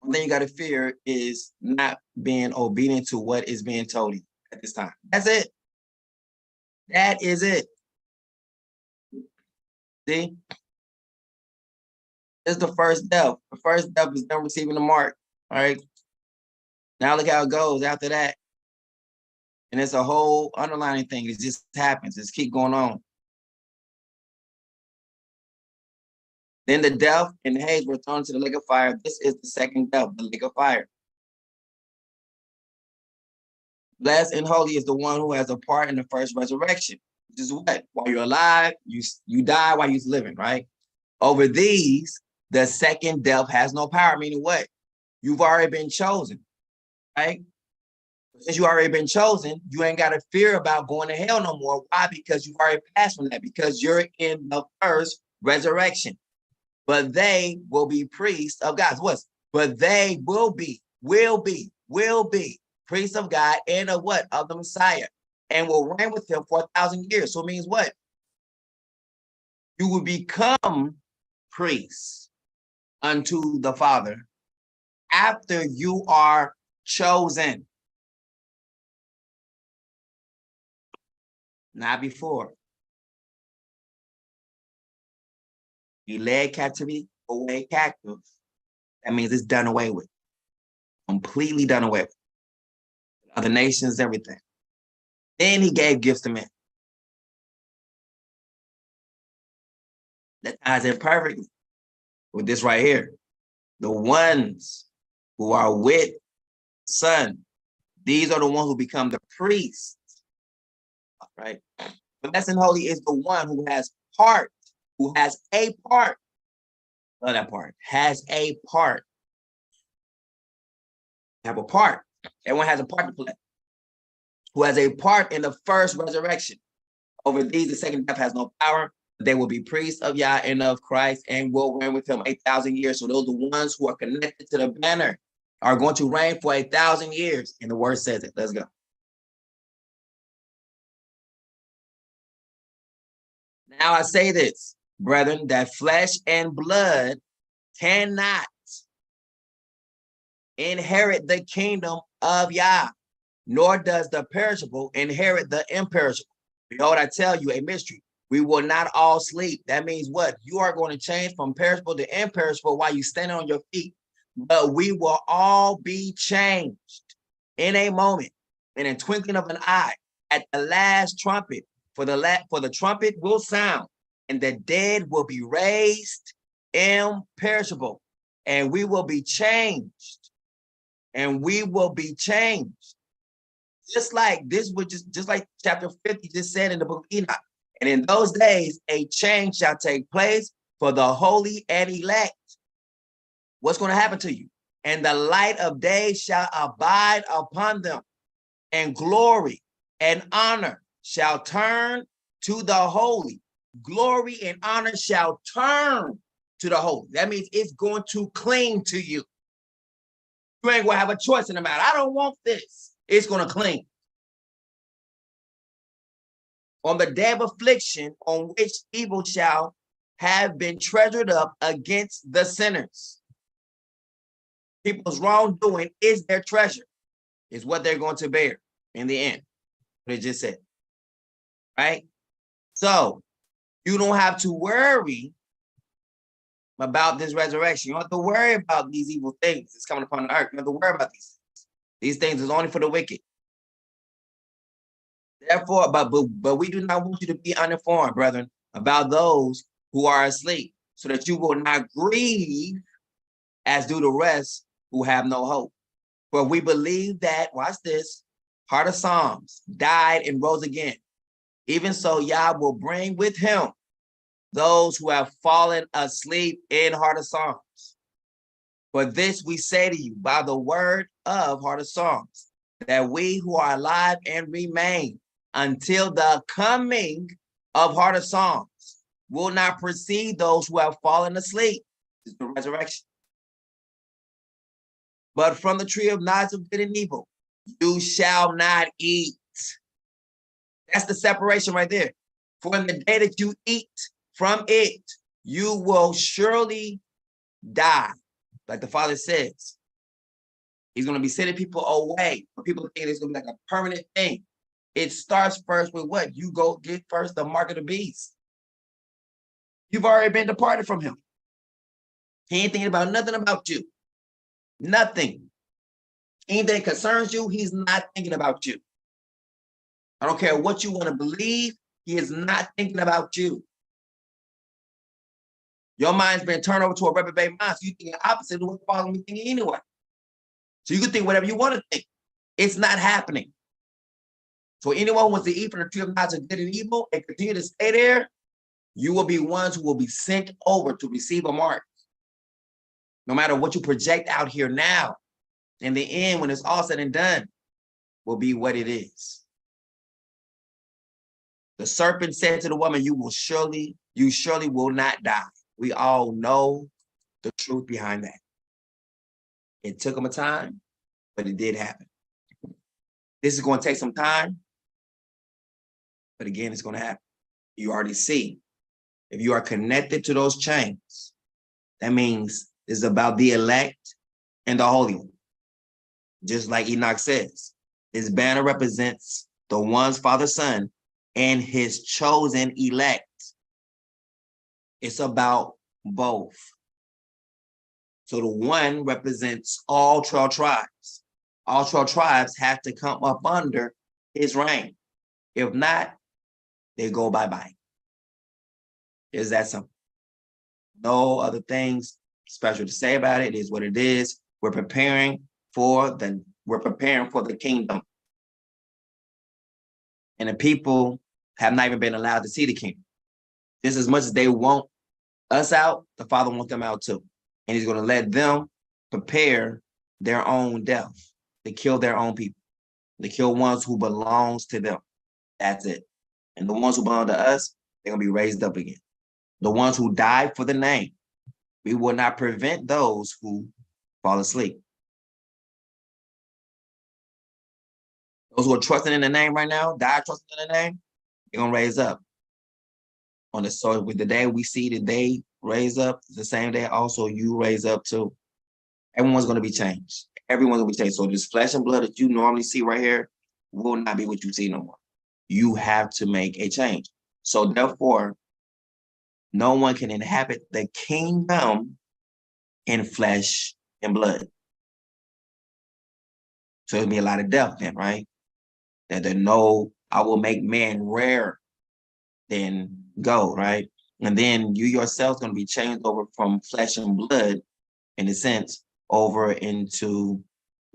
One thing you got to fear is not being obedient to what is being told you at this time. That's it. That is it. See? This is the first death. The first death is them receiving the mark, all right? Now look how it goes after that. And it's a whole underlining thing. It just happens. It's keep going on. Then the death and the haze were thrown into the lake of fire. This is the second death, the lake of fire. Blessed and holy is the one who has a part in the first resurrection. Which is what? While you're alive, you die while you're living, right? Over these, the second death has no power, meaning what? You've already been chosen, right? Since you already been chosen, you ain't got to fear about going to hell no more. Why? Because you've already passed from that, because you're in the first resurrection. But they will be priests of God. What? But they will be. priest of God and of what? Of the Messiah, and will reign with him for 1,000 years. So it means what? You will become priests unto the Father after you are chosen. Not before. You led captivity away captive. That means it's done away with. Completely done away with. Other nations, everything. Then he gave gifts to men. That ties in perfectly with this right here. The ones who are with Son, these are the ones who become the priests. Right? The blessed and holy is the one who has part, who has a part. Love that part. Has a part. Have a part. Everyone has a part to play. Who has a part in the first resurrection. Over these, the second death has no power. They will be priests of Yah and of Christ and will reign with him 1,000 years. So those are the ones who are connected to the banner are going to reign for 1,000 years. And the word says it. Let's go. Now I say this, brethren, that flesh and blood cannot inherit the kingdom of Yah, nor does the perishable inherit the imperishable. Behold, I tell you a mystery. We will not all sleep. That means what? You are going to change from perishable to imperishable while you standing on your feet. But we will all be changed in a moment, in a twinkling of an eye, at the last trumpet. For the trumpet will sound, and the dead will be raised imperishable, and we will be changed. And we will be changed. Just like this would just like chapter 50 just said in the book of Enoch. And in those days, a change shall take place for the holy and elect. What's going to happen to you? And the light of day shall abide upon them, and glory and honor shall turn to the holy. Glory and honor shall turn to the holy. That means it's going to cling to you. You ain't going to have a choice in the matter. I don't want this. It's going to cling. On the day of affliction, on which evil shall have been treasured up against the sinners. People's wrongdoing is their treasure, is what they're going to bear in the end. What it just said. Right? So you don't have to worry about this resurrection. You don't have to worry about these evil things that's coming upon the earth. You don't have to worry about these things. These things is only for the wicked. Therefore, but we do not want you to be uninformed, brethren, about those who are asleep, so that you will not grieve as do the rest who have no hope. For we believe that, watch this, Heart of Psalms died and rose again. Even so, Yah will bring with him those who have fallen asleep in Heart of Psalms. For this we say to you by the word of Heart of Psalms, that we who are alive and remain until the coming of Heart of Psalms will not precede those who have fallen asleep. It's the resurrection. But from the tree of knowledge of good and evil, you shall not eat. That's the separation right there. For in the day that you eat from it, you will surely die. Like the Father says, he's going to be sending people away. But people think it's going to be like a permanent thing. It starts first with what? You go get first the mark of the beast. You've already been departed from him. He ain't thinking about nothing about you. Nothing. Anything that concerns you, he's not thinking about you. I don't care what you want to believe, he is not thinking about you. Your mind's been turned over to a reprobate mind, so you think the opposite of what the Father is thinking anyway. So you can think whatever you want to think. It's not happening. So anyone who wants to eat from the tree of knowledge of good and evil and continue to stay there, you will be ones who will be sent over to receive a mark. No matter what you project out here now, in the end, when it's all said and done, will be what it is. The serpent said to the woman, you surely will not die. We all know the truth behind that. It took him a time, but it did happen. This is going to take some time, but again, it's going to happen. You already see. If you are connected to those chains, that means it's about the elect and the Holy One. Just like Enoch says, his banner represents the one's Father, Son, and his chosen elect. It's about both. So the one represents all 12 tribes. All 12 tribes have to come up under his reign. If not, they go bye-bye. Is that simple? No other things special to say about it. It is what it is. We're preparing for the kingdom. And the people have not even been allowed to see the kingdom. Just as much as they want us out, the Father wants them out too. And he's going to let them prepare their own death, to kill their own people, to kill ones who belongs to them. That's it. And the ones who belong to us, they're going to be raised up again. The ones who died for the name, we will not prevent those who fall asleep. Those who are trusting in the name right now, die trusting in the name, they're going to raise up. On the soul, with the day we see that they raise up, the same day also you raise up too. Everyone's going to be changed. Everyone's going to be changed. So this flesh and blood that you normally see right here will not be what you see no more. You have to make a change. So therefore, no one can inhabit the kingdom in flesh and blood. So it'll be a lot of death then, right? That they know I will make man rare than gold, right? And then you yourself going to be changed over from flesh and blood, in a sense, over into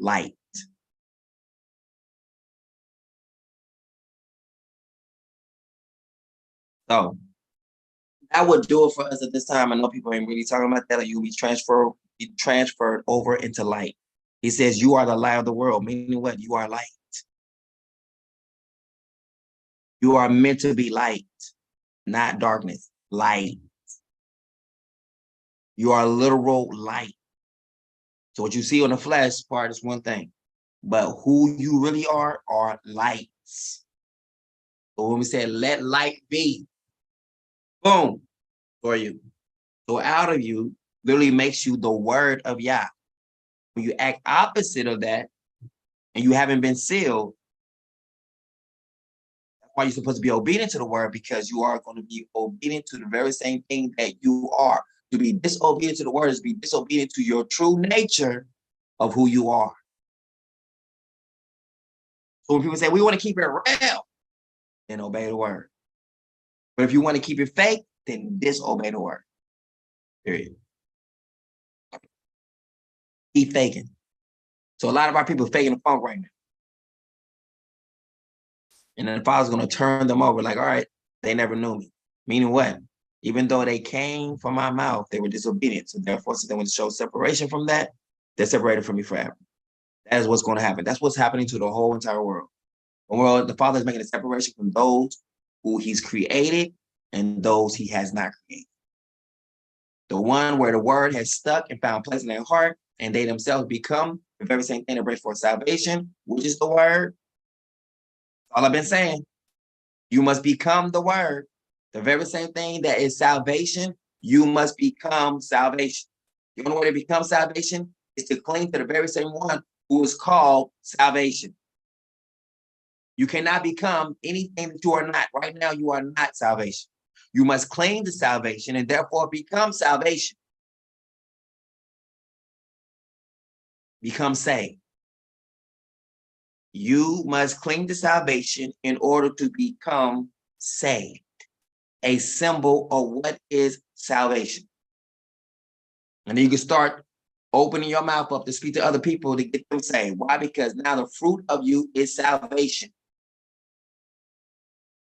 light. So that would do it for us at this time. I know people ain't really talking about that. Like you'll be transferred over into light. He says, you are the light of the world, meaning what? You are light. You are meant to be light, not darkness, light. You are literal light. So what you see on the flesh part is one thing, but who you really are lights. So when we say, let light be, boom, for you. So out of you literally makes you the word of Yah. When you act opposite of that and you haven't been sealed, that's why you're supposed to be obedient to the word, because you are going to be obedient to the very same thing that you are. To be disobedient to the word is to be disobedient to your true nature of who you are. So when people say, we want to keep it real, then obey the word. But if you want to keep it fake, then disobey the word. Period. Keep faking. So a lot of our people are faking the funk right now. And then the Father's going to turn them over like, all right, they never knew me. Meaning what? Even though they came from my mouth, they were disobedient. So therefore, so they want to show separation from that, they're separated from me forever. That is what's going to happen. That's what's happening to the whole entire world. The Father is making a separation from those who he's created and those he has not created. The one where the word has stuck and found place in their heart, and they themselves become the very same thing that brings forth salvation, which is the word. That's all I've been saying. You must become the word. The very same thing that is salvation, you must become salvation. The only way to become salvation is to cling to the very same one who is called salvation. You cannot become anything that you are not. Right now, you are not salvation. You must cling to salvation and therefore become salvation. Become saved. You must cling to salvation in order to become saved. A symbol of what is salvation. And then you can start opening your mouth up to speak to other people to get them saved. Why? Because now the fruit of you is salvation.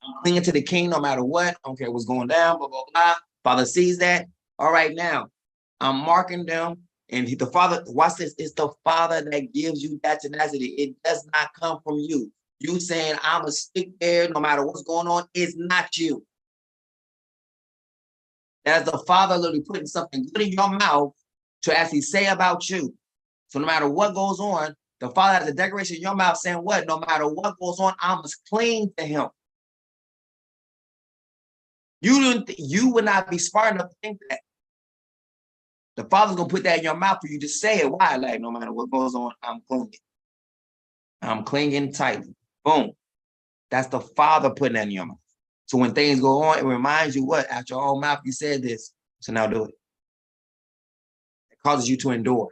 I'm clinging to the king no matter what. I don't care what's going down, blah, blah, blah. Father sees that. All right, now I'm marking them. And the Father, watch this, it's the Father that gives you that tenacity. It does not come from you. You saying, I'm going to stick there no matter what's going on, is not you. That's the Father literally putting something good in your mouth to actually say about you. So no matter what goes on, The Father has a declaration in your mouth saying what? No matter what goes on, I must cling to him. You would not be smart enough to think that. The Father's going to put that in your mouth for you to say it. Why? Like, no matter what goes on, I'm clinging. I'm clinging tightly. Boom. That's the Father putting that in your mouth. So when things go on, it reminds you what? Out your own mouth, you said this. So now do it. It causes you to endure.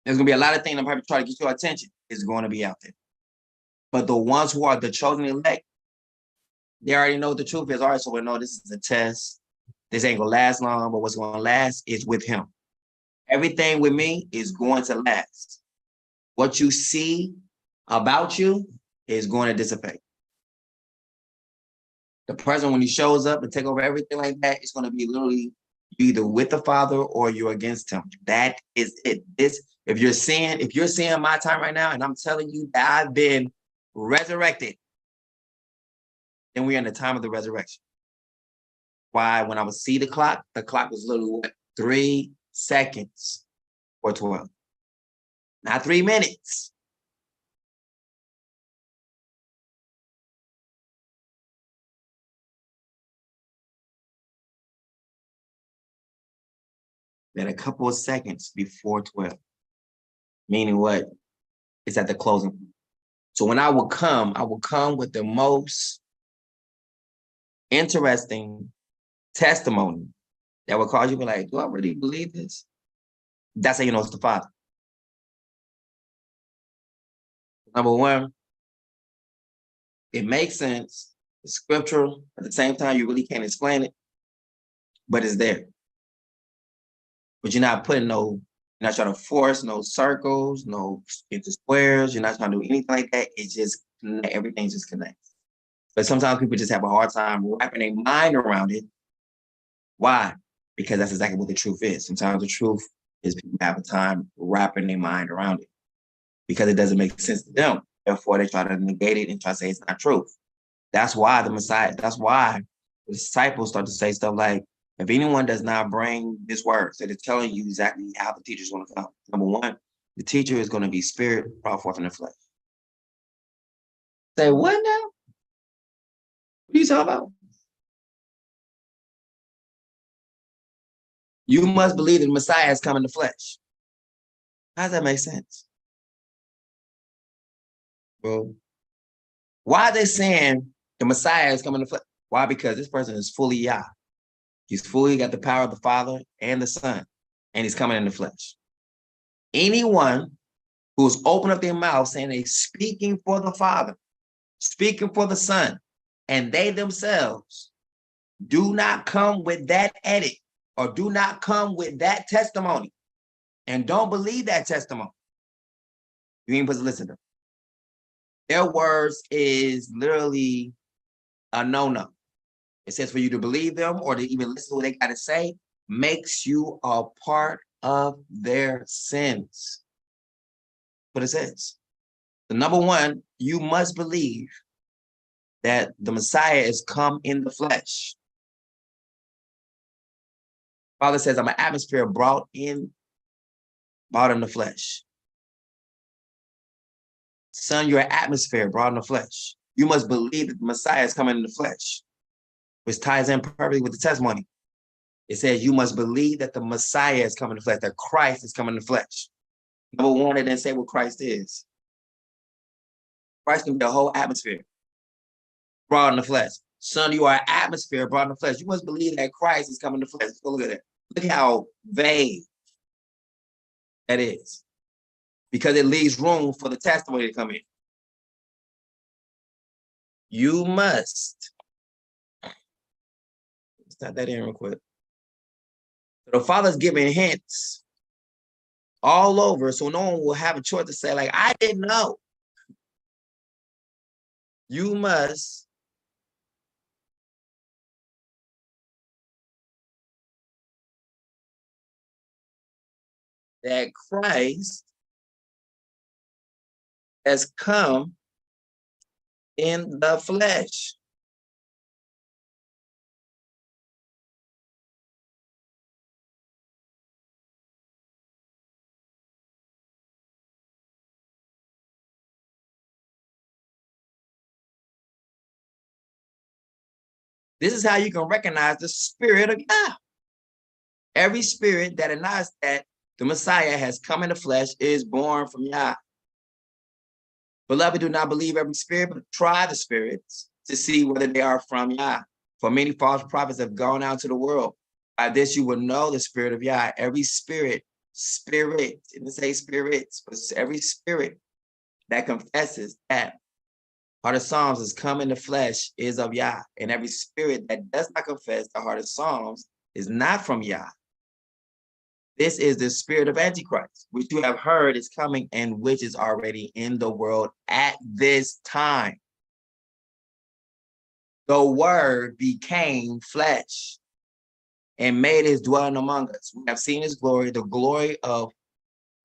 There's going to be a lot of things that probably try to get your attention. It's going to be out there. But the ones who are the chosen elect, they already know what the truth is. All right, so we know this is a test. This ain't going to last long, but what's going to last is with him. Everything with me is going to last. What you see about you is going to dissipate. The present, when he shows up and take over everything like that, it's going to be literally either with the Father or you're against him. That is it. If you're seeing my time right now, and I'm telling you that I've been resurrected, then we're in the time of the resurrection. Why? When I would see the clock was literally what? 3 seconds or 12. Not 3 minutes. Then a couple of seconds before 12. Meaning what? It's at the closing. So when I will come with the most interesting testimony that will cause you to be like, do I really believe this? That's how you know it's the Father. Number one, it makes sense. It's scriptural. At the same time, you really can't explain it, but it's there. But you're not putting you're not trying to force no circles, no into squares. You're not trying to do anything like that. It's just, everything just connects. But sometimes people just have a hard time wrapping their mind around it. Why? Because that's exactly what the truth is. Sometimes the truth is people have a time wrapping their mind around it because it doesn't make sense to them. Therefore, they try to negate it and try to say it's not truth. That's why the disciples start to say stuff like, if anyone does not bring this word, so they're telling you exactly how the teacher's going to come. Number one, the teacher is going to be spirit brought forth in the flesh. Say, what now? What are you talking about? You must believe that the Messiah has come in the flesh. How does that make sense? Well, why are they saying the Messiah has come in the flesh? Why? Because this person is fully Yah. He's fully got the power of the Father and the Son, and he's coming in the flesh. Anyone who's opened up their mouth saying they're speaking for the Father, speaking for the Son, and they themselves do not come with that edit or do not come with that testimony and don't believe that testimony, you ain't supposed to listen to them. Their words is literally a no-no. It says for you to believe them or to even listen to what they got to say makes you a part of their sins. What it says. The number one, you must believe that the Messiah has come in the flesh. Father says, I'm an atmosphere brought in the flesh. Son, you're an atmosphere brought in the flesh. You must believe that the Messiah is coming in the flesh, which ties in perfectly with the testimony. It says you must believe that the Messiah is coming in the flesh, that Christ is coming in the flesh. Number one, it didn't say what Christ is. Christ can be a whole atmosphere brought in the flesh. Son, you are an atmosphere brought in the flesh. You must believe that Christ is coming in the flesh. Go look at that. Look how vague that is. Because it leaves room for the testimony to come in. You must. Let's type that in real quick. The Father's giving hints all over, so no one will have a choice to say, like, I didn't know. You must that Christ has come in the flesh. This is how you can recognize the spirit of Yah. Every spirit that denies that the Messiah has come in the flesh is born from Yah. Beloved, do not believe every spirit, but try the spirits to see whether they are from Yah. For many false prophets have gone out to the world. By this you will know the spirit of Yah. Every spirit, it didn't say spirits, but every spirit that confesses that Heart of Psalms has come in the flesh is of Yah. And every spirit that does not confess the Heart of Psalms is not from Yah. This is the spirit of Antichrist, which you have heard is coming and which is already in the world at this time. The word became flesh and made his dwelling among us. We have seen his glory, the glory of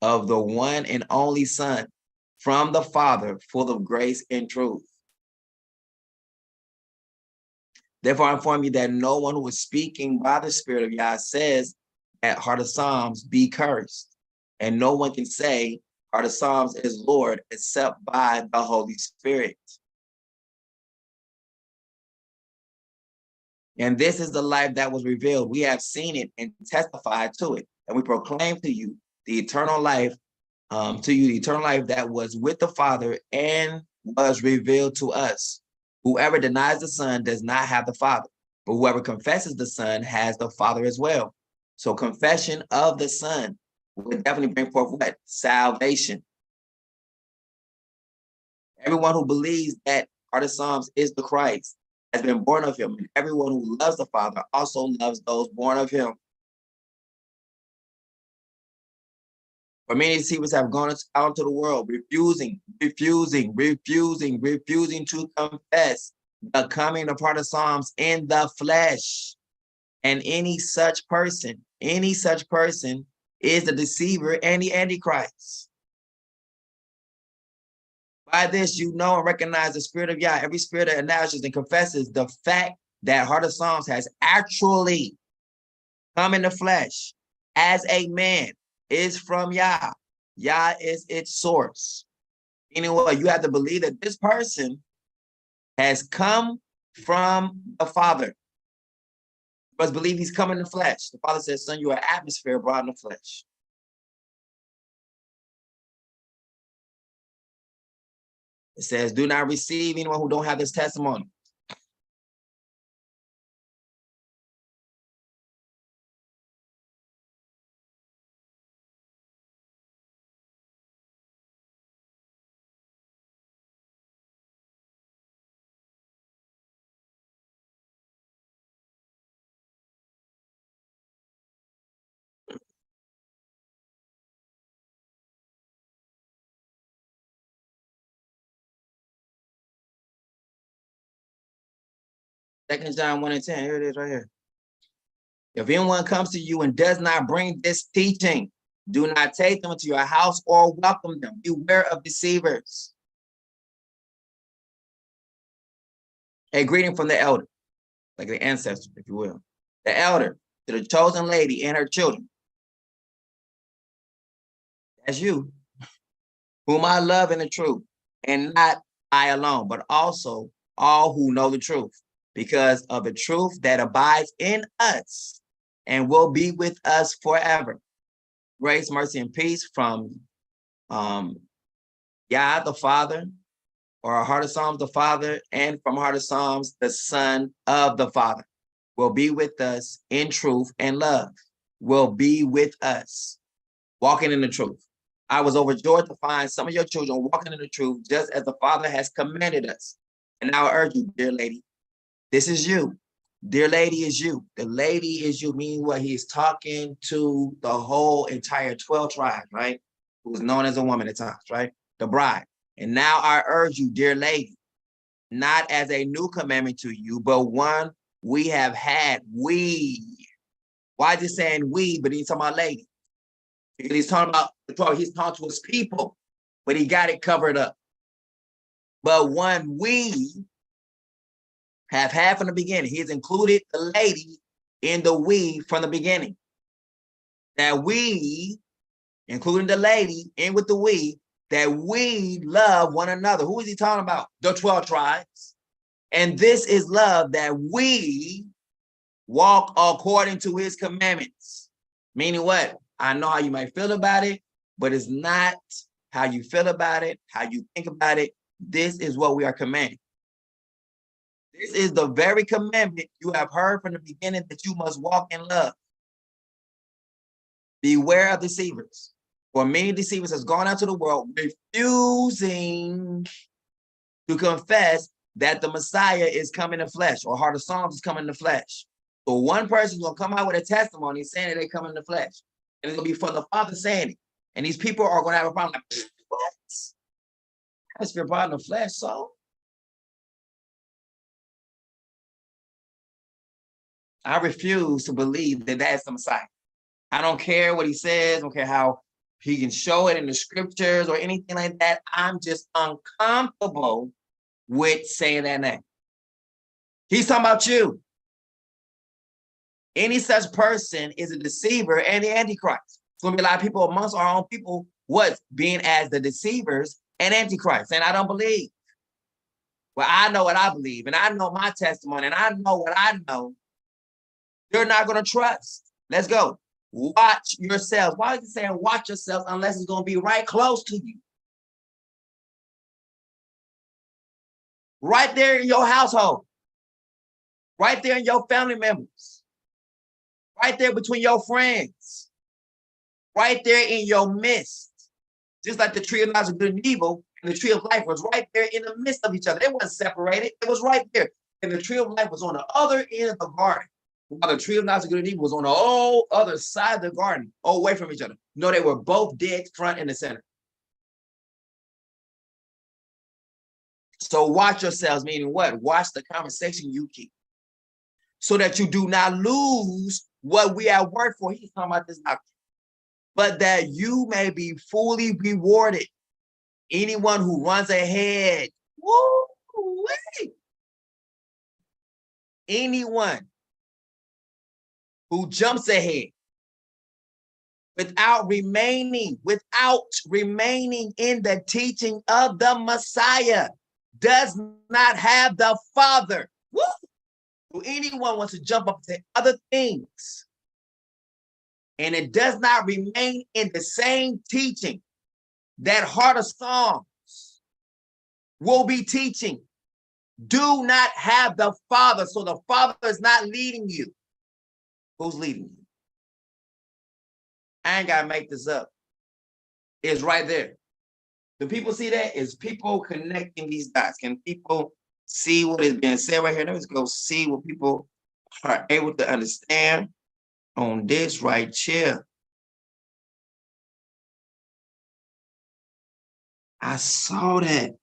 the one and only Son from the Father, full of grace and truth. Therefore, I inform you that no one who is speaking by the Spirit of Yah says that Heart of Psalms be cursed. And no one can say Heart of Psalms is Lord except by the Holy Spirit. And this is the life that was revealed. We have seen it and testified to it. And we proclaim to you the eternal life, the eternal life that was with the Father and was revealed to us. Whoever denies the Son does not have the Father, but whoever confesses the Son has the Father as well. So confession of the Son will definitely bring forth what? Salvation. Everyone who believes that Heart of Psalms is the Christ has been born of him, and everyone who loves the Father also loves those born of him. For many deceivers have gone out into the world, refusing to confess the coming of Heart of Psalms in the flesh. And any such person is the deceiver and the Antichrist. By this, you know and recognize the spirit of Yah. Every spirit that acknowledges and confesses the fact that Heart of Psalms has actually come in the flesh as a man is from Yah. Yah is its source. Meaning what? You have to believe that this person has come from the Father. You must believe he's come in the flesh. The Father says, son, you are atmosphere brought in the flesh. It says, do not receive anyone who don't have this testimony. Second John 1 and 10, here it is right here. If anyone comes to you and does not bring this teaching, do not take them into your house or welcome them. Beware of deceivers. A greeting from the elder, like the ancestor, if you will. The elder to the chosen lady and her children. That's you, whom I love in the truth, and not I alone, but also all who know the truth, because of the truth that abides in us and will be with us forever. Grace, mercy, and peace from Yah the Father, or Heart of Psalms the Father, and from Heart of Psalms the Son of the Father, will be with us in truth and love, will be with us, walking in the truth. I was overjoyed to find some of your children walking in the truth, just as the Father has commanded us. And now I urge you, dear lady, this is you. Dear lady is you. The lady is you, meaning what? He's talking to the whole entire 12 tribes, right? Who's known as a woman at times, right? The bride. And now I urge you, dear lady, not as a new commandment to you, but one we have had. We. Why is he saying we, but he's talking about lady? Because he's talking about the 12, he's talking to his people, but he got it covered up. But one we have had from the beginning. He's included the lady in the we from the beginning. That we, including the lady, in with the we, that we love one another. Who is he talking about? The 12 tribes. And this is love, that we walk according to his commandments. Meaning what? I know how you might feel about it, but it's not how you feel about it, how you think about it. This is what we are commanded. This is the very commandment you have heard from the beginning, that you must walk in love. Beware of deceivers. For many deceivers has gone out to the world, refusing to confess that the Messiah is coming in the flesh, or Heart of Psalms is coming in the flesh. So one person's gonna come out with a testimony saying that they come in the flesh. And it's gonna be for the Father saying it. And these people are gonna have a problem like, what? That's your body in the flesh, so? I refuse to believe that that's the Messiah. I don't care what he says, I don't care how he can show it in the scriptures or anything like that. I'm just uncomfortable with saying that name. He's talking about you. Any such person is a deceiver and the Antichrist. It's going to be a lot of people amongst our own people, what? Being as the deceivers and Antichrist. And I don't believe. Well, I know what I believe, and I know my testimony, and I know what I know. You're not going to trust. Let's go. Watch yourselves. Why is it saying watch yourselves unless it's going to be right close to you? Right there in your household. Right there in your family members. Right there between your friends. Right there in your midst. Just like the tree of knowledge of good and evil and the tree of life was right there in the midst of each other. They weren't separated. It was right there. And the tree of life was on the other end of the garden. While the tree of knowledge of good and evil was on the whole other side of the garden, away from each other. No, they were both dead front and the center. So watch yourselves, meaning what? Watch the conversation you keep, so that you do not lose what we have worked for. He's talking about this doctrine. But that you may be fully rewarded. Anyone who runs ahead, woo-wee. Anyone who jumps ahead without remaining in the teaching of the Messiah does not have the Father. Woo! So anyone wants to jump up to other things, and it does not remain in the same teaching that Heart of Psalms will be teaching, do not have the Father. So the Father is not leading you. Who's leading you? I ain't got to make this up. It's right there. Do people see that? Is people connecting these dots? Can people see what is being said right here? Let's go see what people are able to understand on this right here. I saw that.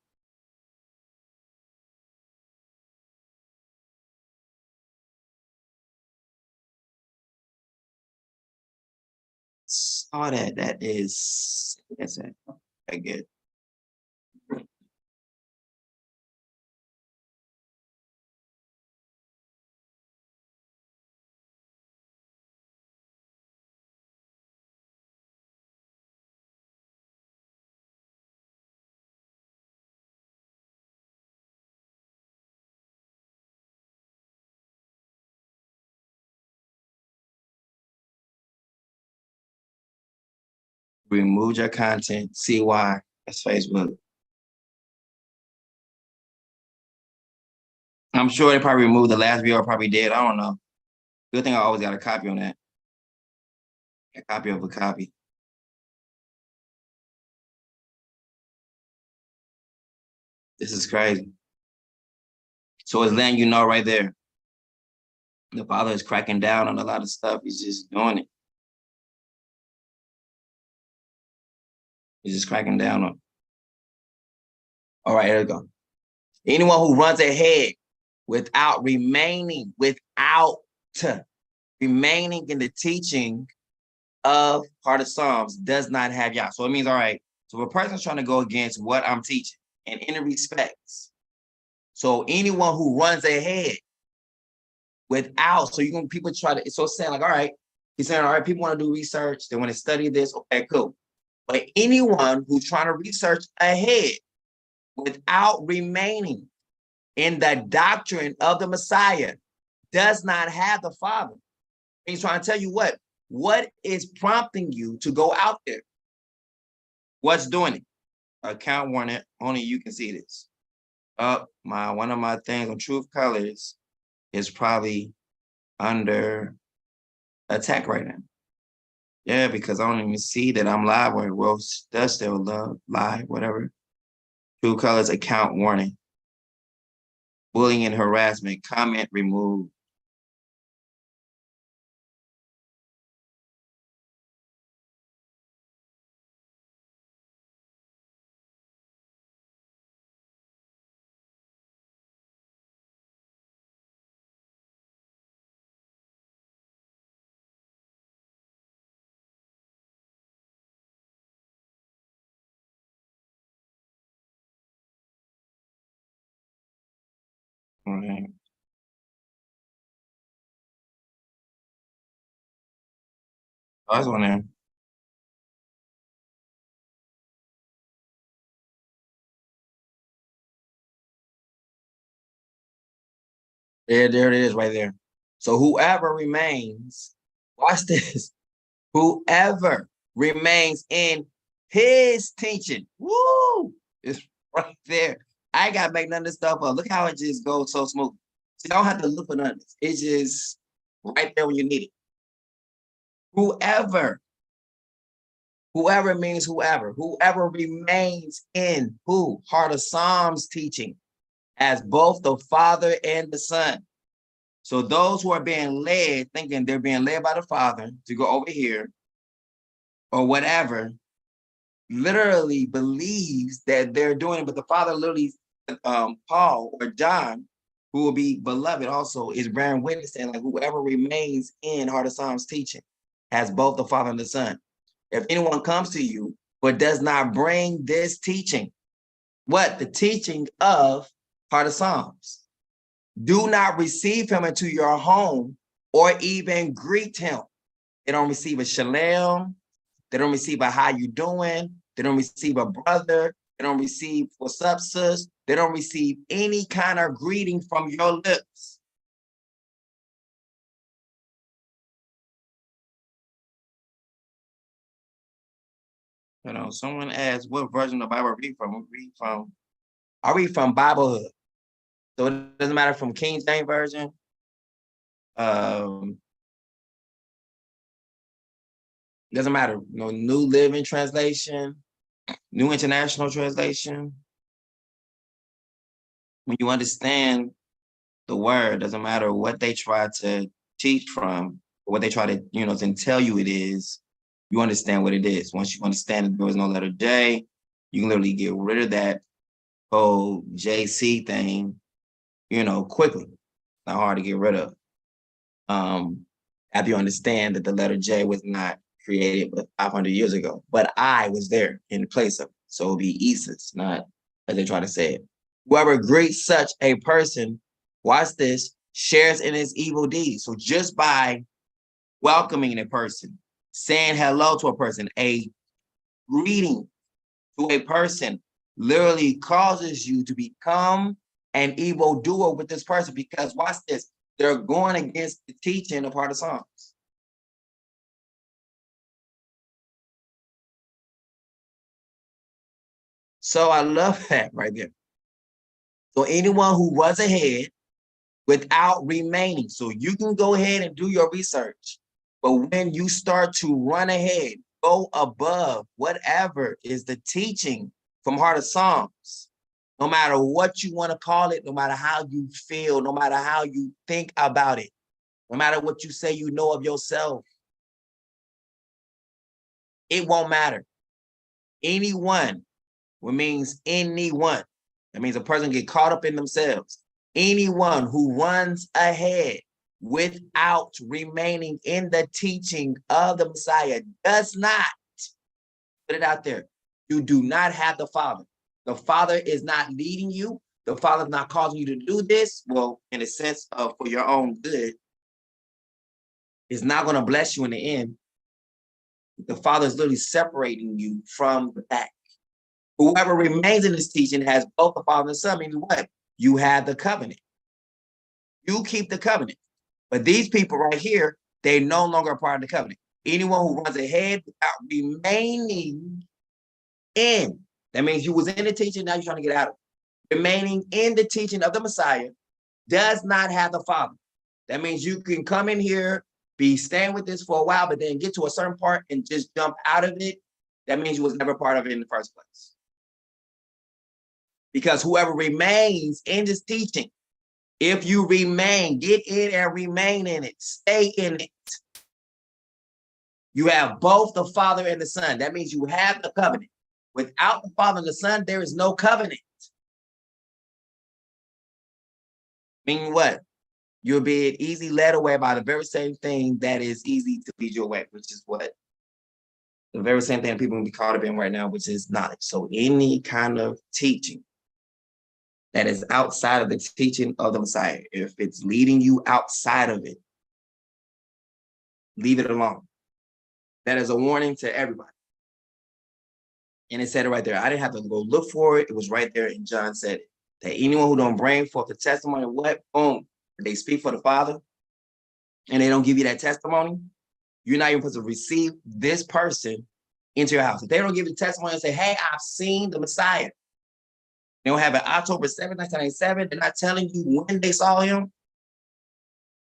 Saw that. That is, that's it. Okay, good. Remove your content. See why. That's Facebook. I'm sure they probably removed the last video. Probably did. I don't know. Good thing I always got a copy on that. A copy of a copy. This is crazy. So it's letting you know right there. The Father is cracking down on a lot of stuff. He's just doing it. He's just cracking down on it. All right, here we go. Anyone who runs ahead without remaining in the teaching of Heart of Psalms does not have Yah. So it means, all right, so if a person's trying to go against what I'm teaching in any respects, so anyone who runs ahead without, so you're going to, people try to, so it's saying like, all right, he's saying, all right, people want to do research, they want to study this, okay, cool. But anyone who's trying to research ahead without remaining in the doctrine of the Messiah does not have the Father. He's trying to tell you what is prompting you to go out there? What's doing it? Account warning, only you can see this. One of my things on Truth Colors is probably under attack right now. Yeah, because I don't even see that I'm live or well does still live, whatever. True Colors account warning. Bullying and harassment, comment removed. All right. Oh, that's one there. There it is right there. So whoever remains, watch this, whoever remains in his teaching, woo, it's right there. I ain't got to make none of this stuff up. Look how it just goes so smooth. So you don't have to look for none of this. It's just right there when you need it. Whoever means whoever remains in who? Heart of Psalms teaching as both the Father and the Son. So those who are being led, thinking they're being led by the Father to go over here or whatever, literally believes that they're doing it, but the Father literally, Paul or John, who will be beloved also, is bearing witness saying like whoever remains in Heart of Psalms teaching has both the Father and the Son. If anyone comes to you but does not bring this teaching, what? The teaching of Heart of Psalms. Do not receive him into your home or even greet him. They don't receive a shalom. They don't receive a how you doing. They don't receive a brother. They don't receive what's up, sis. They don't receive any kind of greeting from your lips. You know, someone asked what version of the Bible I read from. I read from Biblehood. So it doesn't matter from King James Version. It doesn't matter. You know, New Living Translation, New International Translation. When you understand the word, doesn't matter what they try to teach from, or what they try to, to tell you it is, you understand what it is. Once you understand that there was no letter J, you can literally get rid of that whole JC thing, quickly. Not hard to get rid of. After you understand that the letter J was not created but 500 years ago, but I was there in the place of it. So it'll be Isis, not as they try to say it. Whoever greets such a person, watch this, shares in his evil deeds. So just by welcoming a person, saying hello to a person, a greeting to a person literally causes you to become an evildoer with this person, because watch this, they're going against the teaching of Heart of Psalms. So I love that right there. So anyone who was ahead without remaining, so you can go ahead and do your research, but when you start to run ahead, go above whatever is the teaching from Heart of Psalms, no matter what you want to call it, no matter how you feel, no matter how you think about it, no matter what you say you know of yourself, it won't matter. Anyone, what means anyone. That means a person get caught up in themselves. Anyone who runs ahead without remaining in the teaching of the Messiah does not, put it out there, you do not have the Father. The Father is not leading you. The Father is not causing you to do this. Well, in a sense of for your own good. It's not going to bless you in the end. The Father is literally separating you from the back. Whoever remains in this teaching has both the Father and the Son, meaning what? you have the covenant. You keep the covenant. But these people right here, they no longer are part of the covenant. Anyone who runs ahead without remaining in, that means you was in the teaching, now you're trying to get out of it. Remaining in the teaching of the Messiah does not have the Father. That means you can come in here, be staying with this for a while, but then get to a certain part and just jump out of it. That means you was never part of it in the first place. Because whoever remains in this teaching, if you remain, get in and remain in it, stay in it. You have both the Father and the Son. That means you have the covenant. Without the Father and the Son, there is no covenant. Meaning what? You'll be easily led away by the very same thing that is easy to lead you away, which is what? The very same thing people will be caught up in right now, which is knowledge. So any kind of teaching that is outside of the teaching of the Messiah, if it's leading you outside of it, leave it alone. That is a warning to everybody. And it said it right there. I didn't have to go look for it. It was right there, and John said it. That anyone who don't bring forth the testimony of what? Boom. They speak for the Father, and they don't give you that testimony, you're not even supposed to receive this person into your house. If they don't give you the testimony and say, hey, I've seen the Messiah. They don't have it October 7th, 1997. They're not telling you when they saw him.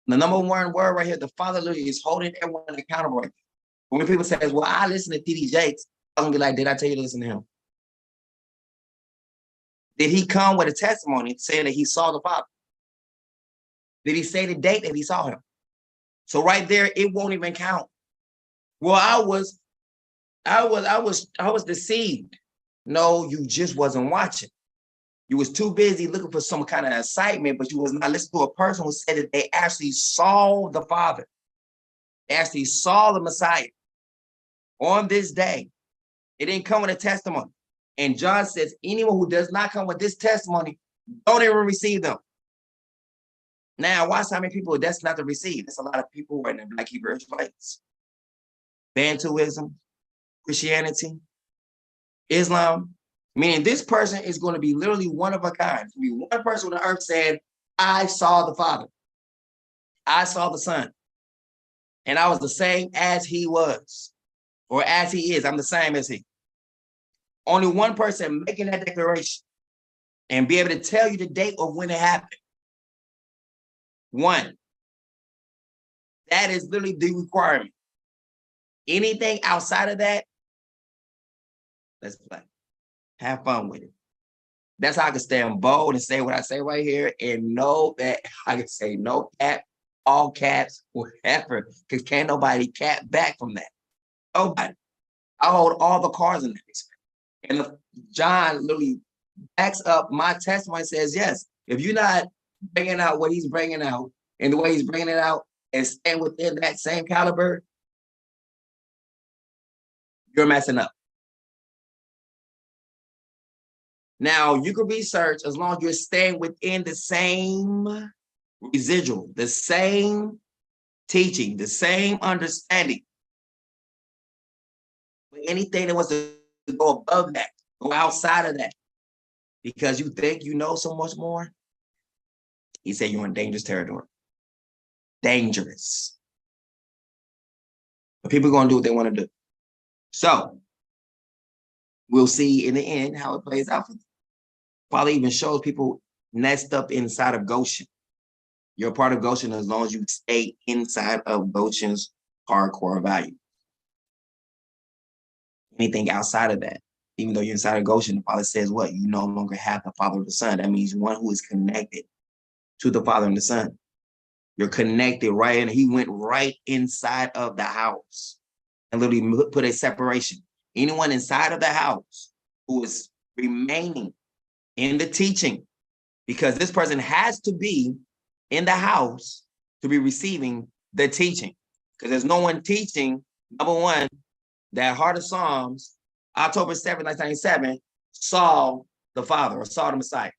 The number one word right here, the Father literally is holding everyone accountable right there. When people say, well, I listen to T.D. Jakes, I'm going to be like, did I tell you to listen to him? Did he come with a testimony saying that he saw the Father? Did he say the date that he saw him? So right there, it won't even count. Well, I was deceived. No, you just wasn't watching. You was too busy looking for some kind of excitement, but you was not listening to a person who said that they actually saw the Father. They actually saw the Messiah on this day. It didn't come with a testimony. And John says, anyone who does not come with this testimony, don't even receive them. Now, watch how many people that's not to receive. There's a lot of people right now, Black Hebrew Israelites, Bantuism, Christianity, Islam, meaning this person is going to be literally one of a kind. It's going to be one person on the earth saying, I saw the Father. I saw the Son. And I was the same as he was, or as he is. I'm the same as he. Only one person making that declaration and be able to tell you the date of when it happened. One. That is literally the requirement. Anything outside of that, let's play. Have fun with it. That's how I can stand bold and say what I say right here and know that I can say no cap, all caps, whatever, because can't nobody cap back from that. Nobody. I hold all the cards in that respect. And if John literally backs up my testimony, says, yes, if you're not bringing out what he's bringing out and the way he's bringing it out and staying within that same caliber, you're messing up. Now, you can research as long as you're staying within the same residual, the same teaching, the same understanding. Anything that wants to go above that, go outside of that, because you think you know so much more, he said you're in dangerous territory. Dangerous. But people are going to do what they want to do. So, we'll see in the end how it plays out for them. Father even shows people nest up inside of Goshen. You're a part of Goshen as long as you stay inside of Goshen's hardcore value. Anything outside of that, even though you're inside of Goshen, the Father says what? You no longer have the Father or the Son. That means one who is connected to the Father and the Son. You're connected right in. He went right inside of the house and literally put a separation. Anyone inside of the house who is remaining in the teaching, because this person has to be in the house to be receiving the teaching. Because there's no one teaching, number one, that Heart of Psalms, October 7th, 1997, saw the Father or saw the Messiah.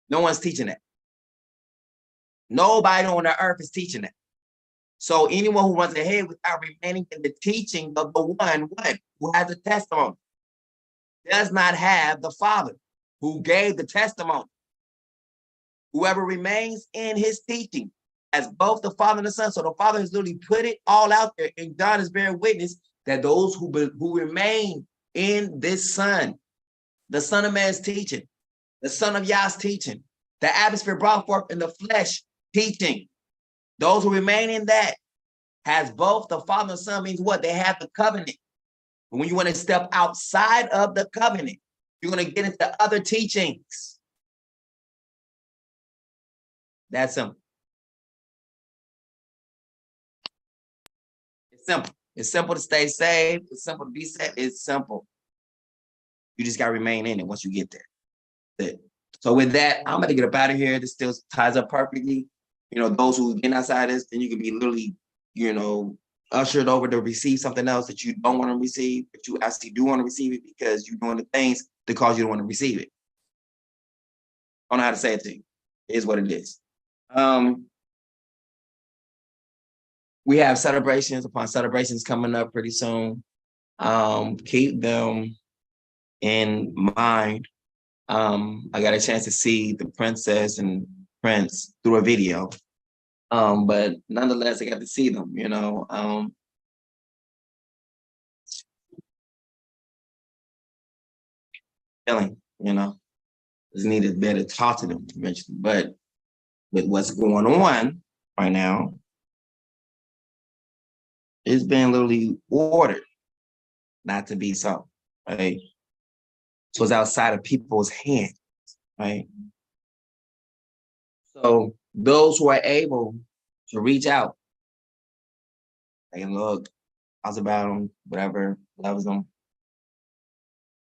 No one's teaching that. Nobody on the earth is teaching that. So anyone who runs ahead without remaining in the teaching of the one who has a testimony does not have the Father who gave the testimony. Whoever remains in his teaching as both the Father and the Son. So the Father has literally put it all out there, and God is bearing witness that those who remain in this Son, the Son of Man's teaching, the Son of Yah's teaching, the atmosphere brought forth in the flesh teaching, those who remain in that has both the Father and Son. Means what? They have the covenant. But when you want to step outside of the covenant, you're going to get into other teachings. That's simple. It's simple. It's simple to stay saved. It's simple to be saved. It's simple. You just got to remain in it once you get there. That's it. So with that, I'm going to get up out of here. This still ties up perfectly. You know, those who get outside this, then you can be literally, you know, ushered over to receive something else that you don't want to receive, but you actually do want to receive it because you're doing the things that cause you to want to receive it. I don't know how to say it to you. It is what it is. We have celebrations upon celebrations coming up pretty soon. Keep them in mind. I got a chance to see the princess and prince through a video. But nonetheless, I got to see them, you know. Feeling, you know, just needed better talk to them eventually. But with what's going on right now, it's been literally ordered not to be so, right? So it's outside of people's hands, right? So those who are able to reach out, they can look, how's about them, whatever, loves them.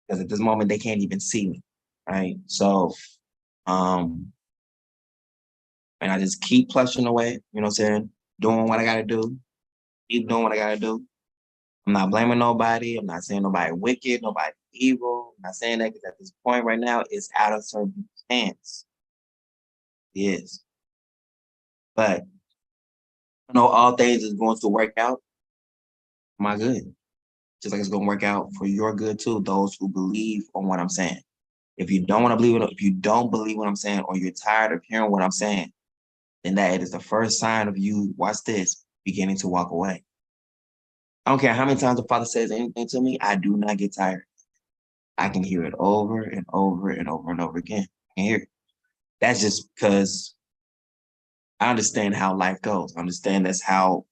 Because at this moment, they can't even see me, right? So, and I just keep plushing away, you know what I'm saying? Doing what I gotta do, keep doing what I gotta do. I'm not blaming nobody. I'm not saying nobody wicked, nobody evil. I'm not saying that because at this point right now, it's out of circumstance. It is. But I know all things is going to work out for my good. Just like it's going to work out for your good too, those who believe on what I'm saying. If you don't want to believe it, if you don't believe what I'm saying, or you're tired of hearing what I'm saying, then that is the first sign of you, watch this, beginning to walk away. I don't care how many times the Father says anything to me, I do not get tired. I can hear it over and over and over and over again. I can hear it. That's just because I understand how life goes. I understand that's how,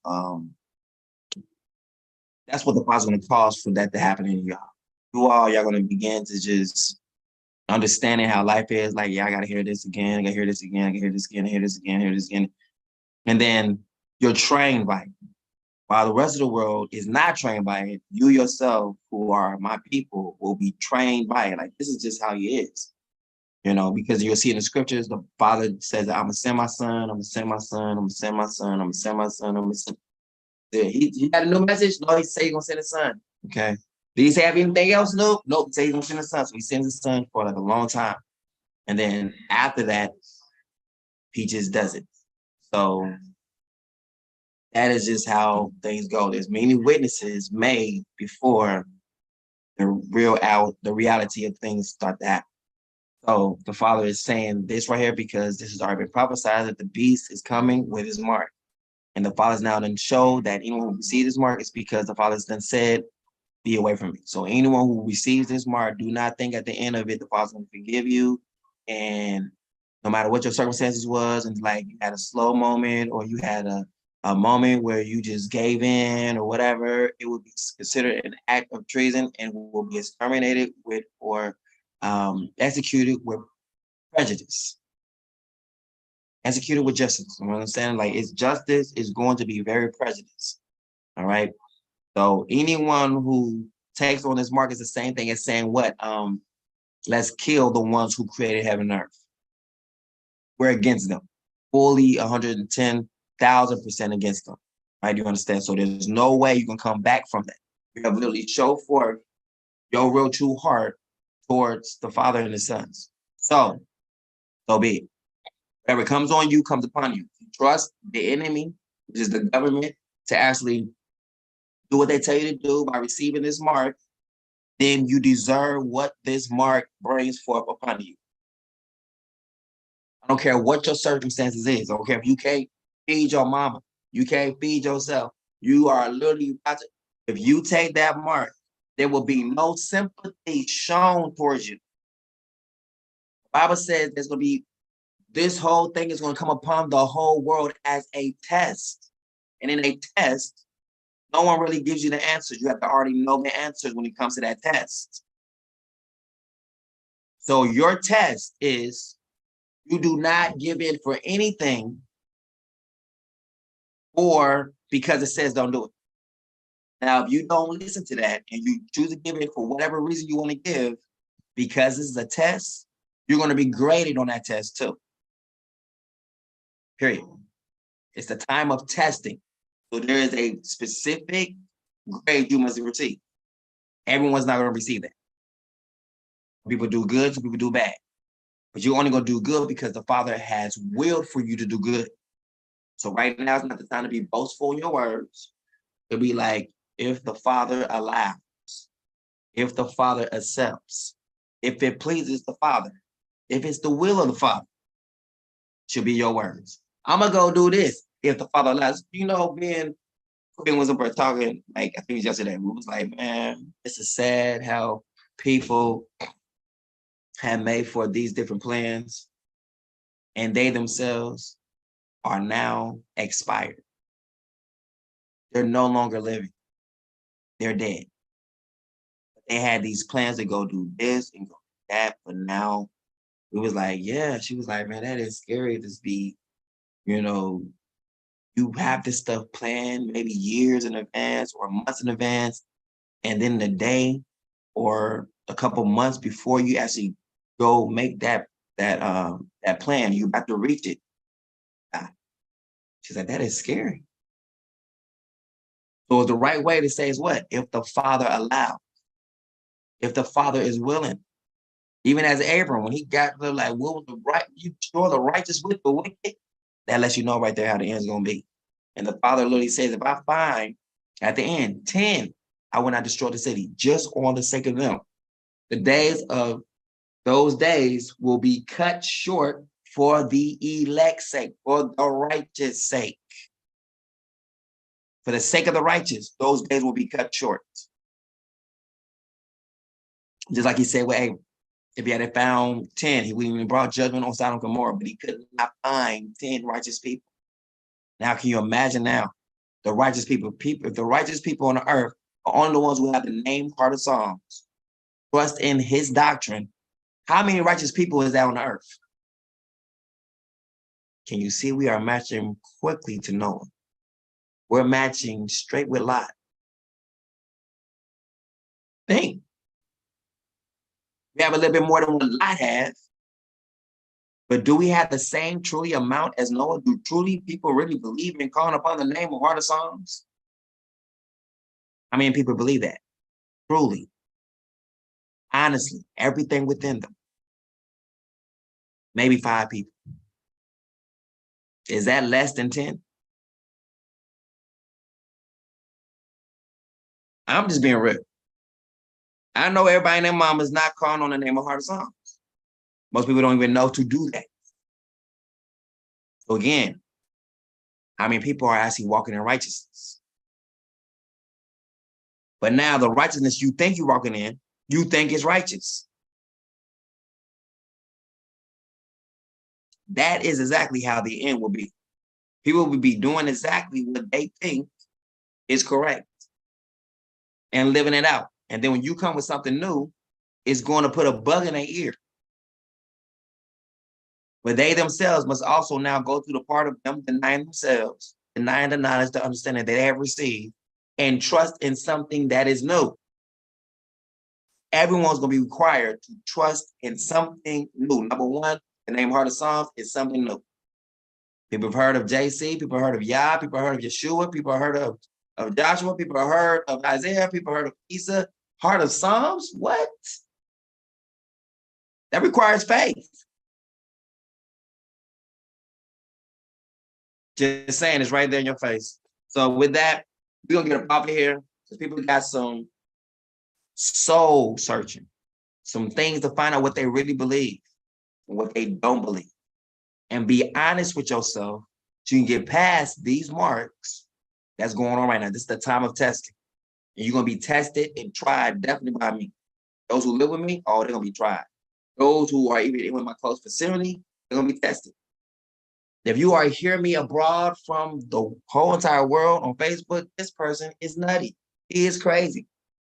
that's what the Father's going to cause for that to happen in y'all. Y'all going to begin to just understanding how life is. Like, yeah, I got to hear this again. I got to hear this again. I got to hear this again. I hear this again. Hear this again. And then you're trained by it. While the rest of the world is not trained by it, you yourself, who are my people, will be trained by it. Like, this is just how he is. You know, because you'll see in the scriptures, the Father says, I'm going to send my son, I'm going to send my son, I'm going to send my son, I'm going to send my son, I'm going to send. He got a new message? No, he said he's going to send his son. Okay. Did he say have anything else? Nope. Nope. He said he's going to send his son. So he sends his son for like a long time. And then after that, he just does it. So that is just how things go. There's many witnesses made before the reality of things start to happen. So the Father is saying this right here because this has already been prophesied that the beast is coming with his mark. And the Father's now done showed that anyone who receives this mark is because the Father's done said, be away from me. So anyone who receives this mark, do not think at the end of it, the Father's going to forgive you. And no matter what your circumstances was, and like you had a slow moment or you had a moment where you just gave in or whatever, it would be considered an act of treason and will be exterminated with or executed with prejudice. Executed with justice. You understand? Like, it's justice is going to be very prejudiced. All right. So anyone who takes on this mark is the same thing as saying what? Let's kill the ones who created heaven and earth. We're against them. Fully 110,000% against them. Right? You understand? So there's no way you can come back from that. You have literally show forth your real true heart towards the Father and the sons. So be it. Whatever comes on you comes upon you. You trust the enemy, which is the government, to actually do what they tell you to do by receiving this mark, then you deserve what this mark brings forth upon you. I don't care what your circumstances is. I don't care if you can't feed your mama, you can't feed yourself. You are literally about to, if you take that mark, there will be no sympathy shown towards you. The Bible says there's going to be, this whole thing is going to come upon the whole world as a test. And in a test, no one really gives you the answers. You have to already know the answers when it comes to that test. So your test is, you do not give in for anything or because it says don't do it. Now, if you don't listen to that and you choose to give in for whatever reason you want to give, because this is a test, you're going to be graded on that test too. Period. It's the time of testing. So there is a specific grade you must receive. Everyone's not going to receive that. Some people do good, some people do bad. But you're only going to do good because the Father has willed for you to do good. So right now is not the time to be boastful in your words. It'll be like, if the Father allows, if the Father accepts, if it pleases the Father, if it's the will of the Father, should be your words. I'm going to go do this if the Father allows. You know, Ben was up there talking, like, I think it was yesterday, we was like, man, this is sad how people have made for these different plans and they themselves are now expired. They're no longer living. They're dead. They had these plans to go do this and go do that, but now it was like, yeah, she was like, man, that is scary to be, you know, you have this stuff planned maybe years in advance or months in advance, and then the day or a couple months before you actually go make that plan, you have to reach it. She's like, that is scary. So the right way to say is what? If the Father allows, if the Father is willing. Even as Abram, when he got to like, what was the right, you destroy the righteous with the wicked, that lets you know right there how the end's gonna be. And the Father literally says, if I find at the end 10, I will not destroy the city, just on the sake of them. The days of those days will be cut short for the elect's sake, for the righteous sake. For the sake of the righteous, those days will be cut short. Just like he said with Abram. If he had found 10, he wouldn't even brought judgment on Sodom and Gomorrah, but he could not find 10 righteous people. Now, can you imagine now the righteous people, if the righteous people on the earth are only the ones who have the name part of Psalms, trust in his doctrine, how many righteous people is that on the earth? Can you see we are matching quickly to Noah? We're matching straight with Lot. Think. We have a little bit more than what Lot has. But do we have the same truly amount as Noah? Do truly people really believe in calling upon the name of Heart of Psalms? How many people believe that? Truly. Honestly, everything within them. Maybe 5 people. Is that less than 10? I'm just being real. I know everybody in their mom is not calling on the name of Heart of Psalms. Most people don't even know to do that. So again, how many people are actually walking in righteousness? But now the righteousness you think you're walking in, you think is righteous. That is exactly how the end will be. People will be doing exactly what they think is correct and living it out. And then when you come with something new, it's going to put a bug in their ear. But they themselves must also now go through the part of them denying themselves, denying the knowledge, the understanding that they have received, and trust in something that is new. Everyone's going to be required to trust in something new. Number one, the name Heart of Psalms is something new. People have heard of JC, people have heard of Yah, people have heard of Yeshua, people have heard of Joshua, people have heard of Isaiah, people have heard of Isa. Heart of Psalms? What? That requires faith. Just saying, it's right there in your face. So with that, we're going to get up off of here because people got some soul searching, some things to find out what they really believe and what they don't believe. and be honest with yourself so you can get past these marks that's going on right now. This is the time of testing. And you're going to be tested and tried definitely by me. Those who live with me, oh, they're going to be tried. Those who are even in my close vicinity, they're going to be tested. If you are hearing me abroad from the whole entire world on Facebook, this person is nutty. He is crazy.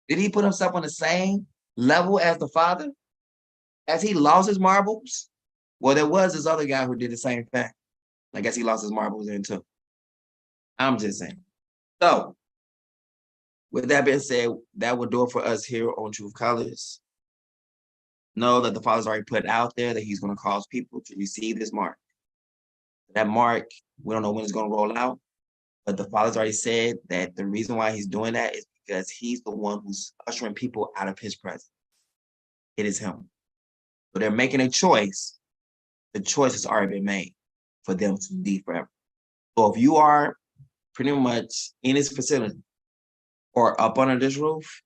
Did he put himself on the same level as the Father? Has he lost his marbles? Well, there was this other guy who did the same thing. I guess he lost his marbles then too. I'm just saying. So, with that being said, that will do it for us here on Truth Colors. Know that the Father's already put out there that he's going to cause people to receive this mark. That mark, we don't know when it's going to roll out, but the Father's already said that the reason why he's doing that is because he's the one who's ushering people out of his presence. It is him. So they're making a choice. The choice has already been made for them to leave forever. So if you are pretty much in this facility or up under this roof,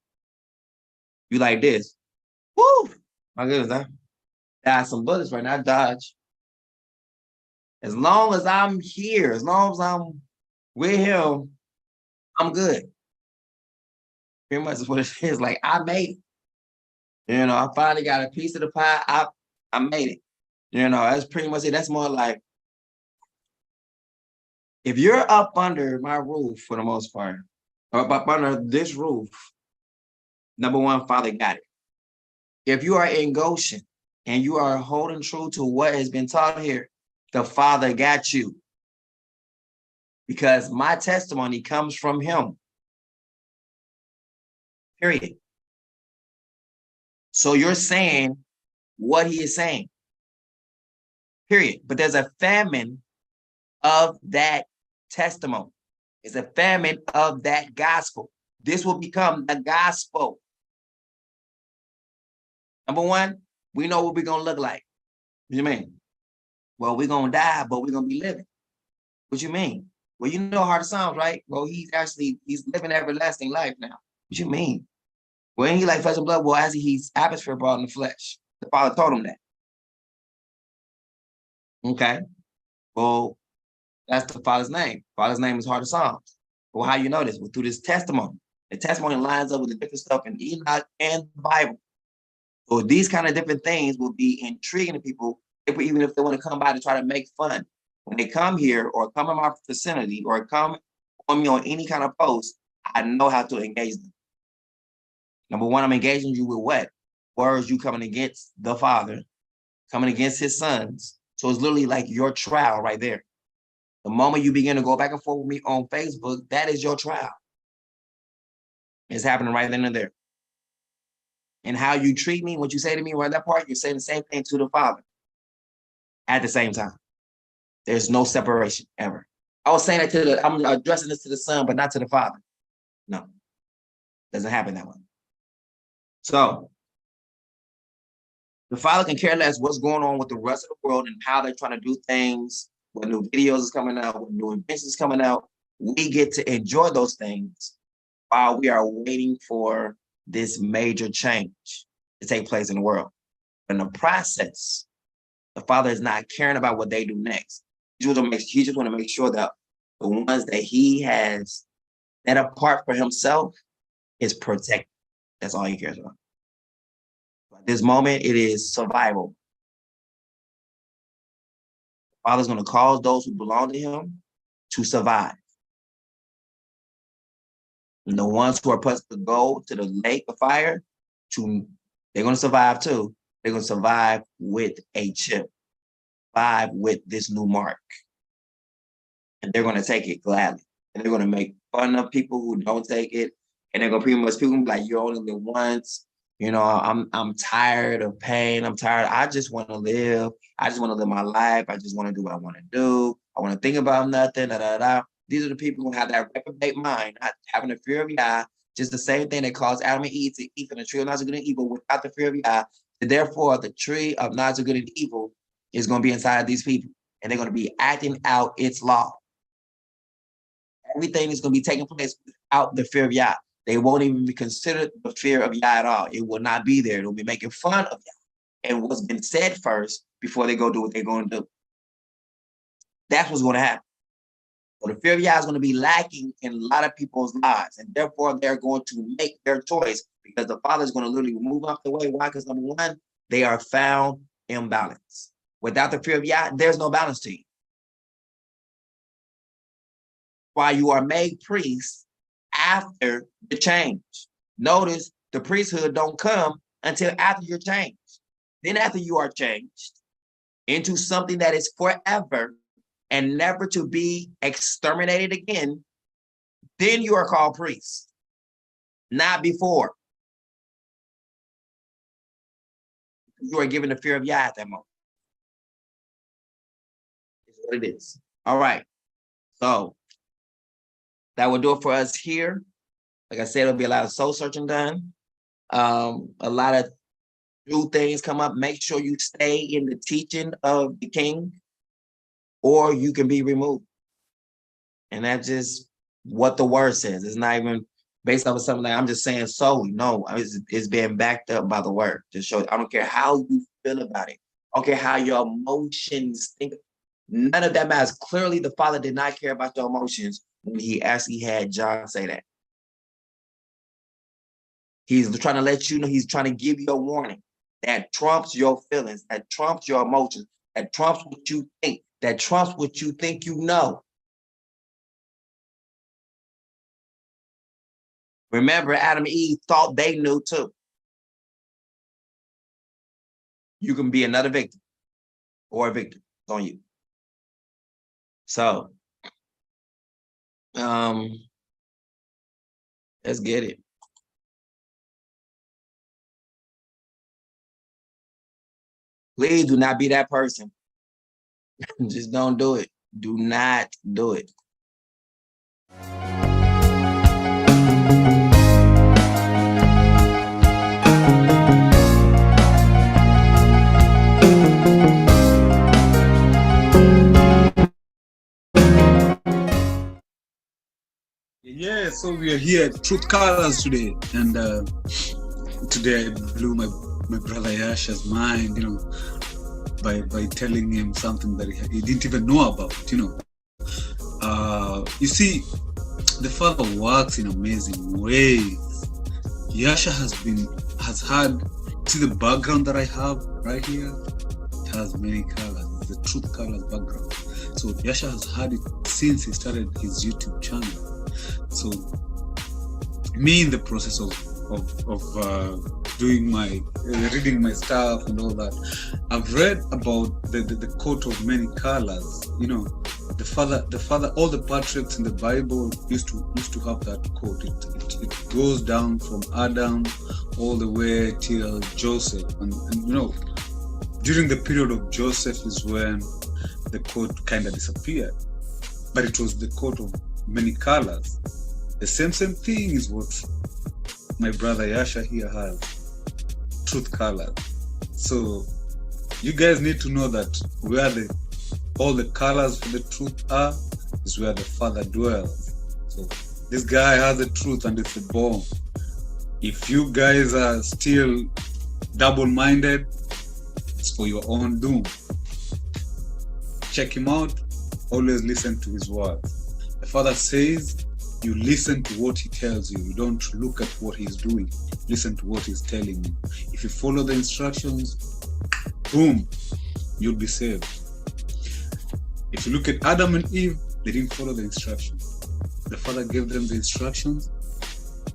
you like this. Woo! My goodness, I got some bullets right now. Dodge. As long as I'm here, as long as I'm with him, I'm good. Pretty much is what it is. Like, I made it. You know, I finally got a piece of the pie. I made it. You know, that's pretty much it. That's more like, if you're up under my roof for the most part, or up under this roof, number one, Father got it. If you are in Goshen and you are holding true to what has been taught here, the Father got you. Because my testimony comes from him. Period. So you're saying what he is saying. Period. But there's a famine of that testimony. It's a famine of that gospel. This will become the gospel. Number one, we know what we're going to look like. What do you mean? Well, we're going to die, but we're going to be living. What you mean? Well, you know how it sounds, right? Well, he's living everlasting life now. What you mean? Well, ain't he like flesh and blood? Well, as he's atmosphere brought in the flesh. The Father told him that. Okay. Well, that's the Father's name. Father's name is Heart of Psalms. Well, how you know this? Well, through this testimony. The testimony lines up with the different stuff in Enoch and the Bible. So these kind of different things will be intriguing to people, even if they want to come by to try to make fun. When they come here or come in my vicinity or come on me on any kind of post, I know how to engage them. Number one, I'm engaging you with what? Words you coming against the Father, coming against his sons. So it's literally like your trial right there. The moment you begin to go back and forth with me on Facebook, that is your trial. It's happening right then and there. And how you treat me, what you say to me, right that part, you're saying the same thing to the Father at the same time. There's no separation ever. I was saying that I'm addressing this to the Son, but not to the Father. No, doesn't happen that way. So the Father can care less what's going on with the rest of the world and how they're trying to do things, what new videos is coming out, what new inventions is coming out. We get to enjoy those things while we are waiting for this major change to take place in the world. In the process, the Father is not caring about what they do next. He just want to make sure that the ones that he has set apart for himself is protected. That's all he cares about. At this moment, it is survival. The Father's going to cause those who belong to him to survive. And the ones who are supposed to go to the lake of fire, they're going to survive too. They're going to survive with a chip, survive with this new mark. And they're going to take it gladly. And they're going to make fun of people who don't take it. And they're going to pretty much, people be like, you only live once. You know, I'm tired of pain. I'm tired. I just want to live. I just want to live my life. I just want to do what I want to do. I want to think about nothing. Da, da, da. These are the people who have that reprobate mind, not having the fear of Yah, just the same thing that caused Adam and Eve to eat from the tree of knowledge of good and evil without the fear of Yah. And therefore, the tree of knowledge of good and evil is going to be inside of these people. And they're going to be acting out its law. Everything is going to be taking place without the fear of Yah. They won't even be considered the fear of Yah at all. It will not be there. They'll be making fun of Yah and what's been said first before they go do what they're going to do. That's what's going to happen. So the fear of Yah is going to be lacking in a lot of people's lives, and therefore they're going to make their choice because the Father is going to literally move out the way. Why? Because number one, they are found imbalanced. Without the fear of Yah, there's no balance to you. Why you are made priests after the change. Notice the priesthood don't come until after you're changed. Then after you are changed into something that is forever and never to be exterminated again, then you are called priests, not before. You are given the fear of Yah at that moment. It's what it is. All right. So that will do it for us here. Like I said, there'll be a lot of soul searching done. A lot of new things come up. Make sure you stay in the teaching of the king, or you can be removed. And that's just what the word says. It's not even based off of something like I'm just saying so. No, it's being backed up by the word. Just show. I don't care how you feel about it. I don't care how your emotions think. None of that matters. Clearly, the Father did not care about your emotions when he actually had John say that. He's trying to let you know, he's trying to give you a warning that trumps your feelings, that trumps your emotions, that trumps what you think, that trumps what you think you know. Remember, Adam and Eve thought they knew too. You can be another victim or a victim. It's on you. So, let's get it. Please do not be that person. Just don't do it. Do not do it. Yeah, so we are here at Truth Colors today, and today I blew my brother Yasha's mind, you know, by telling him something that he didn't even know about, you know. You see, the Father works in amazing ways. Yasha has had, see the background that I have right here? It has many colors. It's the Truth Colors background. So Yasha has had it since he started his YouTube channel. So me in the process of doing my reading my stuff and all that, I've read about the coat of many colors. You know, the father, all the patriarchs in the Bible used to have that coat. It goes down from Adam all the way till Joseph, and you know, during the period of Joseph is when the coat kind of disappeared, but it was the coat of many colors. The same thing is what my brother Yasha here has, Truth Colors. So you guys need to know that where all the colors for the truth are is where the Father dwells. So this guy has the truth and it's the bomb. If you guys are still double-minded, it's for your own doom. Check him out. Always listen to his words. The Father says, you listen to what he tells you. You don't look at what he's doing. Listen to what he's telling you. If you follow the instructions, boom, you'll be saved. If you look at Adam and Eve, they didn't follow the instructions. The Father gave them the instructions.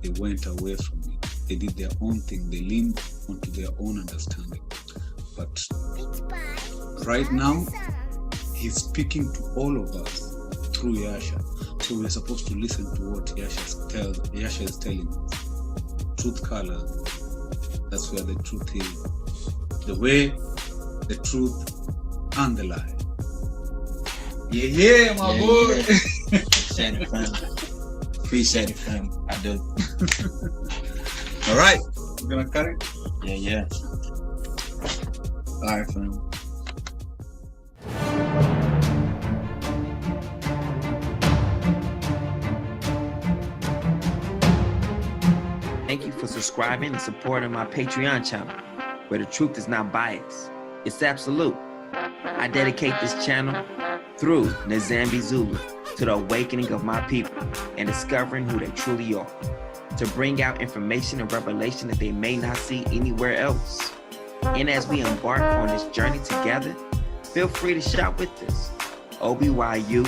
They went away from it. They did their own thing. They leaned onto their own understanding. But right now, he's speaking to all of us through Yasha. So we're supposed to listen to what Yasha is telling us. Truth Colors. That's where the truth is. The way, the truth, and the lie. Yeah, my boy. Yeah. Appreciate it, fam. Appreciate it, fam. I do. All right. You gonna cut it? Yeah. All right, fam. Thank you for subscribing and supporting my Patreon channel, where the truth is not biased. It's absolute. I dedicate this channel through Nzambi Zulu to the awakening of my people and discovering who they truly are, to bring out information and revelation that they may not see anywhere else. And as we embark on this journey together, feel free to shop with us. OBYU,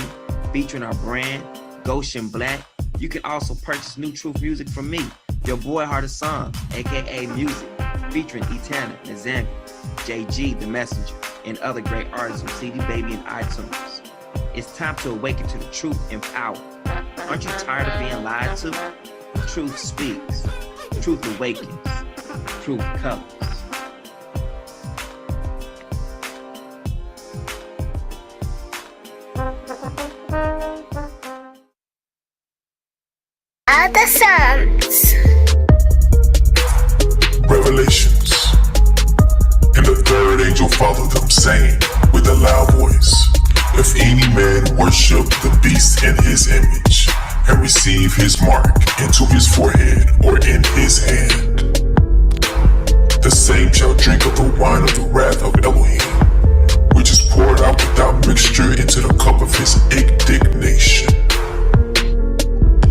featuring our brand, Goshen Black. You can also purchase New Truth music from me, your boy Heart of Song, aka Music, featuring Etana, Nzambi, JG, The Messenger, and other great artists on CD Baby and iTunes. It's time to awaken to the truth and power. Aren't you tired of being lied to? Truth speaks. Truth awakens. Truth colors. Other Psalms. Revelations. And the third angel followed them, saying with a loud voice, if any man worship the beast in his image, and receive his mark into his forehead or in his hand, the same shall drink of the wine of the wrath of Elohim, which is poured out without mixture into the cup of his indignation.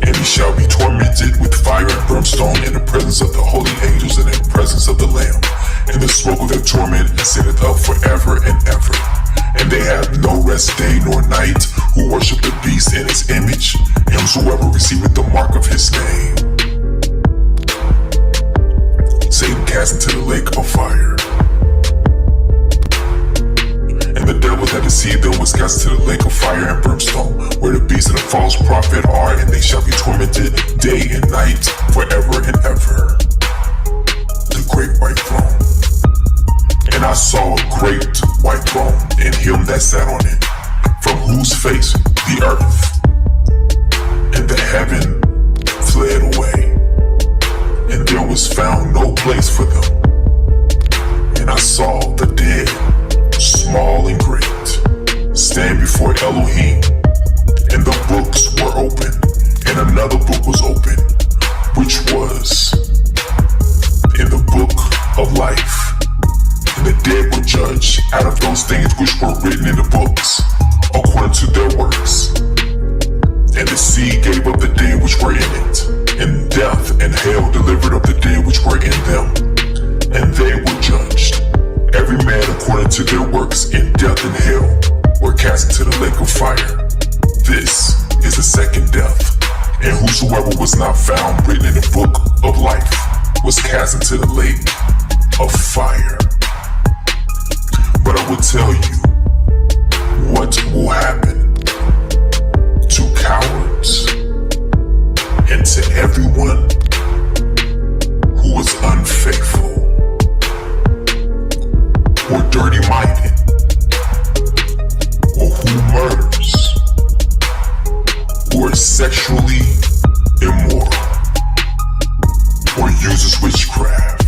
And he shall be tormented with fire and brimstone in the presence of the holy angels and in the presence of the Lamb. And the smoke of their torment ascendeth up forever and ever. And they have no rest day nor night who worship the beast in his image, and whosoever receiveth the mark of his name. Satan cast into the lake of fire. And the devil that deceived them was cast into the lake of fire and brimstone, where the beast and the false prophet are, and they shall be tormented day and night forever and ever. The great white throne. And I saw a great white throne, and him that sat on it, from whose face the earth and the heaven fled away, and there was found no place for them. And I saw the dead, small and great, stand before Elohim, and the books were open, and another book was open, which was in the book of life. And the dead were judged out of those things which were written in the books, according to their works. And the sea gave up the dead which were in it, and death and hell delivered up the dead which were in them. And they were judged, every man according to their works, in death and hell were cast into the lake of fire. This is the second death. And whosoever was not found written in the book of life was cast into the lake of fire. But I will tell you what will happen to cowards and to everyone who is unfaithful or dirty-minded or who murders or is sexually immoral or uses witchcraft